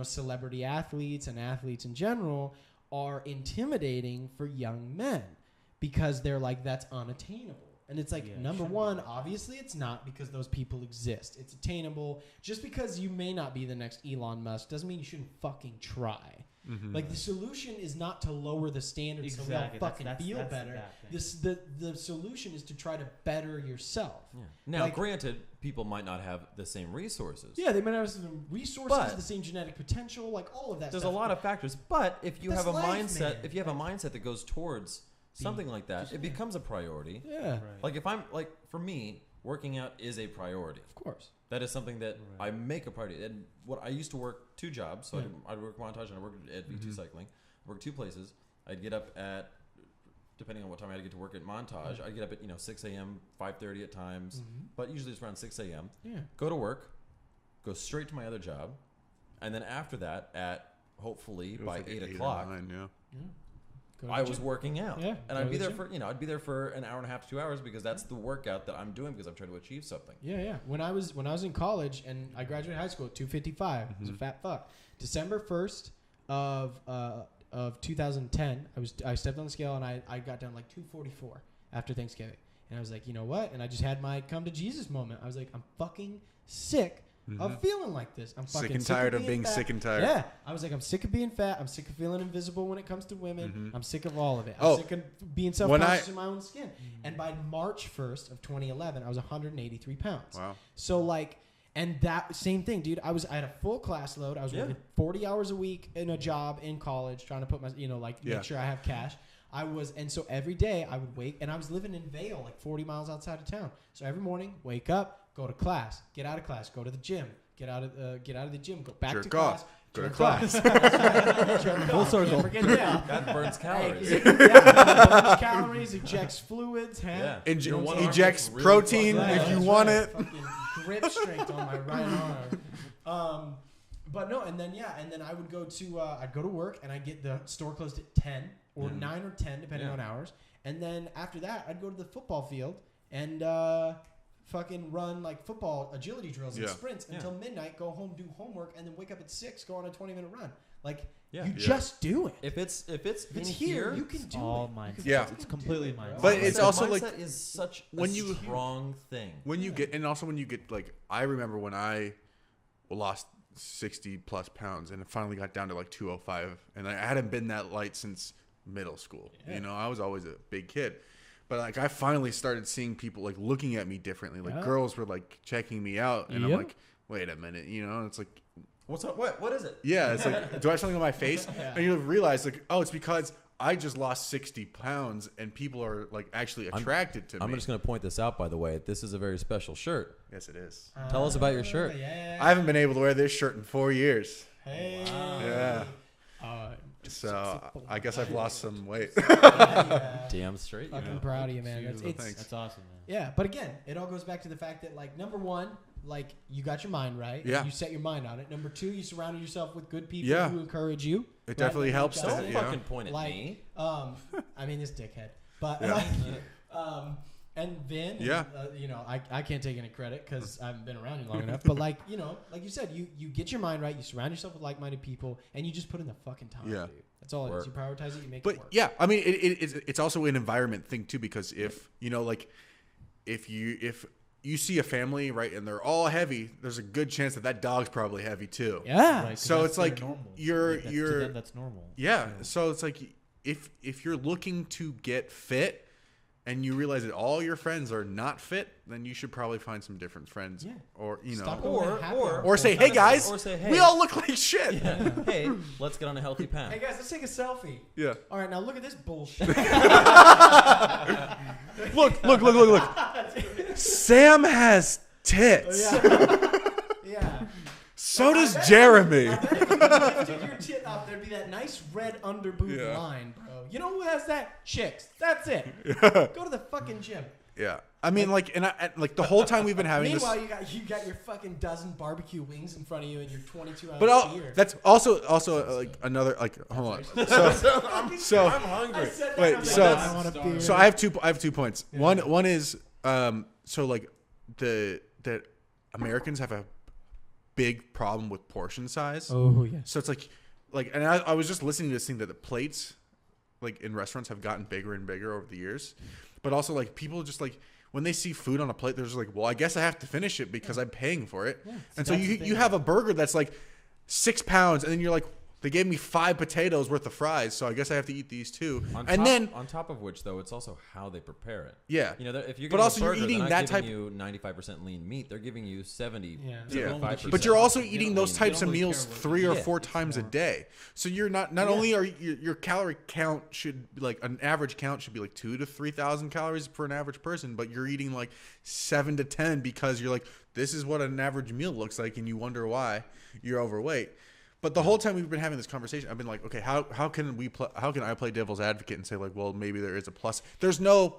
celebrity athletes and athletes in general are intimidating for young men because they're like that's unattainable. And it's like, number one, obviously it's not because those people exist. It's attainable. Just because you may not be the next Elon Musk doesn't mean you shouldn't fucking try. Mm-hmm. Like, the solution is not to lower the standards so we all fucking feel better. The solution is to try to better yourself. Yeah. Now, granted, people might not have the same resources. Yeah, they might not have the same resources, the same genetic potential, like all of that There's stuff. a lot of factors. But if you have a mindset, man. if you have a mindset that goes towards something like that, it becomes a priority. Yeah. Right. Like if I'm like for me, working out is a priority. Of course. That is something that I make a priority. And what I used to work 2 jobs, so I'd work montage and I worked at V2 cycling. I worked 2 places. I'd get up at depending on what time I had to get to work at montage, I'd get up at 6 a.m., 5:30 at times, but usually it's around 6 a.m. Yeah. Go to work, go straight to my other job, and then after that at hopefully by 8 o'clock. 9, yeah. I was working out, yeah, and I'd be there for I'd be there for an hour and a half to 2 hours because that's the workout that I'm doing because I'm trying to achieve something. Yeah, yeah. When I was in college and I graduated high school at 255, I was a fat fuck. December 1st of 2010, I stepped on the scale and I got down like 244 after Thanksgiving, And I was like, you know what? And I just had my come to Jesus moment. I was like, I'm fucking sick of feeling like this. I'm fucking Sick and tired of being fat. sick and tired. Yeah. I was like, I'm sick of being fat. I'm sick of feeling invisible when it comes to women. I'm sick of all of it. I'm sick of being self-conscious in my own skin. And by March 1st of 2011, I was 183 pounds. Wow. So like, and that same thing, dude. I had a full class load. I was working 40 hours a week in a job in college, trying to put my, make sure I have cash. And so every day I would wake, and I was living in Vail, like 40 miles outside of town. So every morning, wake up, go to class, get out of class, go to the gym, get out of the gym, go back to class, go to class. Full circle. That burns calories. Burns calories, ejects fluids, Ejects protein if you want it. Fucking grip strength on my right arm. But no, and then I would go to I'd go to work, and I'd get the store closed at 10 or 9 or 10 depending on hours, and then after that I'd go to the football field and fucking run like football agility drills and sprints until midnight, go home, do homework, and then wake up at 6, go on a 20-minute run. Like just do it. If it's in here, you can do all it. mindset. Yeah. It's completely mindset. But it's also mindset like is such when a you- strong thing. When you get like, I remember when I lost 60 plus pounds and it finally got down to like 205, and I hadn't been that light since middle school. I was always a big kid, but like I finally started seeing people like looking at me differently. Like girls were like checking me out, and I'm like, wait a minute, it's like, What's up? What is it? yeah, it's like, do I have something on my face? And you realize like, oh, it's because I just lost 60 pounds and people are like actually attracted to me. I'm just going to point this out, by the way. This is a very special shirt. Yes, it is. Tell us about your shirt. I haven't been able to wear this shirt in 4 years. Hey. Yeah. So I guess I've lost some weight. Damn straight. Fucking proud of you, man. Thanks. That's awesome, man. Yeah, but again, it all goes back to the fact that, like, number one, like, you got your mind right. Yeah. You set your mind on it. Number two, you surrounded yourself with good people Yeah. who encourage you. It definitely helps. Don't Don't Yeah. fucking point at Like, me. I mean, this dickhead. But, Yeah. and Vinn, Yeah. I can't take any credit because I haven't been around you long enough. But, like you said, you get your mind right. You surround yourself with like-minded people, and you just put in the fucking time, Yeah. dude. That's all it is. You prioritize it, you make it But work. yeah, I mean, it's also an environment thing too, because if you see a family, right, and they're all heavy, there's a good chance that dog's probably heavy too. Yeah. Right, 'cause So that's it's like their normal. you're to them, that's normal. yeah. So it's like if you're looking to get fit and you realize that all your friends are not fit, then you should probably find some different friends. Yeah. Or Stop going to happy hour. or say, hey guys, Or say, hey. we all look like shit. Yeah. Hey, let's get on a healthy path. Hey guys, let's take a selfie. Yeah. All right, now look at this bullshit. Look. Sam has tits. Yeah. So does Jeremy. If you lifted your tit up, there'd be that nice red underboob Yeah. line, bro. You know who has that? Chicks. That's it. Go to the fucking gym. Yeah. I mean, like, and like the whole time we've been having this. Meanwhile, you got your fucking dozen barbecue wings in front of you and your 22 ounce But beer. that's also like another like hold on. So I'm hungry. I said that, wait, I was so- like, I want a beer. so I have two points. One is so like that Americans have a big problem with portion size. Oh yeah. So it's like and I was just listening to this thing that the plates like in restaurants have gotten bigger and bigger over the years. But also like people just like when they see food on a plate, they're just like, well, I guess I have to finish it because I'm paying for it. And so you have a burger that's like 6 pounds, and then you're like, they gave me 5 potatoes worth of fries, so I guess I have to eat these too. On top of which, though, it's also how they prepare it. Yeah. If you're But getting also a you're burger, eating they're that not type. giving you 95% lean meat. They're giving you 70. Yeah. 75%. But you're also They eating don't those really- types they of don't really meals care what 3 or Yeah. 4 times a day. So you're not only are your calorie count should be like an average count should be like 2,000 to 3,000 calories for an average person, but you're eating like 7 to 10 because you're like, this is what an average meal looks like, and you wonder why you're overweight. But the whole time we've been having this conversation, I've been like, okay, how can I play devil's advocate and say like, well, maybe there is a plus. There's no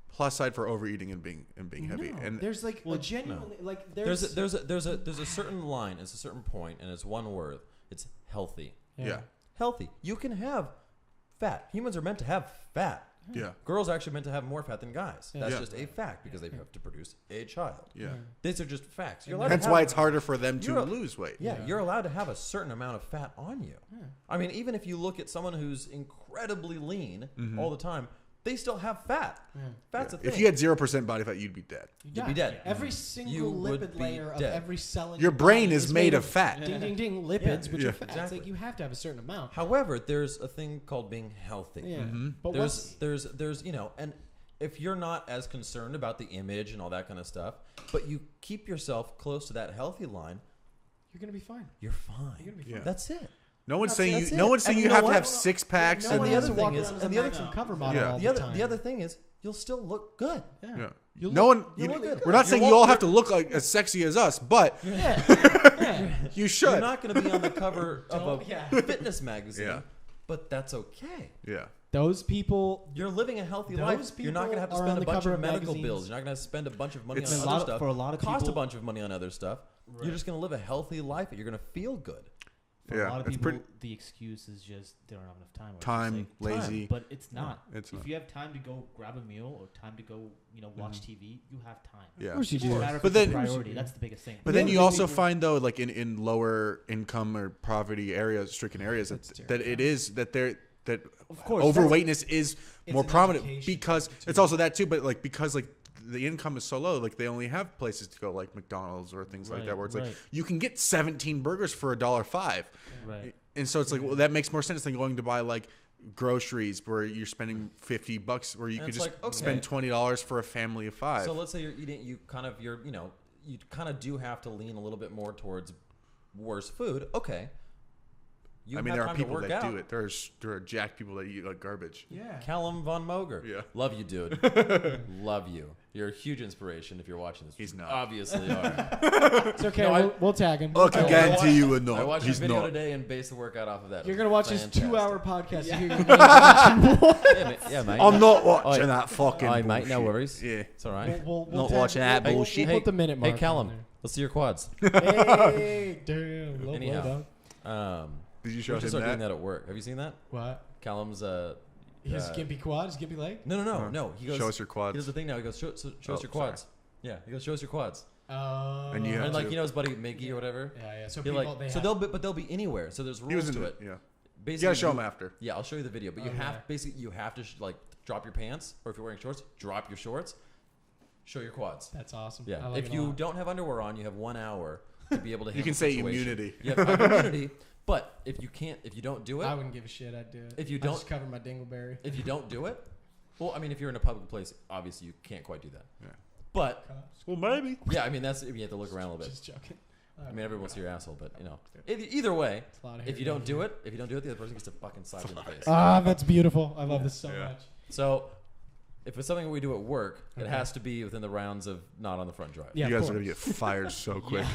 plus side for overeating and being heavy. No, And there's like a genuine like there's there's a certain line, it's a certain point, and it's one word. It's healthy. yeah. Healthy. You can have fat. Humans are meant to have fat. Yeah. Girls are actually meant to have more fat than guys. That's Yeah. just a fact because they have to produce a child. Yeah. These are just facts. You're allowed Hence to why have, it's harder for them to You're a- lose weight. Yeah, you're allowed to have a certain amount of fat on you. I mean, even if you look at someone who's incredibly lean all the time, they still have fat. Fat's a thing. If you had 0% body fat, you'd be dead. You'd be dead. Every You single would lipid be layer of dead. every cell in Your brain body is made of fat. Ding, ding, ding. Lipids, which Yeah. are fat. Exactly. It's like you have to have a certain amount. However, there's a thing called being healthy. Yeah. But There's and if you're not as concerned about the image and all that kind of stuff, but you keep yourself close to that healthy line, you're gonna be fine. you're fine. You're gonna be Yeah. fine. That's it. No one's That's saying it. you. No one's saying And you you know have to what? have 6 packs. No And one the has other to walk thing is- around as and a the other- maximum cover model Yeah. all The other time. thing is you'll still look good. Yeah. You No look- one. you look good. We're not You saying walk- you all have to look like as sexy as us, but Yeah. you should. You're not going to be on the cover of Don't- a yeah. fitness magazine, Yeah. but that's okay. Yeah. Those people. You're living a healthy Those life. You're not going to have to people are spend on a the bunch cover of of medical magazines. bills. You're not going to spend a bunch of money It's- on And a other lot of- stuff. for a lot of cost a people- bunch of money on other stuff. You're just going to live a healthy life. You're going to feel good. For Yeah, a lot of it's people, pretty- the excuse is just they don't have enough time. or it's Time, just like, lazy. But it's not. It's if not. you have time to go grab a meal or time to go, watch TV, you have time. Yeah. Of course you It's just a do. matter of But it's a then- priority. That's the biggest thing. But The then other you thing also we- find though, like in lower income or poverty areas, stricken areas, That's that it is that they're that Of course, overweightness is it's more an prominent education because thing, it's too. also that too. But like because like the income is so low, like they only have places to go like McDonald's or things like that, where it's like Right. you can get 17 burgers for $1.05, Right. and so it's like well that makes more sense than going to buy like groceries where you're spending $50 where you And could it's just like, okay. spend $20 for a family of 5. So let's say you're eating, you kind of do have to lean a little bit more towards worse food. Okay. You I mean, have there are time to people work that out. do it. There are jacked people that eat like garbage. Yeah. Callum Von Moger. Yeah. Love you, dude. Love you. You're a huge inspiration if you're watching this. He's You not. Obviously are. It's okay. No, we'll tag him. Look Okay. again I to you watched- and I not. watched He's a video not. today and based the workout off of that. You're gonna watch his Fantastic. 2-hour podcast. Yeah. To hear your name that you want. Yeah, mate. I'm not Oh, watching that fucking. Oh, mate, no bullshit. worries. Yeah. It's all right. We'll Not tag- watching that we'll- bullshit. We'll put the minute mark. Hey, Callum, on let's see your quads. there. Hey, damn. Low Anyhow. dog. Did you We show should him start doing that? that at work. Have you seen that? What? Callum's His skimpy quad, his skimpy leg. no. He goes. Show us your He quads. does the thing now. He goes, show us Oh, your sorry. quads. Yeah, he goes, show us your quads. And you have And like to- you know his buddy Miggy or whatever. Yeah. So You're people, like, they so have, they'll be anywhere. So there's He rules was in to it. it. Yeah. Basically, You gotta show him after. Yeah, I'll show you the video. But you Okay. have basically you have to like drop your pants, or if you're wearing shorts, drop your shorts. Show your quads. That's awesome. Yeah. I like If it a you lot. don't have underwear on, you have 1 hour to be able to. You handle can the say situation. immunity. You have immunity, but if you can't, if you don't do I it, wouldn't give a shit. I'd do it. If you I'd don't- just cover my dingleberry. if you don't do it, well, I mean, if you're in a public place, obviously you can't quite do that. Yeah. But Well, maybe. yeah, I mean that's you have to look around a little bit. Just joking. I mean, everyone wants to see your asshole, but you know, either way, It's a lot of if hair you don't down do here. it, the other person gets to fucking slap you in the face. Ah, that's beautiful. I love this so Yeah. much. So, if it's something we do at work, it Okay. has to be within the rounds of not on the front drive. Yeah, You of guys are gonna course. get fired so quick.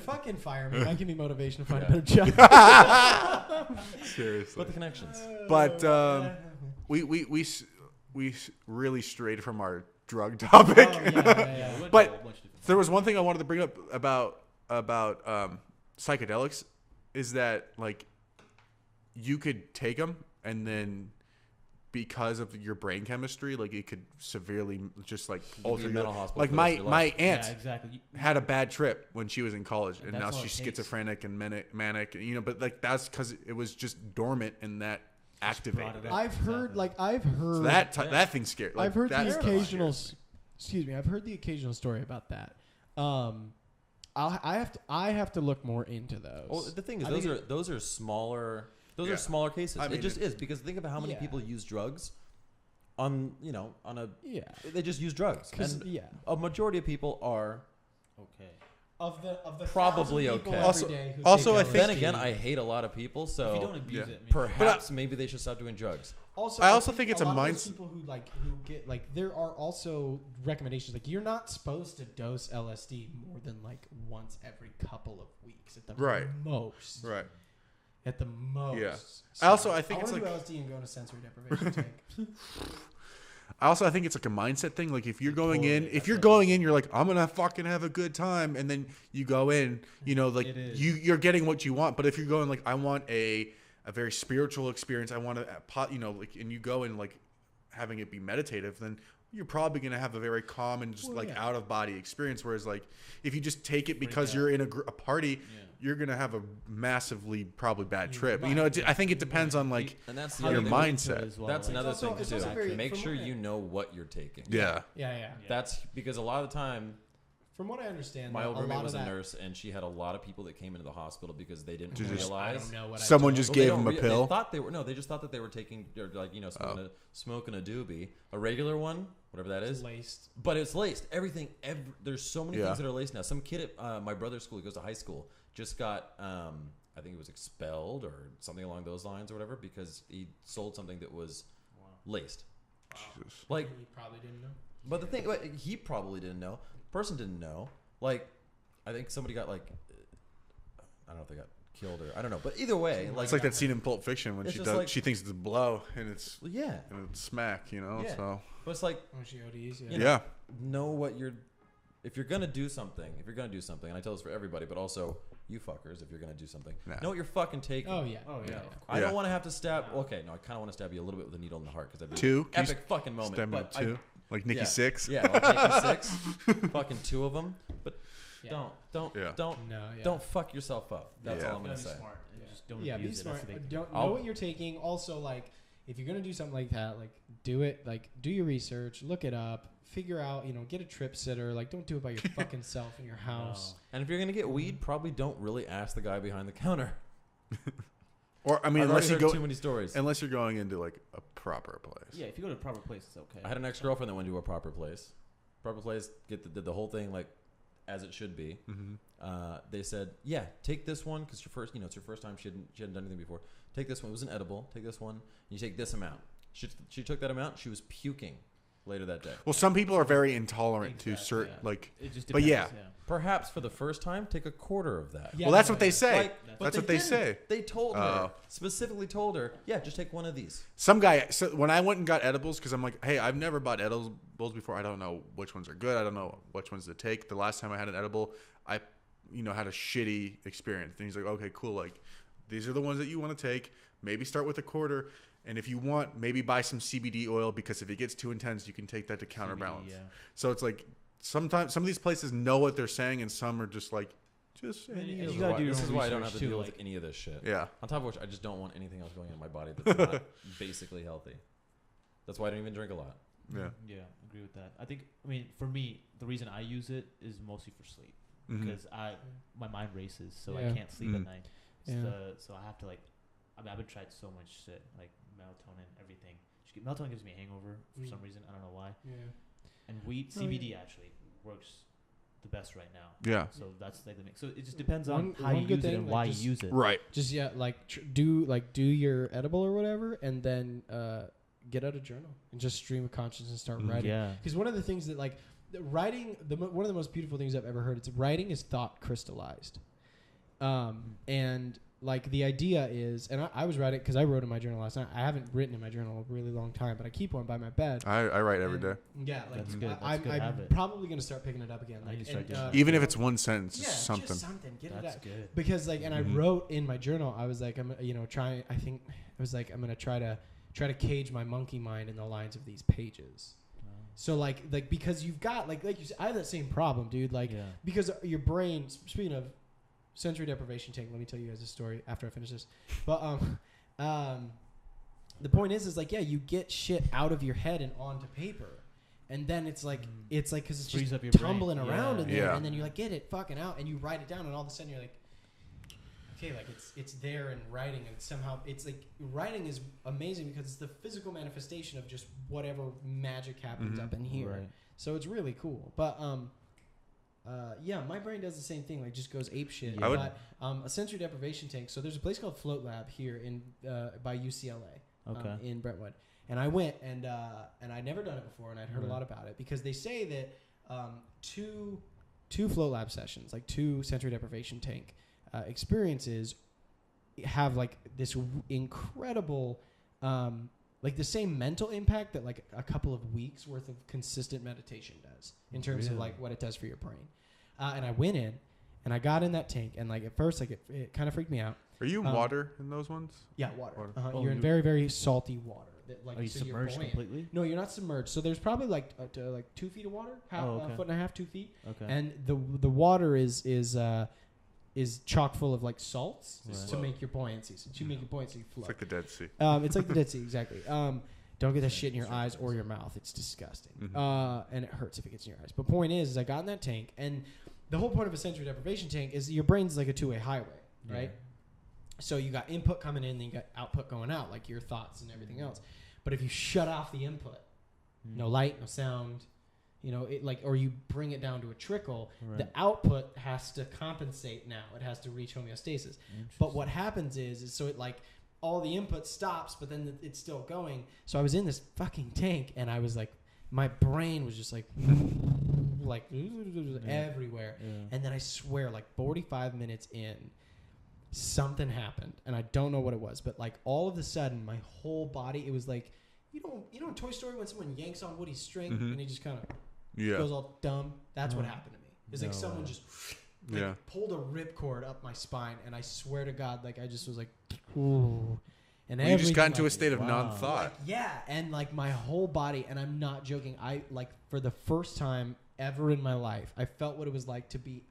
Fucking fire me. That give me motivation to find Yeah. a better job. Seriously. But the connections. But we really strayed from our drug topic. Oh, yeah. We went But to a bunch of different- There was one thing I wanted to bring up about psychedelics, is that like you could take them and then because of your brain chemistry, like it could severely just like be alter in your, mental hospital like for the rest of your my life. aunt Yeah, exactly. You- had a bad trip when she was in college, and that's now all she's it takes. schizophrenic and manic, you know. But like that's because it was just dormant and that activated brought it. it up. I've heard, Exactly. like, I've heard. So that thing's scary. Like, I've heard that's the the occasional. scary. Excuse me. I've heard the occasional story about that. I have to look more into those. Well, the thing is, I those think are those are smaller. Those Yeah. are smaller cases. I mean, it just is because think about how many Yeah. people use drugs on a Yeah. they just use drugs. 'Cause, And yeah. a majority of people are. Okay. Of the Probably 1,000 people okay. every Also- day who also take I LSD. think- Then again, I hate a lot of people, If you so don't abuse Yeah. it, perhaps maybe they should stop doing drugs. Also, I also think it's a lot of those mindset- people who get like there are also recommendations like you're not supposed to dose LSD more than like once every couple of weeks at the Right. most. Right. At the most. Yeah. So, I think it's wanna like- do LSD and go on a sensory deprivation tank. I think it's like a mindset thing. Like if you're going in, Totally, if you're that's going in, you're like, I'm gonna fucking have a good time, and then you go in, you know, like It is. you're getting what you want. But if you're going like, I want a very spiritual experience, I want to, you know, like, and you go in like having it be meditative, then you're probably going to have a very calm and just yeah. out of body experience. Whereas like if you just take it because out. you're in a party, you're going to have a massively probably bad trip. You know, I think it depends on like And that's your mindset. As well. That's like, another also- thing it's too. also very- Make from sure what I- you know what you're taking. Yeah. Yeah. That's because a lot of the time, From what I understand, my though, old a roommate lot was of a that, nurse, and she had a lot of people that came into the hospital because they didn't Just- I realize. don't know what Someone I just Well, they gave don't them a pill. They thought they were they just thought that they were taking or like smoking a doobie, a regular one, whatever that is. laced. But it's laced. Everything. There's so many Yeah. things that are laced now. Some kid at my brother's school, he goes to high school, just got I think he was expelled or something along those lines or whatever because he sold something that was laced. Jesus. Like, You probably didn't know. but the thing, he probably didn't know. Person didn't know. Like, I think somebody got like, I don't know if they got killed or I don't know. But either way, like, It's like that scene in Pulp Fiction when It's she just does. like- She thinks it's a blow and it's yeah. smack. You know. Yeah. So But it's like, Oh, she ODs. You Yeah. know, yeah. know what you're. If you're gonna do something, and I tell this for everybody, but also you fuckers, if you're gonna do something, Nah. know what you're fucking taking. Oh yeah. Oh yeah. Yeah. I Yeah. don't want to have to stab. Okay, no, I kind of want to stab you a little bit with a needle in the heart because that'd be Two? an Can you epic fucking moment. Stem But two. Like Nikki yeah. Six. Yeah, I'll take you 6, fucking 2 of them. But Yeah. don't Yeah. No. Yeah. don't fuck yourself up. That's Yeah. all I'm gonna Be say. smart and just don't Yeah, be abuse it. smart. That's the big thing. Don't know I'll- what you're taking. Also, like, if you're gonna do something like that, like, do it. Like, do your research, look it up, figure out. Get a trip sitter. Like, don't do it by your fucking self in your house. And if you're gonna get weed, probably don't really ask the guy behind the counter. Or I mean, I've unless already you heard go, too many stories. unless you're going into like a proper place. Yeah, if you go to a proper place, it's okay. I had an ex-girlfriend that went to a proper place. Proper place, did the whole thing like as it should be. Mm-hmm. They said, yeah, take this one because it's your first time. She hadn't done anything before. Take this one. It was an edible. Take this one. You take this amount. She took that amount. She was puking later that day. Well, some people are very intolerant to Exactly, certain yeah. like. It just But depends. yeah. Perhaps for the first time, take a quarter of that. Yeah, Well, that's no, what they yeah. say. Like, but That's what they didn't. say. They told Oh. her, specifically told her, yeah, just take one of these. Some guy. So when I went and got edibles, because I'm like, hey, I've never bought edibles before. I don't know which ones are good. I don't know which ones to take. The last time I had an edible, I, had a shitty experience. And he's like, okay, cool. Like, these are the ones that you want to take. Maybe start with a quarter. And if you want, maybe buy some CBD oil because if it gets too intense, you can take that to counterbalance. yeah. So it's like sometimes some of these places know what they're saying, and some are just like, just And any you of gotta them. do your This own is why I don't have research to too, deal like- with any of this shit. Yeah. On top of which, I just don't want anything else going in my body that's not basically healthy. That's why I don't even drink a lot. Yeah. Yeah, agree with that. I mean, for me, the reason I use it is mostly for sleep Mhm. because my mind races, so Yeah. I can't sleep Mhm. at night. Yeah. So I have to I've been tried so much shit like melatonin, everything. Melatonin gives me a hangover for some reason. I don't know why. Yeah. And No, CBD actually works the best right now. Yeah. So that's like the mix. So it just depends on One- how one you good use it thing, and like, why just- you use it. Right. Just do your edible or whatever, and then get out a journal and just stream of consciousness and start writing. Yeah. Because one of the things that writing, one of the most beautiful things I've ever heard, writing is thought crystallized. And like the idea is, and I was writing because I wrote in my journal last night. I haven't written in my journal a really long time, but I keep one by my bed. I write every day. Yeah, like That's good. That's a I'm good habit. probably gonna start picking it up again. I Like, need to start and, doing that. Even if it's one sentence, yeah, just something. just something. Get it That's out. good. Because and I Mhm. wrote in my journal, I was like, I'm trying. I think it was like I'm gonna try to cage my monkey mind in the lines of these pages. So like because you've got like you said, I have that same problem, dude. Like Yeah. because your brain. Speaking of sensory deprivation tank, let me tell you guys a story after I finish this. But the point is like you get shit out of your head and onto paper, and then it's like because it's Frees just up your tumbling brain. around Yeah. in there, Yeah. and then you get it fucking out, and you write it down, and all of a sudden you're like, okay, like it's there in writing, and somehow it's like writing is amazing because it's the physical manifestation of just whatever magic happens Mhm. up in here. Right. So it's really cool. But my brain does the same thing, like just goes ape shit. I would- But a sensory deprivation tank. So there's a place called Float Lab here in by UCLA, Okay. in Brentwood, and I went and I'd never done it before, and I'd heard a lot about it because they say that two Float Lab sessions, like two sensory deprivation tank experiences, have like this incredible. Like the same mental impact that like a couple of weeks worth of consistent meditation does in terms of like what it does for your brain. And I went in and I got in that tank, and like at first like it kind of freaked me out. Are you in water in those ones? Yeah, water. Water. You're in very, very salty water. like Are you so you're submerged buoyant. completely? No, you're not submerged. So there's probably like 2 feet of water, half, Oh, okay. a foot and a half, 2 feet, Okay. and the water is chock full of like salts Right. to make your buoyancy. So to make your buoyancy It's flow. like the Dead Sea. It's like the Dead Sea, exactly. Don't get that shit in your eyes or your mouth. It's disgusting. Mhm. And it hurts if it gets in your eyes. But point is I got in that tank, and the whole point of a sensory deprivation tank is your brain's like a two-way highway, right? So you got input coming in, then you got output going out, like your thoughts and everything else. But if you shut off the input, no light, no sound, it like, or you bring it down to a trickle, the output has to compensate now. It has to reach homeostasis. But what happens is so it like all the input stops, but then it's still going. So I was in this fucking tank, and I was like, my brain was just like everywhere. Yeah. And then I swear, like 45 minutes in, something happened, and I don't know what it was, but like all of a sudden, my whole body, it was like, you know in Toy Story when someone yanks on Woody's string and he just kind of goes all dumb? That's what happened to me. It's like someone just pulled a ripcord up my spine, and I swear to God, like I just was like, ooh. And You just got everything, into like, a state of non-thought. like, yeah, and like my whole body, and I'm not joking, I like for the first time ever in my life, I felt what it was like to be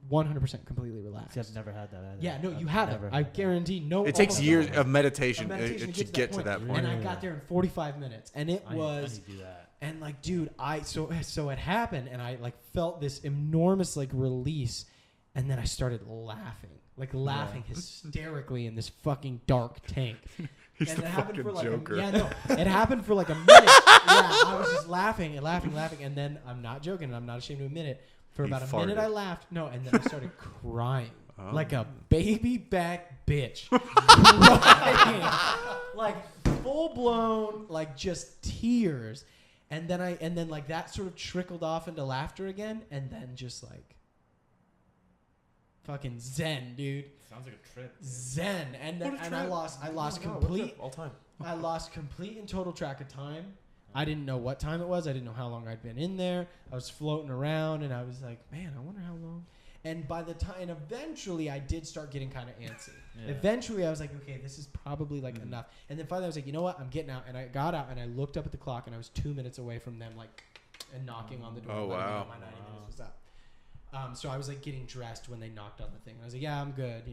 100% completely relaxed. See, I've never had that either. Yeah, no, I've you haven't. never I had that. guarantee no. It takes almost years no- of meditation, meditation to get to that point. And I got there in 45 minutes, and it I was, need to do that. and like, dude, so it happened, and I like felt this enormous like release, and then I started laughing hysterically in this fucking dark tank. He's And the it happened fucking for like Joker. it happened for like a minute. I was just laughing, and then I'm not joking, and I'm not ashamed to admit it. For He about a farted. minute, I laughed. No, and then I started crying Oh. like a baby back bitch, crying. Like full blown, like just tears. And then like that sort of trickled off into laughter again, and then just like fucking zen, dude. Sounds like a trip. Zen, and then, What a and I trip. lost complete all time. I lost complete and total track of time. I didn't know what time it was. I didn't know how long I'd been in there. I was floating around, and I was like, man, I wonder how long. And by the time, and eventually, I did start getting kind of antsy. Yeah. Eventually, I was like, okay, this is probably like enough. And then finally, I was like, you know what? I'm getting out. And I got out, and I looked up at the clock, and I was 2 minutes away from them, like, and knocking on the door. Oh, letting me know wow. my 90 minutes was up. So I was like getting dressed when they knocked on the thing. And I was like, yeah, I'm good,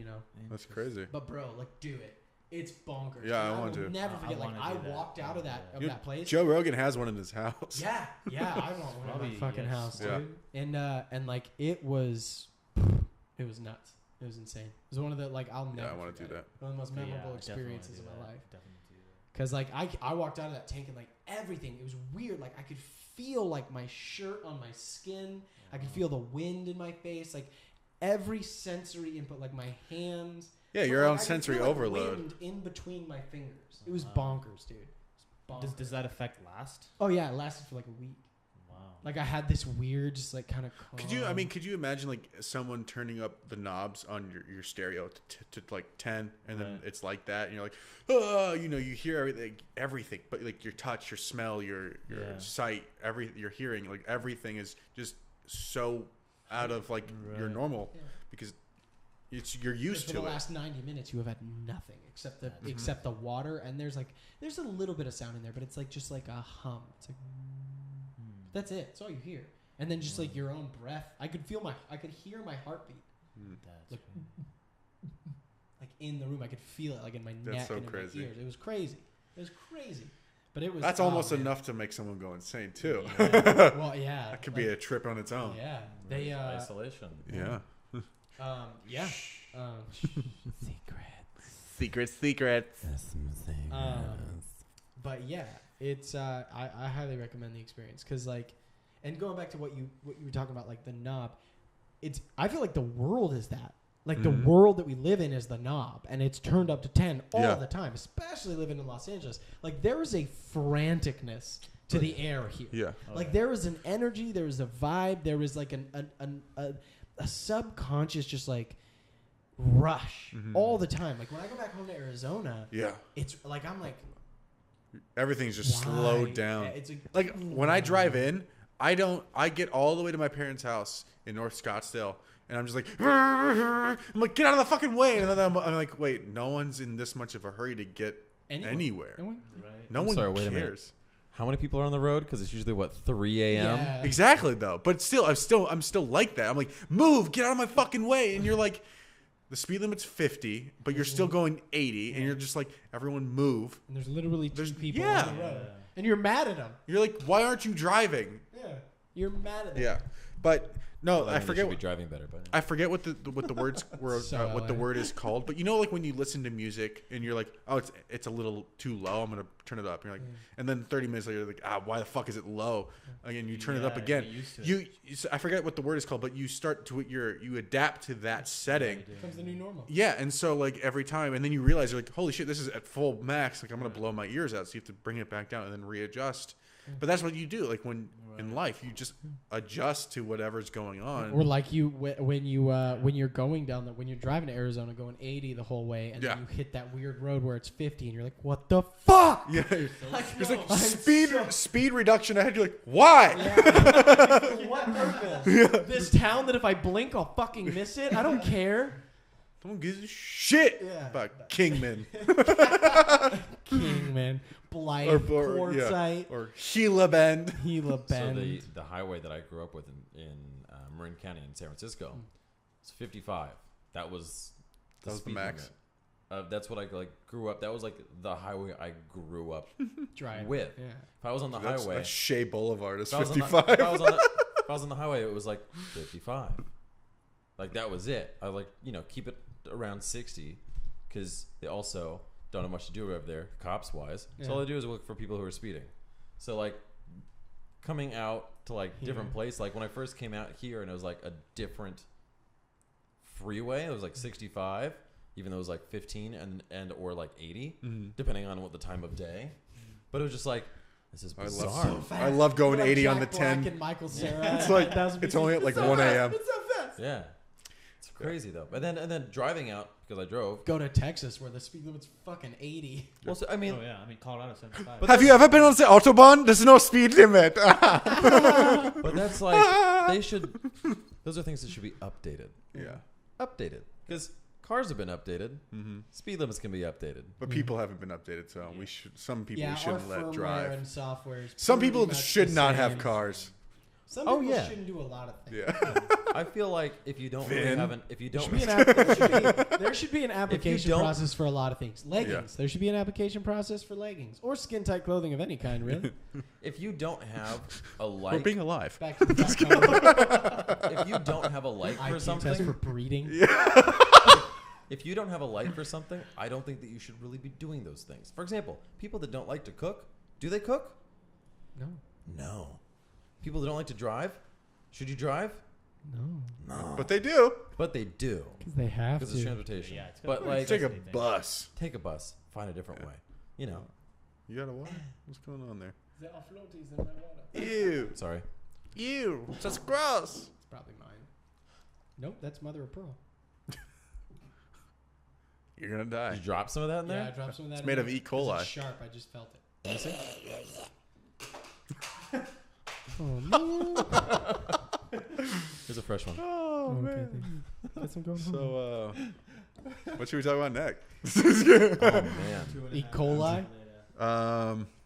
That's crazy. But bro, like, do it. It's bonkers. Yeah, And I want will to. never I forget. Like, wanna I do that. walked out of that Dude, place. Joe Rogan has one in his house. Yeah, I want one in Probably, my fucking yes. house, Yeah. dude. And like it was nuts. It was insane. It was one of the like I'll never. I want to do forget that. it. One of the most Yeah, memorable I definitely wanna experiences do of my that. life. Definitely do that. Because like I walked out of that tank and like everything, it was weird. Like I could feel like my shirt on my skin. I could feel the wind in my face. Like every sensory input, like my hands. Yeah, But, your like, own I could sensory feel, like, overload. wind in between my fingers. It was Wow. bonkers, dude. It was Does bonkers. that effect last? Oh yeah, it lasted for like a week. Wow. Like I had this weird, just like kind of. Could you imagine like someone turning up the knobs on your stereo to like 10, and then Right. it's like that, and you're like, oh, you hear everything, but like your touch, your smell, your Yeah. sight, your hearing, like everything is just so out of like your Right. normal Yeah. because you're used for to the it. last 90 minutes you have had nothing except the water, and there's a little bit of sound in there, but it's like just like a hum. It's like that's it. That's all you hear. And then just like your own breath. I could hear my heartbeat That's like crazy. like in the room. I could feel it like in my That's neck so and in crazy. my ears. It was crazy. But it was That's oh, almost man. enough to make someone go insane too. Yeah. Well, yeah. That could be a trip on its own. Yeah. They Isolation. Yeah. yeah. Secrets. But yeah, it's I highly recommend the experience because like, and going back to what you were talking about, like the knob, I feel like the world is that. Like the world that we live in is the knob, and it's turned up to 10 all the time, especially living in Los Angeles. Like there is a franticness to the air here. Yeah. Like there is an energy, there is a vibe, there is like a subconscious just like rush all the time. Like when I go back home to Arizona, Yeah. it's like I'm like Everything's just why? slowed down. Yeah, it's Like when I drive in, I get all the way to my parents' house in North Scottsdale, and I'm just like, I'm like, get out of the fucking way. And then I'm like, wait, no one's in this much of a hurry to get anywhere. Anyone? Right. No I'm one sorry, wait a minute. cares. How many people are on the road? Because it's usually what 3 a.m. Yeah. Exactly though, but still, I'm still like that. I'm like, move, get out of my fucking way, and you're like, the speed limit's 50, but you're still going 80, and you're just like, everyone move. And there's literally two people yeah. on the road, and you're mad at them. You're like, why aren't you driving? Yeah, you're mad at them. Yeah, but no, Well, I mean, they forget. should be driving better, but I forget what the words were, So what the LA. word is called. But you know, like when you listen to music and you're like, oh, it's a little too low. I'm gonna turn it up. And you're like, and then 30 minutes later, you're like, why the fuck is it low? Again, you turn it up Yeah, again. get used to it. I forget what the word is called, but you start to you adapt to that setting. Becomes the new normal. Yeah, and so like every time, and then you realize you're like, holy shit, this is at full max. Like I'm gonna blow my ears out. So you have to bring it back down and then readjust. But that's what you do. Like when in life, you just adjust to whatever's going on. Or like when you're going down when you're driving to Arizona, going 80 the whole way, and then you hit that weird road where it's 50, and you're like, what the fuck? Yeah, Like, it's like I'm speed reduction ahead. You're like, why? For what purpose? This town that if I blink, I'll fucking miss it. I don't care. Don't give a shit Yeah. about Kingman Kingman, Blythe, or Quartzite, or Gila Bend. Gila so Bend. the highway that I grew up with in Marin County in San Francisco, it's 55. That was the speed max. limit. That's what I grew up. That was like the highway I grew up Drive. with. Yeah. If I was on the That's highway, Shea Boulevard is if I was on the- 55. if I was on the highway, it was like 55. Like that was it. I like keep it around 60 because they also don't have much to do over there, cops wise. So all they do is look for people who are speeding. So like coming out to like different place. Like when I first came out here and it was like a different freeway. It was like 65, even though it was like 15 and or like 80, depending on what the time of day. But it was just like this is bizarre. I love going Like 80 on Jack the Black 10. And Michael Cera. It's like 1000 it's only at like so 1 fast, a.m. It's so fast. Yeah, it's crazy though. And then driving out because I drove. Go to Texas where the speed limit's fucking 80. Well, so, I mean, Oh yeah, I mean Colorado 75. But Have you ever been on the Autobahn? There's no speed limit. but that's like they should. Those are things that should be updated. Yeah. Updated because cars have been updated. Speed limits can be updated. But people haven't been updated, so some people we Yeah, our shouldn't let firmware drive. and software is Some pretty people much should the not have same. cars. Some Oh, people yeah. shouldn't do a lot of things. Yeah. I feel like if you don't really Vinn. have an, if you don't, There should be an application don't- process for a lot of things. Leggings. There should be an application process for leggings or skin tight clothing of any kind, really. if you don't have a Or like, being alive. Back to the if you don't have a like for IQ test something, for breeding. if you don't have a like for something, I don't think that you should really be doing those things. For example, people that don't like to cook, do they cook? No. No. People that don't like to drive, should you drive? No. No. But they do. But they do Because they have because it's to. transportation. Yeah, it's but gotta be like, Take a Anything. bus. take a bus, find a different way. You know. You got a what? What's going on there? There are floaties in my water. Ew. Sorry. Ew. That's gross. It's probably mine. Nope, that's mother of pearl. You're going to Did die. you drop some of that in Yeah, I there? dropped some of that. It's in made of there. E. coli. It's sharp. I just felt it. Let me see. Oh man. Here's a fresh one. Oh, Okay, man. thank you. Guess I'm going home. So, what should we talk about next? Oh man. E. coli.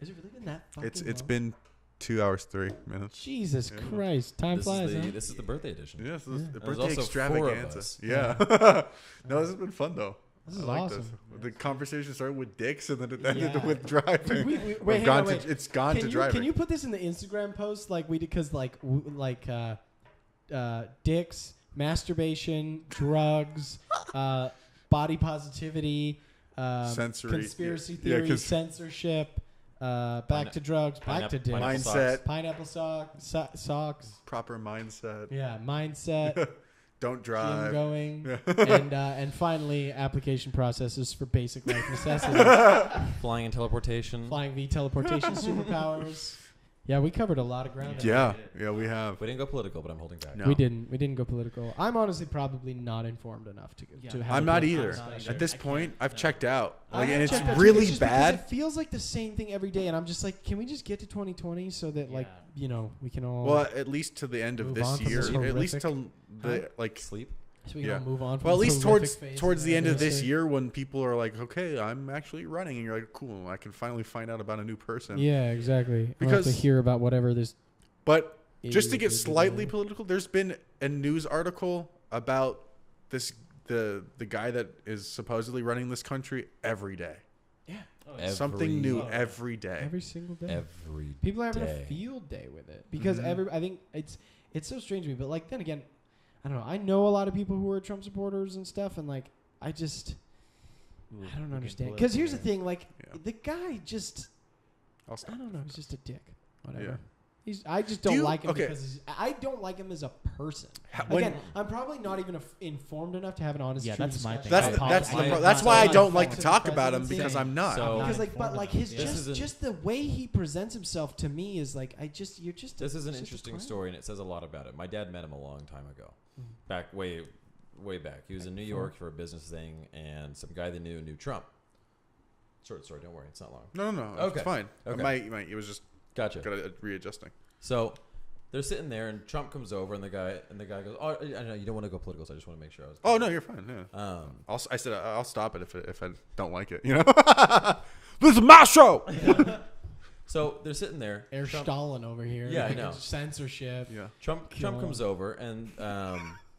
Is it really been that fucking It's long? been 2 hours, 3 minutes. Jesus Christ. Time flies, huh? This is the birthday edition. Yes, this is the There's birthday also 4 of extravaganza. us. Yeah. No, this has been fun though. This is I like awesome. this. The conversation started with dicks and then it ended Yeah. with driving. Wait, We've hang gone on, to- wait. It's gone to driving. Can you put this in the Instagram post like we did? Because dicks, masturbation, drugs, body positivity, Sensory. conspiracy Yeah, theory, 'cause- censorship, back to drugs, back to dicks, Mindset. pineapple socks. Proper mindset. Yeah, mindset. Don't Gym drive. going, and finally application processes for basic life necessities. Flying and teleportation. Flying V, teleportation, superpowers. Yeah, we covered a lot of ground. Yeah, we have. We didn't go political, but I'm holding back. No. We didn't go political. I'm honestly probably not informed enough to have. I'm a not political either. discussion. At this I point, can't- I've no. checked out. I Like, have and it's checked out too. really just because bad. It feels like the same thing every day, and I'm just like, can we just get to 2020 so that like we can all. Well, at least to the end of Move this on from year. this At least horrific- till the like Sleep. So we can Yeah. all move on. From Well, at this least horrific phase towards of the end of this history. year, when people are like, "Okay, I'm actually running," and you're like, "Cool, I can finally find out about a new person." Yeah, exactly. I'll Because- have to hear about whatever this. But just to idiot get is slightly doing. political, there's been a news article about the guy that is supposedly running this country every day. Every- Something new every day. Every single day. Every People are having day. a field day with it because Mhm. I think it's so strange to me. But like then again, I don't know. I know a lot of people who are Trump supporters and stuff, and like I don't understand. Because here's the thing, like Yeah. the guy just I'll stop. I don't know. He's just a dick. Whatever. Yeah. I just Do don't you- like him okay. because I don't like him as a person. When- Again, I'm probably not even informed enough to have an honest. Yeah, true that's my discussion. thing. That's I the, apologize. that's the I- pro- that's I'm why I not don't like to to the talk about him presidency. because I'm not. So- Because like, but like his This isn't- just the way he presents himself to me is like you're just. This is an just a interesting clown. story, and it says a lot about it. My dad met him a long time ago, Mm-hmm. back way back. He was in New York for a business thing, and some guy they knew Trump. Short story, don't worry, it's not long. No, Okay. it's fine. Okay. It was just Gotcha. readjusting. So they're sitting there, and Trump comes over, and the guy goes, "Oh, I know you don't want to go political, so I just want to make sure I was." Oh no, you're fine. Yeah. I said I'll stop it if I don't like it. You know, this is my show. So they're sitting there. Air Trump, Stalin over here. Yeah, I like, know. Censorship. Yeah. Trump Kill him. comes over, and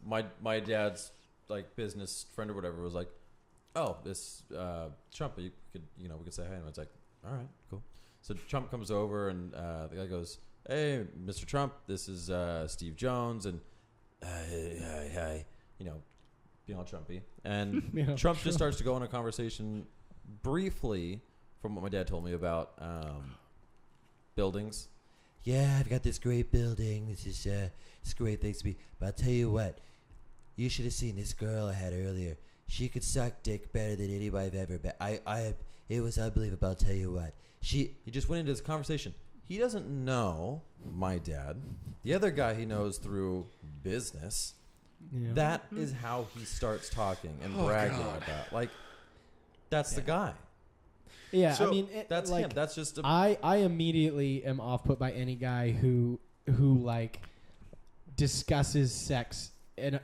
my dad's like business friend or whatever was like, "Oh, this Trump, you could we could say hi." And it's like, "All right, cool." So Trump comes over, and the guy goes, "Hey, Mr. Trump, this is Steve Jones," and hi, being all Trumpy, and Yeah, Trump sure. just starts to go on a conversation briefly from what my dad told me about buildings. Yeah, I've got this great building. This is it's a great thing to be. But I'll tell you what, you should have seen this girl I had earlier. She could suck dick better than anybody I've ever met. It was unbelievable. I'll tell you what. He just went into this conversation. He doesn't know my dad. The other guy he knows through business. Yeah. That is how he starts talking and bragging about. Like, that's the guy. Yeah, So, I mean, That's like, him. That's just a. I immediately am off put by any guy who like discusses sex and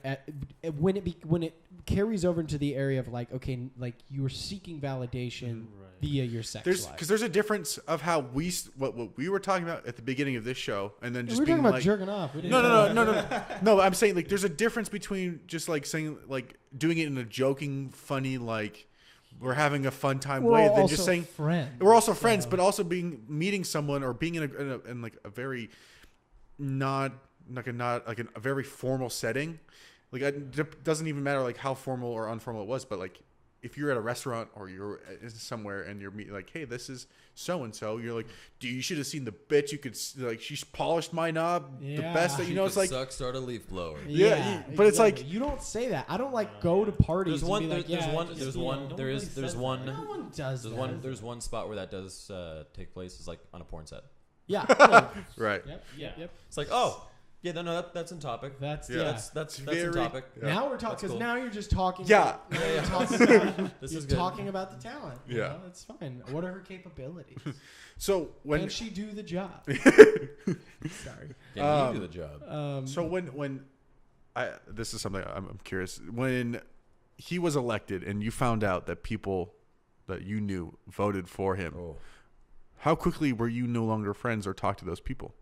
when it carries over into the area of like, okay, like you're seeking validation via your sex life. Because there's a difference of how what we were talking about at the beginning of this show, and then We just were being talking about like, jerking off. We didn't no. I'm saying like there's a difference between just like saying like doing it in a joking, funny like we're having a fun time We're way all than just also saying friends. we're also friends, so- but also meeting someone or being in like a very not like a very formal setting. Like it doesn't even matter like how formal or informal it was, but like if you're at a restaurant or you're somewhere and you're like, hey, this is so and so, you're like, dude, you should have seen the bitch. You could like she's polished my knob the Yeah. best that She you know. could It's like suck, start a leaf blower. Yeah, but it's like- you don't say that. I don't like go to parties. There's one. And be like, There's yeah, one. just, There's you know, one. no There is. There's one. No one does that. There's one spot where that does take place. Is like on a porn set. Yeah. yeah. right. Yep. It's like, oh, yeah, no, that's in topic. That's Yeah. yeah. That's very- in topic. Yeah. Now we're talking That's because cool. now you're just talking. Yeah. Now you're talking about, This you're is good. talking about the talent. you Yeah. know? It's fine. What are her capabilities? So when Can she do the job? Sorry. Can you do the job? So when this is something I'm curious. When he was elected and you found out that people that you knew voted for him, Oh. how quickly were you no longer friends or talk to those people?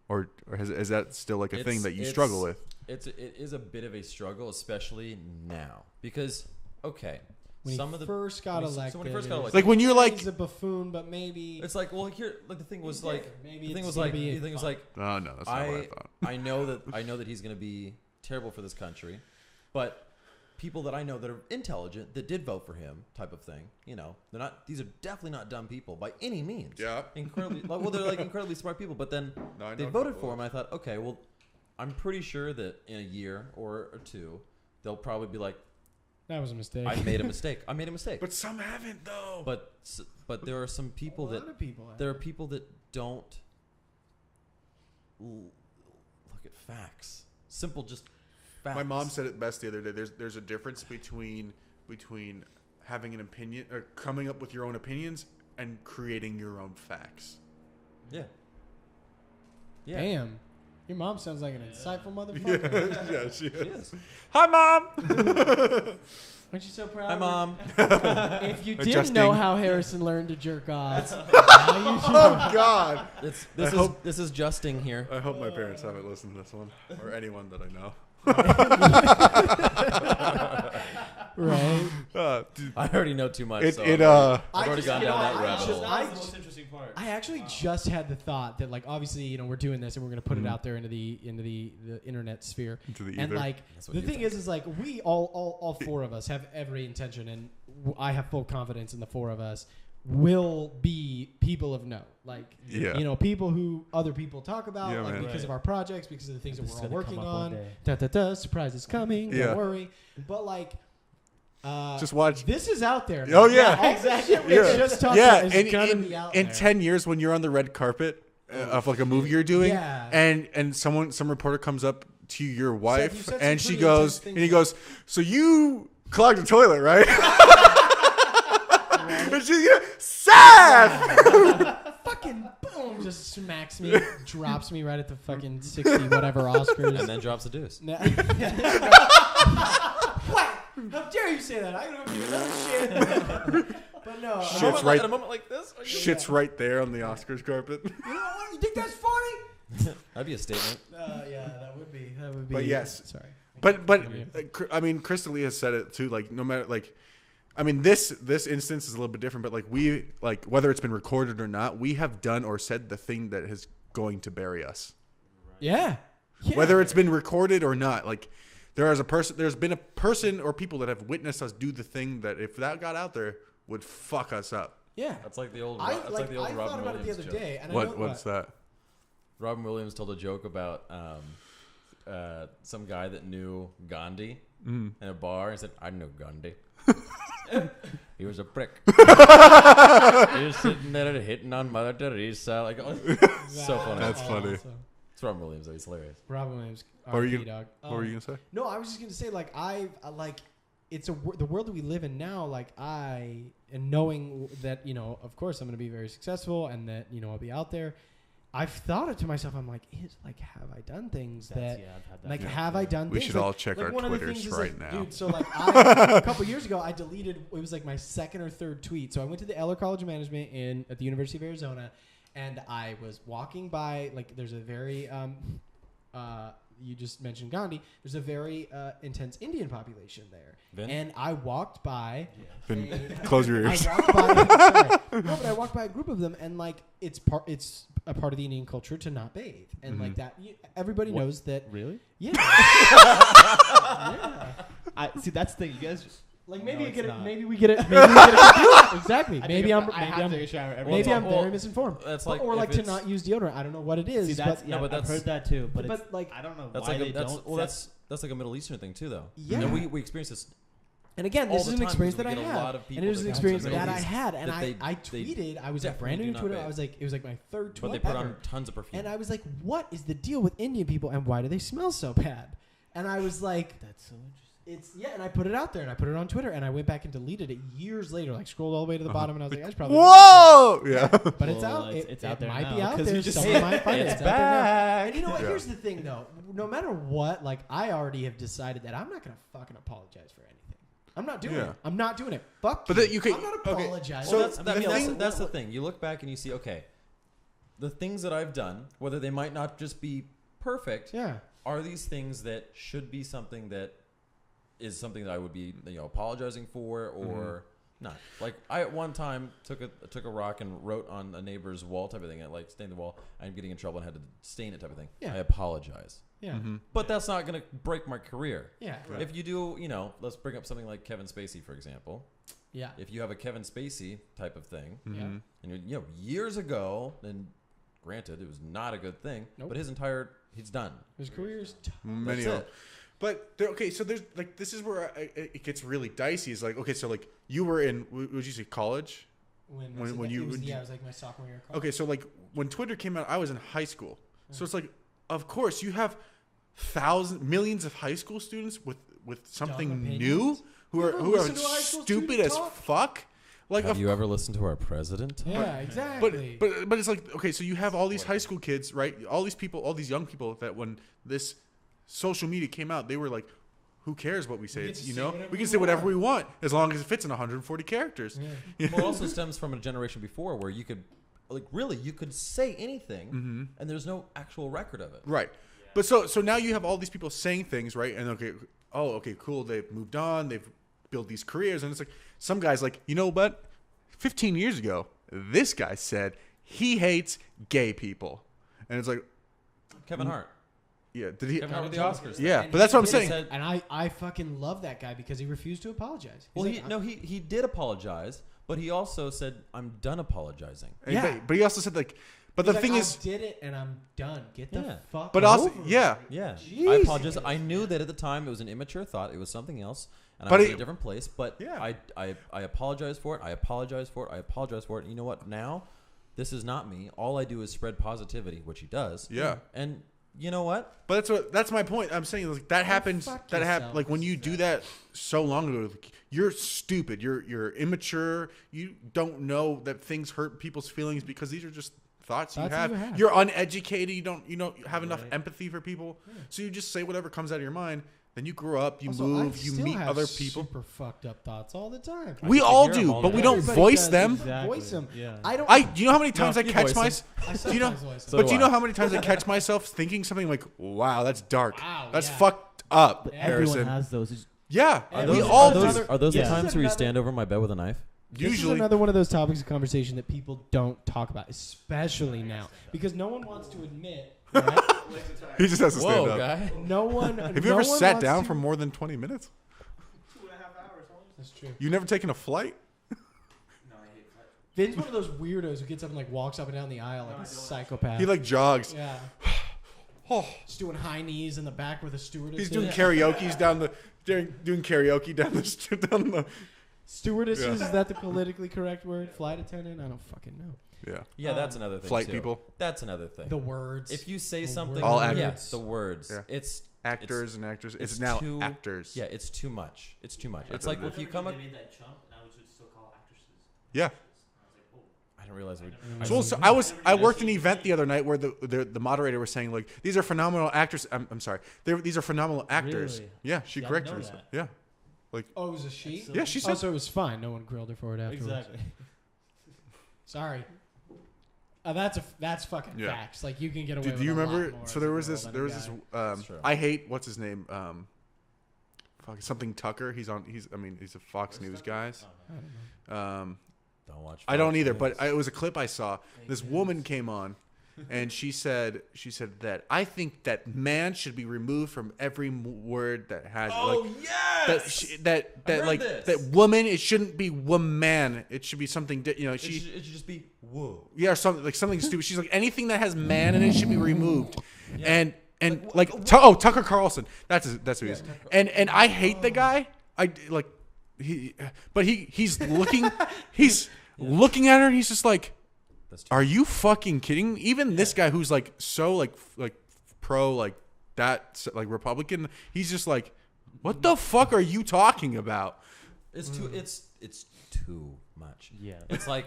Or is that still like a thing that you struggle with? It is a bit of a struggle, especially now, because okay, When some he of the first got when he- so elected, when he first got it was elected- Like when you're like, he's a buffoon, but maybe it's like, well, here, like the thing was He's like, there. Maybe the thing it's was gonna like, be the thing was like, oh no, that's not what I thought. I know that he's going to be terrible for this country, but people that I know that are intelligent that did vote for him, type of thing, you know, they're not. These are definitely not dumb people by any means. Yeah. Incredibly, well, they're like incredibly smart people. But then No, I they know a voted couple for of- him. I thought, okay, well, I'm pretty sure that in a year or two, they'll probably be like, that was a mistake. I made a mistake. I made a mistake. But some haven't though. But there are some people a that lot of people. have. there are people that don't look at facts. Simple, just facts. My mom said it best the other day. There's a difference between having an opinion or coming up with your own opinions and creating your own facts. Yeah. Yeah. Damn. Your mom sounds like an insightful motherfucker. Yeah, she It is. is. Hi, Mom. Aren't you so proud? Hi, of her? Mom. If you didn't Adjusting. know how Harrison learned to jerk off, now you Oh, God. This is Justing here. I hope my parents haven't listened to this one, or anyone that I know. right? Dude, I already know too much. it so it I've I already just- gone you down know, that I rabbit just- hole. I That was the just- most interesting part. I actually just had the thought that, like, obviously, you know, we're doing this and we're going to put it out there into the internet sphere. into the And ether. like That's what the you thing think. is like we all four of us have every intention, and I have full confidence in the four of us will be people of note. Like, Yeah. you know, people who other people talk about, Yeah, like man. because of Right. our projects, because of the things that This we're is all gonna working come up one on. day. Da da da! Surprise is coming. Yeah. Don't worry. But like, Just watch. this is out there. Oh, man. yeah. all the shit we Yeah. just talked Yeah, about is gonna be out in there. 10 years when you're on the red carpet of like a movie you're doing, Yeah. and some reporter comes up to your you wife said some and she pretty goes, intense and things he goes, so you clogged the toilet, right? And she's like, Seth! Fucking boom! Just smacks me, drops me right at the fucking 60 whatever Oscars. And then drops the deuce. What? How dare you say that? I don't give no shit. But no, Shit's right, At a moment like this. shit's right there on the Oscars carpet. you know what? You think that's funny? That'd be a statement. Yeah, that would be. That would be. But yes. Sorry. But I mean, Crystal has said it too. Like, no matter, like, I mean, this instance is a little bit different. But like, we, like, whether it's been recorded or not, we have done or said the thing that is going to bury us. Yeah. Whether it's been recorded or not, like, there's been a person or people that have witnessed us do the thing that if that got out there would fuck us up. Yeah. That's like the old. I That's like the old I Robin thought about Williams it the other joke. day, and What's that? Robin Williams told a joke about some guy that knew Gandhi in a bar. He said, "I know Gandhi. He was a prick. He was sitting there hitting on Mother Teresa." Like, so funny. That's funny. It's Robin Williams. Though. He's hilarious. Robin Williams. What were RP, you- dog. What were you gonna say? No, I was just gonna say like it's the world that we live in now. Like and knowing that, you know, of course I'm gonna be very successful and that, you know, I'll be out there. I've thought it to myself. I'm like, have I done things I've had that. like too. have I done? We things? should Like- all check like our one of the Twitters things is, right like, now. dude. So like a couple years ago, I deleted. It was like my second or third tweet. So I went to the Eller College of Management at the University of Arizona, and I was walking by. Like, there's a very you just mentioned Gandhi. There's a very intense Indian population there, Vinn? and I walked by. Then close your ears. I walked by. Sorry. No, but I walked by a group of them, and like it's a part of the Indian culture to not bathe, and like that. Everybody knows that. Really? Yeah. Yeah. I see. That's the thing. You guys. Like maybe No, you it's get it. not. Maybe we get it. Maybe we get it confused. Exactly. I Maybe think I'm. I have to take a shower every Maybe day. I'm Well, very misinformed. That's like or if like to it's- not use deodorant. I don't know what it is. See, that's but yeah. No, but I've that's- heard that too. But but, it's, like, I don't know That's why like they don't. that's like a Middle Eastern thing too, though. Yeah. And we experience this. and again, all this the is an time experience because that I we get a had, lot of and people it was that an come to the experience Middle that I East had, and that I they tweeted. I was like brand definitely new do to not Twitter. bathe. I was like, it was like my third But tweet they put ever. on tons of perfume. And I was like, what is the deal with Indian people, and why do they smell so bad? And I was like, That's so interesting. and I put it out there, and I put it on Twitter, and I went back and deleted it years later, like scrolled all the way to the bottom, and I was like, I should probably. Whoa! Yeah. But it's Well, out. it's out there might now, be out 'cause there. you just Someone said might find it. it's It's out there now. back. And you know what? Yeah. Here's the thing, though. No matter what, like I already have decided that I'm not gonna fucking apologize for anything. I'm not doing Yeah. it. I'm not doing it. Fuck. But you. then you can- I'm not okay, apologizing. so Well, that's the the thing. You look back and you see, okay, the things that I've done, whether they might not just be perfect, yeah. are these things that should be something that is something that I would be, apologizing for or not. Like I at one time took a rock and wrote on a neighbor's wall type of thing. I like stained the wall. I'm getting in trouble and had to stain it type of thing. Yeah. I apologize. Yeah. But that's not going to break my career. Yeah. If you do, let's bring up something like Kevin Spacey, for example. Yeah. If you have a Kevin Spacey type of thing, Yeah. and years ago, and granted, it was not a good thing, Nope. but he's done. His career's. Many That's of them. But so there's like this is where it gets really dicey. Is like, okay, so like you were in, would you say college? When When it was, you- it was, when you- it was like my sophomore year. Of college. Okay, so like when Twitter came out, I was in high school. So it's like, of course, you have millions of high school students with something new opinions? who You are ever who are listen to a high school stupid student as talk? fuck. Like, Have you ever listened to our president? Yeah, exactly. but it's like, okay, so you have all these high school kids, right? All these people, all these young people that when this social media came out, they were like, who cares what we say? It's, you know, we can say whatever we want as long as it fits in 140 characters. Yeah. Well, it also stems from a generation before where you could, like, really, you could say anything, and there's no actual record of it. Right. But so now you have all these people saying things, right? And okay, cool. They've moved on. They've built these careers, and it's like some guys like, you know what? 15 years ago, this guy said he hates gay people, and it's like Kevin Hart. Yeah, did he? Kevin Hart with the Oscars. Yeah, And but that's what I'm he saying. said- And I fucking love that guy because he refused to apologize. He's Well, like, he did apologize, but he also said, "I'm done apologizing." And- Yeah. but he also said like, but he's the like, thing I is, did it and I'm done. Get the Yeah. fuck. but also, over it. yeah, Yeah, I Jesus. apologize. I knew that at the time it was an immature thought. It was something else, and But I was it- in a different place. But Yeah. I apologize for it. I apologize for it. I apologize for it. And you know what? Now, this is not me. All I do is spread positivity, which he does. yeah. And you know what? But that's my point. I'm saying like that happens. fuck That happens yourself, like when you do that so long ago. Like, you're stupid. You're immature. You don't know that things hurt people's feelings because these are just thoughts you Thoughts have. you have. You're uneducated. You don't have enough Right. empathy for people. So you just say whatever comes out of your mind. Then you grow up. You Also, move. I You still meet have other people. Super fucked up thoughts all the time. I We get to all hear 'em do, all but the we time. don't Everybody voice does. them. Exactly. Voice them. Yeah. I don't. Do you know how many times I you catch voice myself? I Do you know? sometimes voice them. So But do you do I. know how many times I catch myself thinking something like, "Wow, that's dark. Wow, That's yeah. fucked up." But Harrison. everyone has those. It's- Yeah, Are we those- all are those- do. Are those Yeah. the times This is where you another- stand over my bed with a knife? This is Usually, another one of those topics of conversation that people don't talk about, especially now, because no one wants to admit. Right? he just has to stand Whoa, up. guy! No one. Have you ever sat down for more than 20 minutes? 2.5 hours. That's true. You never taken a flight? No, I hate flight. Vin's one of those weirdos who gets up and like walks up and down the aisle like a psychopath. He like jogs. yeah, Oh, just doing high knees in the back with a stewardess. he's in doing it. karaoke's down the doing karaoke down the down the. Stewardesses, Yeah. is that the politically correct word? Flight attendant? I don't fucking know. Yeah. Yeah, that's another thing. Flight too. people. That's another thing. The words. If you say The something, All yeah, actors. the words. Yeah. It's Actors and actors. It's it's now too- actors. yeah, it's too much. It's too much. That's It's like what it if you They come. made that jump, and I would still call actresses. Yeah. actresses. And I was like, oh. I didn't realize we. I worked an event the other night where the moderator was saying like these are phenomenal actors. I'm sorry. These are phenomenal actors. Really? Yeah, she See, I corrected didn't us. know Yeah. oh, it was a she? So- Yeah, she Oh, said. so it was fine. No one grilled her for it afterwards. Exactly. Sorry. That's fucking Yeah. facts. Like you can get away Do with you a lot remember? more So as there a was girl this. than a There was guy. this. That's true. I hate what's his name. Something Tucker. He's a Fox News guy. I don't know. Don't watch. I don't Fox either. News. But it was a clip I saw. This woman came on, and she said that I think that man should be removed from every word that has Oh like yes. that heard like this. that woman. It shouldn't be woman. It should be something. it should just be whoa. Yeah, or something stupid. She's like anything that has man in it should be removed, and Tucker Carlson. That's who he is. And I hate the guy. He's looking looking at her and he's just like, That's too are you fucking kidding? Even this guy who's like so like pro like that like Republican, he's just like, what the fuck are you talking about? It's too. It's too much. Yeah. It's like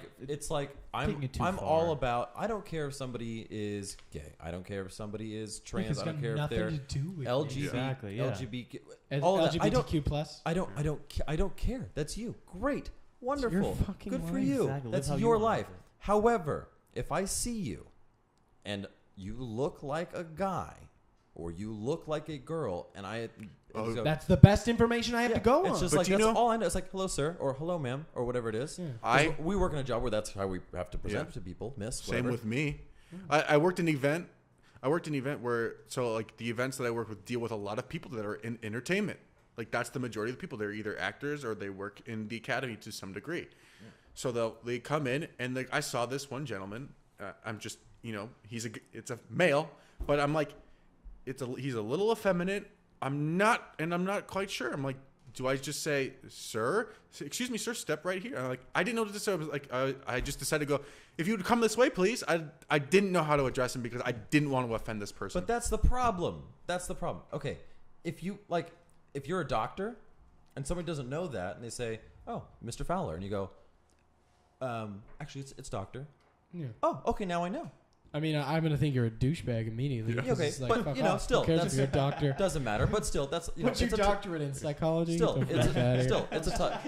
Taking it too I'm far. all about. I don't care if somebody is gay. I don't care if somebody is trans. It's I got don't care if nothing they're to do with LGBT. Exactly, yeah. LGBT. All of that. LGBTQ plus. I don't care. That's you. Great. Wonderful. fucking Good for life. you. Exactly. Live That's how you your want to life. live it. However, if I see you and you look like a guy or you look like a girl and I go, That's the best information I have yeah, to go it's on. just But like do you that's know- all I know. It's like hello sir or hello ma'am or whatever it is. Yeah. 'Cause we work in a job where that's how we have to present Yeah. to people. Miss Same whatever. with me. I worked an event. Where like the events that I work with deal with a lot of people that are in entertainment. Like that's the majority of the people. They're either actors or they work in the academy to some degree. Yeah. So they come in and I saw this one gentleman. I'm just it's a male, but I'm like he's a little effeminate. I'm not quite sure. I'm like, do I just say, sir? Excuse me, sir, step right here. I'm like, I didn't know what to say. I was like, I just decided to go, if you would come this way, please. I didn't know how to address him because I didn't want to offend this person. But that's the problem. That's the problem. Okay, if you're a doctor and somebody doesn't know that and they say, "Oh, Mr. Fowler," and you go, Actually, it's doctor. Yeah. Oh, okay. Now I know. I mean, I'm gonna think you're a douchebag immediately. Yeah. because Okay, it's like, but fuck you know, off. still, Who cares if that's you're a doctor? Doesn't matter. But still, that's What's your it's doctorate in psychology? Still, Get the it's fuck outta here. still, it's a title.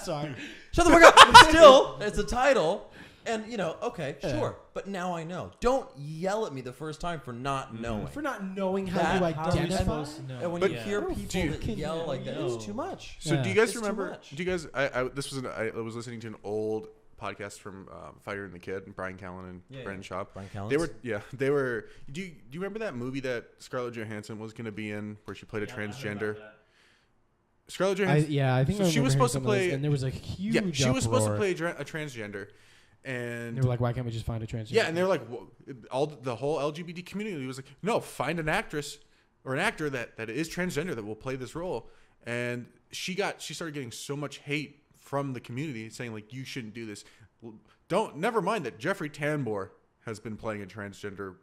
Sorry. Shut the fuck up. Still, it's a title, and okay, Yeah. sure. But now I know. Don't yell at me the first time for not knowing. For not knowing how That- to How are we identify. supposed to know? And when But- you hear Oh, people fuck. that yell like that, No. it's too much. So Yeah. do you guys It's too remember? much. Do you guys? I was listening to an old podcast from Fighter and the Kid and Brian Callen and Yeah, Brandon yeah. Schaub. Brian Callen. They were. Do you remember that movie that Scarlett Johansson was going to be in, where she played a transgender? Scarlett Johansson. I think So I she remember was supposed to hearing some of those, play- and there was a huge. Yeah, she was supposed to uproar. play a transgender, and They were like, "Why can't we just find a transgender?" yeah, and they're like, the whole LGBT community was like, no, find an actress or an actor that is transgender that will play this role. And she started getting so much hate from the community saying like, you shouldn't do this. Never mind that Jeffrey Tambor has been playing a transgender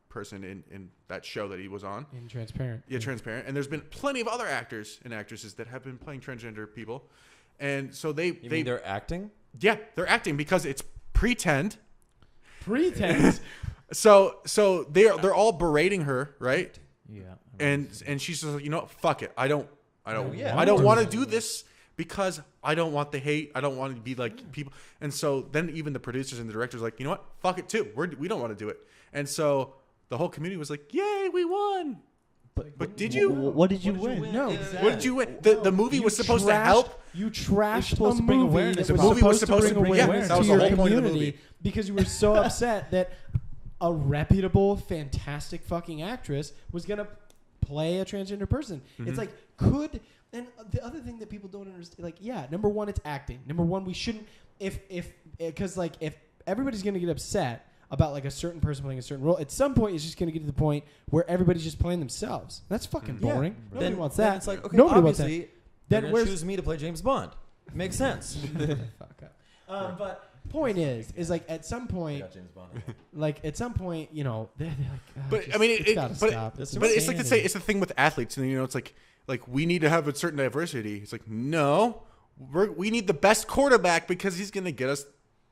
person in that show that he was on. in Transparent. Yeah, Transparent. And there's been plenty of other actors and actresses that have been playing transgender people. And so You mean they're acting? they're acting because it's pretend. Pretense. So they're all berating her, right? Yeah. And she's just like, fuck it. I don't yeah. I don't want to do this because I don't want the hate. I don't want to be like people. And so then even the producers and the directors are like, you know what? Fuck it too. We don't want to do it. And so the whole community was like, yay, we won. But did you? What did you win? No. What did you win? The movie was supposed to help. You trashed supposed a to bring movie awareness. that The was movie was supposed to supposed to bring bring- awareness that was to the your whole point of the community movie. because you were so upset that a reputable, fantastic fucking actress was gonna play a transgender person. It's like and the other thing that people don't understand, like, number one, it's acting. Number one, we shouldn't because if everybody's gonna get upset about like a certain person playing a certain role, at some point it's just going to get to the point where everybody's just playing themselves. That's fucking Yeah. boring. Nobody Then, wants then that. it's like, okay, Nobody wants that. obviously, Then they're where's- gonna choose me to play James Bond. Makes sense. Fuck up. But point is like at some point, James Bond. they're like, they're like, But just- I mean, it's gotta stop. it's like to say it's the thing with athletes, and it's like we need to have a certain diversity. It's like no, we need the best quarterback because he's going to get us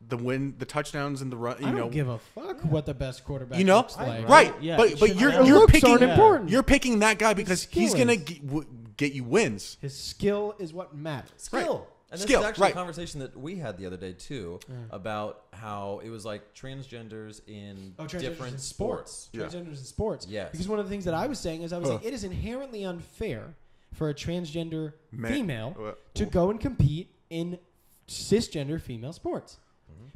the win, the touchdowns, and the run. I don't give a fuck what the best quarterback You know, looks like. right? Yeah, but it but should- you're the you're looks aren't picking important. you're picking that guy because he's skill going is. to get you wins. His skill is what matters. Skill. And this Skill, is actually right. a conversation that we had the other day too about how it was like transgenders in Transgenders different in sports. Yeah. Transgenders in sports. Yes. Because one of the things that I was saying is saying it is inherently unfair for a transgender female to go and compete in cisgender female sports.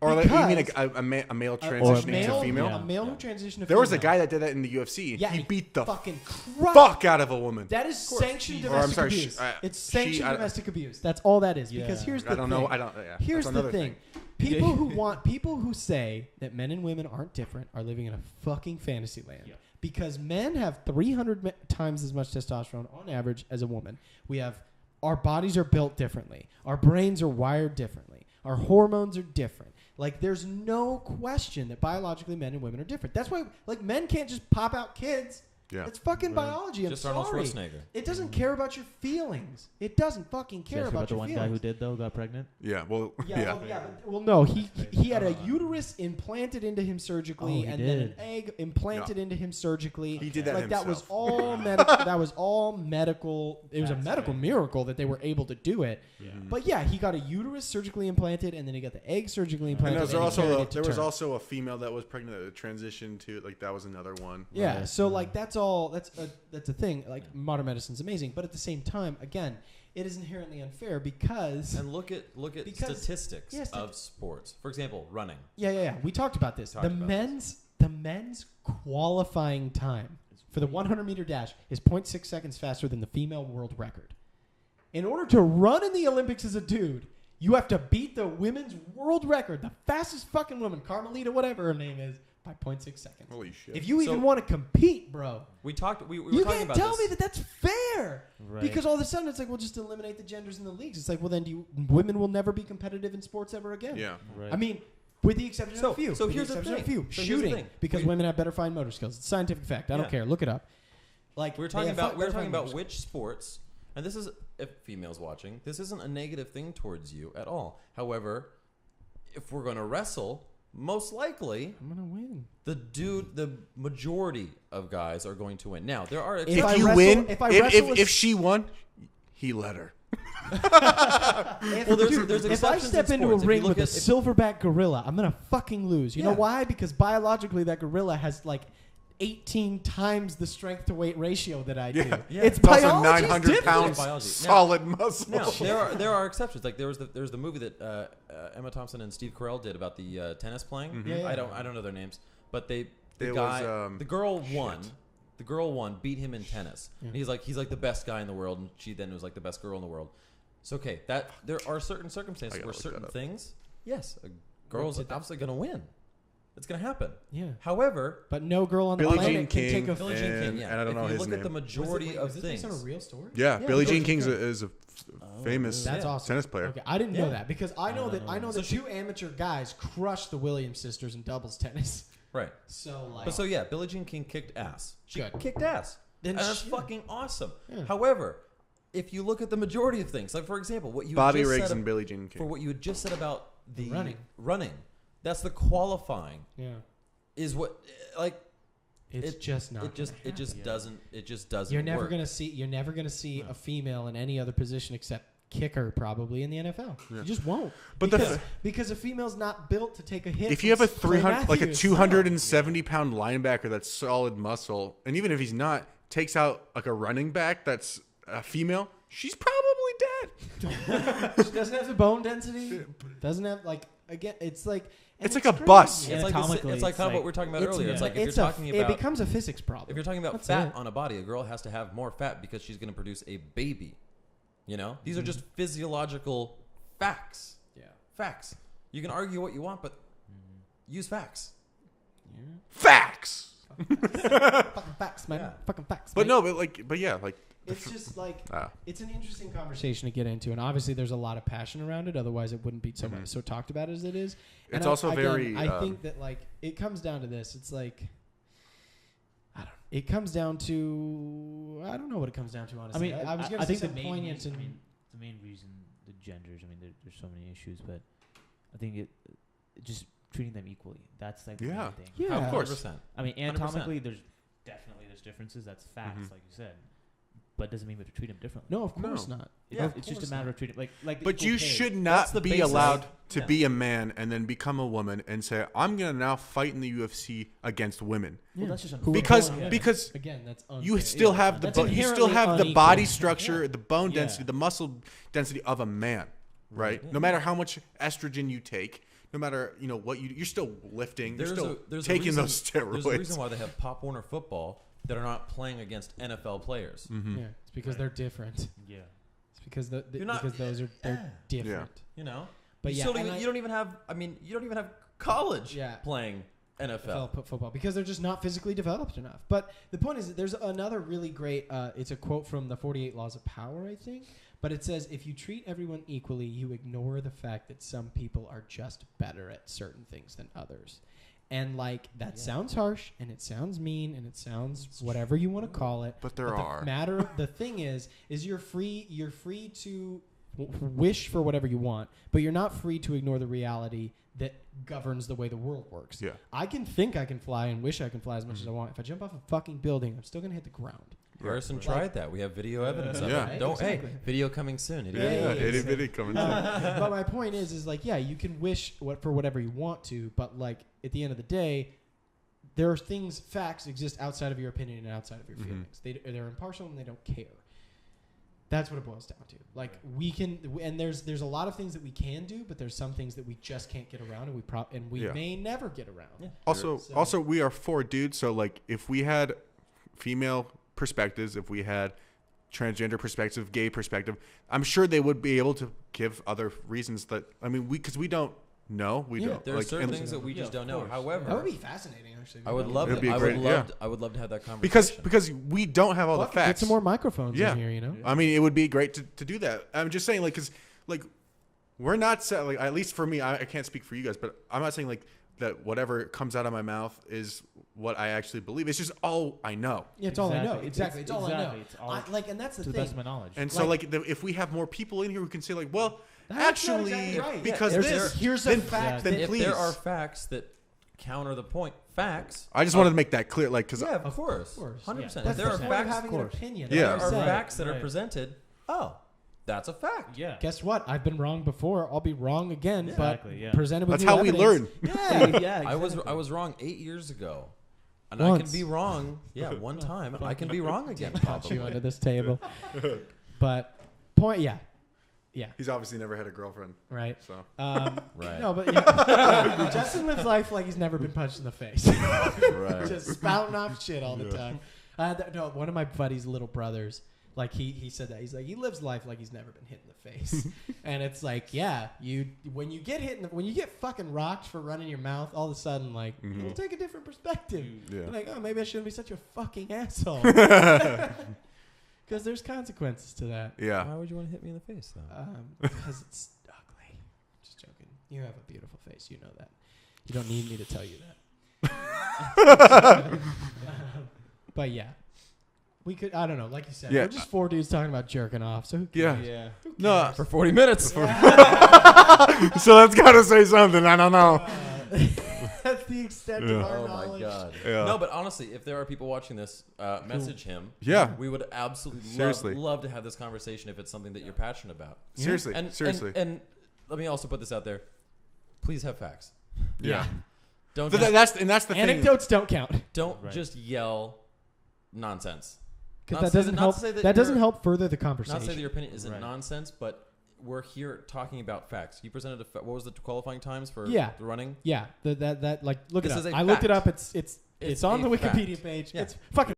Or like, you mean Because- a male Or transitioning to female? A male who transitioned to There was a female. guy that did that in the UFC. Yeah, he beat the fucking crap. fuck out of a woman. That is sanctioned Or, I'm domestic sorry, abuse. It's she- sanctioned I- domestic abuse. That's all that is. Yeah. Because here's the I don't thing. know. I don't. Yeah, Here's that's the another thing. People who say that men and women aren't different are living in a fucking fantasy land. Yeah. Because men have 300 times as much testosterone on average as a woman. Our bodies are built differently. Our brains are wired differently. Our hormones are different. Like, there's no question that biologically men and women are different. That's why, like, men can't just pop out kids. Yeah. It's fucking biology. I'm Just sorry. Arnold Schwarzenegger. It doesn't care about your feelings. It doesn't fucking care About about the your one feelings. guy who did though got pregnant. Yeah. Well. Yeah, Yeah. well, no, he had a uterus implanted into him surgically, Oh, he and then an did. egg implanted into him surgically. He did that like that was himself. all medical. That was all medical. It was a medical miracle that they were able to do it. Yeah. But yeah, he got a uterus surgically implanted, and then he got the egg surgically And implanted. there was and he carried also it to there was term. also a female that was pregnant that transitioned to like that was another one. Yeah, Right. so like that's all. That's a thing. Like modern medicine's amazing, but at the same time, again, it is inherently unfair because And look at Because- statistics yes, of sports. For example, running. yeah. We talked about this. Talked The about men's qualifying time for the 100-meter dash is 0.6 seconds faster than the female world record. In order to run in the Olympics as a dude, you have to beat the women's world record, the fastest fucking woman, Carmelita, whatever her name is, by 0.6 seconds. Holy shit. If you So- even want to compete, bro, We were you talking can't about tell this. me that that's fair. Right. Because all of a sudden it's like, we'll just eliminate the genders in the leagues. It's like, well, then women will never be competitive in sports ever again. Yeah. Right. I mean, with the exception So- of a few. so With here's the exception of a thing. few. So here's the Shooting, thing. because women have better fine motor skills. It's a scientific fact. I don't Yeah. care. Look it up. Like We're they talking have about better fine motor skills. which sports, and this is if females watching, this isn't a negative thing towards you at all. However, if we're gonna wrestle, most likely I'm gonna win. the majority of guys are going to win. Now there are If I If you wrestle- win, if I wrestle with- if she won, he let her. Well, there's if I exceptions in step into a sports. If you ring look with a at- silverback gorilla, I'm gonna fucking lose. You know Yeah. why? Because biologically, that gorilla has like 18 times the strength to weight ratio that I do. Yeah. Yeah. It's It's also biology's 900 different. pounds Biology. solid muscle. Now there are exceptions. Like there's the movie that Emma Thompson and Steve Carell did about the tennis playing. Mm-hmm. Yeah, yeah. I don't know their names, but the It guy was, the girl shit. won. The girl won, beat him in tennis. Yeah. And he's like the best guy in the world, and she then was like the best girl in the world. So okay, that there are certain circumstances I gotta where look certain that up. things, yes, a girl's What's it- obviously gonna win. It's gonna happen. Yeah. However, But no girl on the Billie planet Jean can King. take a. Billie Jean King, yeah. and I don't know if you his look name. at the majority of is this based on a things, real story? Yeah, Yeah, Billie Billie Jean King Jean is a famous That's Yeah. awesome. tennis player. Okay, I didn't Yeah. know that because I know that no. the two amateur guys crushed the Williams sisters in doubles tennis. right? So like, But so yeah, Billie Jean King kicked ass. She Good. kicked ass. Then And that's she- fucking awesome. Yeah. However, if you look at the majority of things, like for example, what you Bobby just Riggs said and Billie Jean for King. what you had just said about the Running. that's the qualifying yeah, is what like it's just not. it just gonna happen. it just doesn't You're never work. gonna see a female in any other position except kicker probably in the NFL. Yeah. You just won't. But because a female's not built to take a hit. if you have a from Clay 300, like a Matthews. 270-pound linebacker that's solid muscle, and even if he's not, takes out like a running back that's a female, she's probably dead. She doesn't have the bone density. Doesn't have like again. It's like It's and like a crazy. bus. It's like Anatomically, it's like it's kind of what like- we were talking about It's- earlier. It's like if it's you're a- talking it about becomes a physics problem. if you're talking about That's fat it. on a body, a girl has to have more fat because she's going to produce a baby. You know, these Mm-hmm. are just physiological facts. Yeah. Facts. You can argue what you want, but use facts. Facts. Fucking facts, man. Yeah. Fucking facts. But man. no, but yeah, like It's just like Ah. it's an interesting conversation to get into, and obviously there's a lot of passion around it. Otherwise, it wouldn't be so much so talked about as it is. And It's also very, I think that like it comes down to this. It's like I don't. It comes down to I don't know what it comes down to. I Honestly, mean, I was gonna I say think the some main poignant reason, and the main reason the genders. I mean, there's so many issues, but I think it just treating them equally. That's like the Yeah. main thing. yeah, of course. 100%. I mean, 100%. anatomically, there's differences. That's facts, Mhm. like you said. But it doesn't mean we have to treat them differently. No, of course No. not. It's, No, of it's just course a matter not. of treating like. But you equal pay. should That's not the be basis. allowed to Yeah. be a man and then become a woman and say, I'm going to now fight in the UFC against women. Well, that's just Who are Because born- because again, that's you unfair. still Yeah. have the That's you still inherently have the unequal. body structure, the bone Yeah. density, the muscle density of a man, right? No matter how much estrogen you take, no matter what you're still lifting, you're still there's taking reason, those steroids. There's a reason why they have Pop Warner football that are not playing against NFL players. Mm-hmm. Yeah, it's because they're different. Yeah. It's because You're not- because those are they're different. You know, But you yeah, still and you don't even have. I mean, you don't even have college Yeah. playing NFL. Football because they're just not physically developed enough. But the point is that there's another really great. It's a quote from the 48 Laws of Power, I think. But it says, if you treat everyone equally, you ignore the fact that some people are just better at certain things than others. And like that sounds harsh, and it sounds mean, and it sounds whatever you want to call it. But there the are. the thing is you're free to wish for whatever you want, but you're not free to ignore the reality that governs the way the world works. Yeah. I can think I can fly and wish I can fly as much as I want. If I jump off a fucking building, I'm still gonna hit the ground. Harrison Right. tried that. We have video evidence of Yeah. it. Don't Exactly. hey, video coming soon. Yeah, Yeah, itty bitty coming down. But my point is like, yeah, you can wish for whatever you want to, but like at the end of the day, there are facts exist outside of your opinion and outside of your feelings. They're impartial and they don't care. That's what it boils down to. Like we can, and there's a lot of things that we can do, but there's some things that we just can't get around, and we Yeah. may never get around. Yeah. Also, we are 4 dudes, so like if we had female perspectives, if we had transgender perspective, gay perspective, I'm sure they would be able to give other reasons that because we don't know, we don't. There are like, certain and- things that we just of don't know. course. However, That would be fascinating, actually. I would love It'd to. be I great, would yeah. love. I would love to have that conversation because we don't have all the Get facts. some more microphones Yeah. in here, you know. I mean, it would be great to do that. I'm just saying, because we're not like, at least for me, I can't speak for you guys, but I'm not saying like that whatever comes out of my mouth is what I actually believe. It's just all I know. Yeah, it's all I know. Exactly. Exactly, it's all I know. It's all And that's the to the thing. best of my knowledge. And so if we have more people in here who can say like, well, That's not actually, exactly right. because There's this, here's a then, fact. then if please. there are facts that counter the point, facts. I just wanted to make that clear, like, because Yeah, of course, course. 100%. Yeah. If That's there the are point of facts, having an opinion. Yeah. like I there are said. facts that are Right. presented. Oh, that's a fact. Yeah. Guess what? I've been wrong before. I'll be wrong again. Exactly, But yeah. presented with That's new how we evidence. learn. Yeah, yeah. I Exactly. was wrong 8 years ago, and I Once. can be wrong. Yeah, one time, and I can be wrong again. Punch Probably. you under this table. But point, yeah, He's obviously never had a girlfriend, right. so. Right. No, but yeah. Justin lives life like he's never been punched in the face. Right. Just spouting off shit all the time. No, one of my buddy's little brothers, like he said that he's like he lives life like he's never been hit in the face, and it's like when you get when you get fucking rocked for running your mouth, all of a sudden like you'll take a different perspective. Yeah. You're like, oh, maybe I shouldn't be such a fucking asshole. Because there's consequences to that. Yeah. Why would you want to hit me in the face, though? Because it's ugly. Just joking. You have a beautiful face. You know that. You don't need me to tell you that. But yeah. We could, I don't know, like you said, Yeah. we're just four dudes talking about jerking off. So who Yeah. cares? Yeah. No. For 40 minutes. So that's got to say something. I don't know. That's the extent of Yeah. our Oh knowledge. my god. Yeah. No, but honestly, if there are people watching this, message him. Yeah. We would absolutely Seriously. love to have this conversation if it's something that you're passionate about. Seriously. And, Seriously. And let me also put this out there. Please have facts. yeah. Don't But just, that's the thing. Anecdotes don't count. don't Right. just yell nonsense. Because Not that doesn't to help. say That doesn't you're- help further the Not conversation. to say that your opinion isn't Right. nonsense, but we're here talking about facts. You presented what was the qualifying times for Yeah. the running? Yeah, that like look This it is up. a I looked it fact. up. It's on a the fact. Wikipedia page. Yeah. It's fucking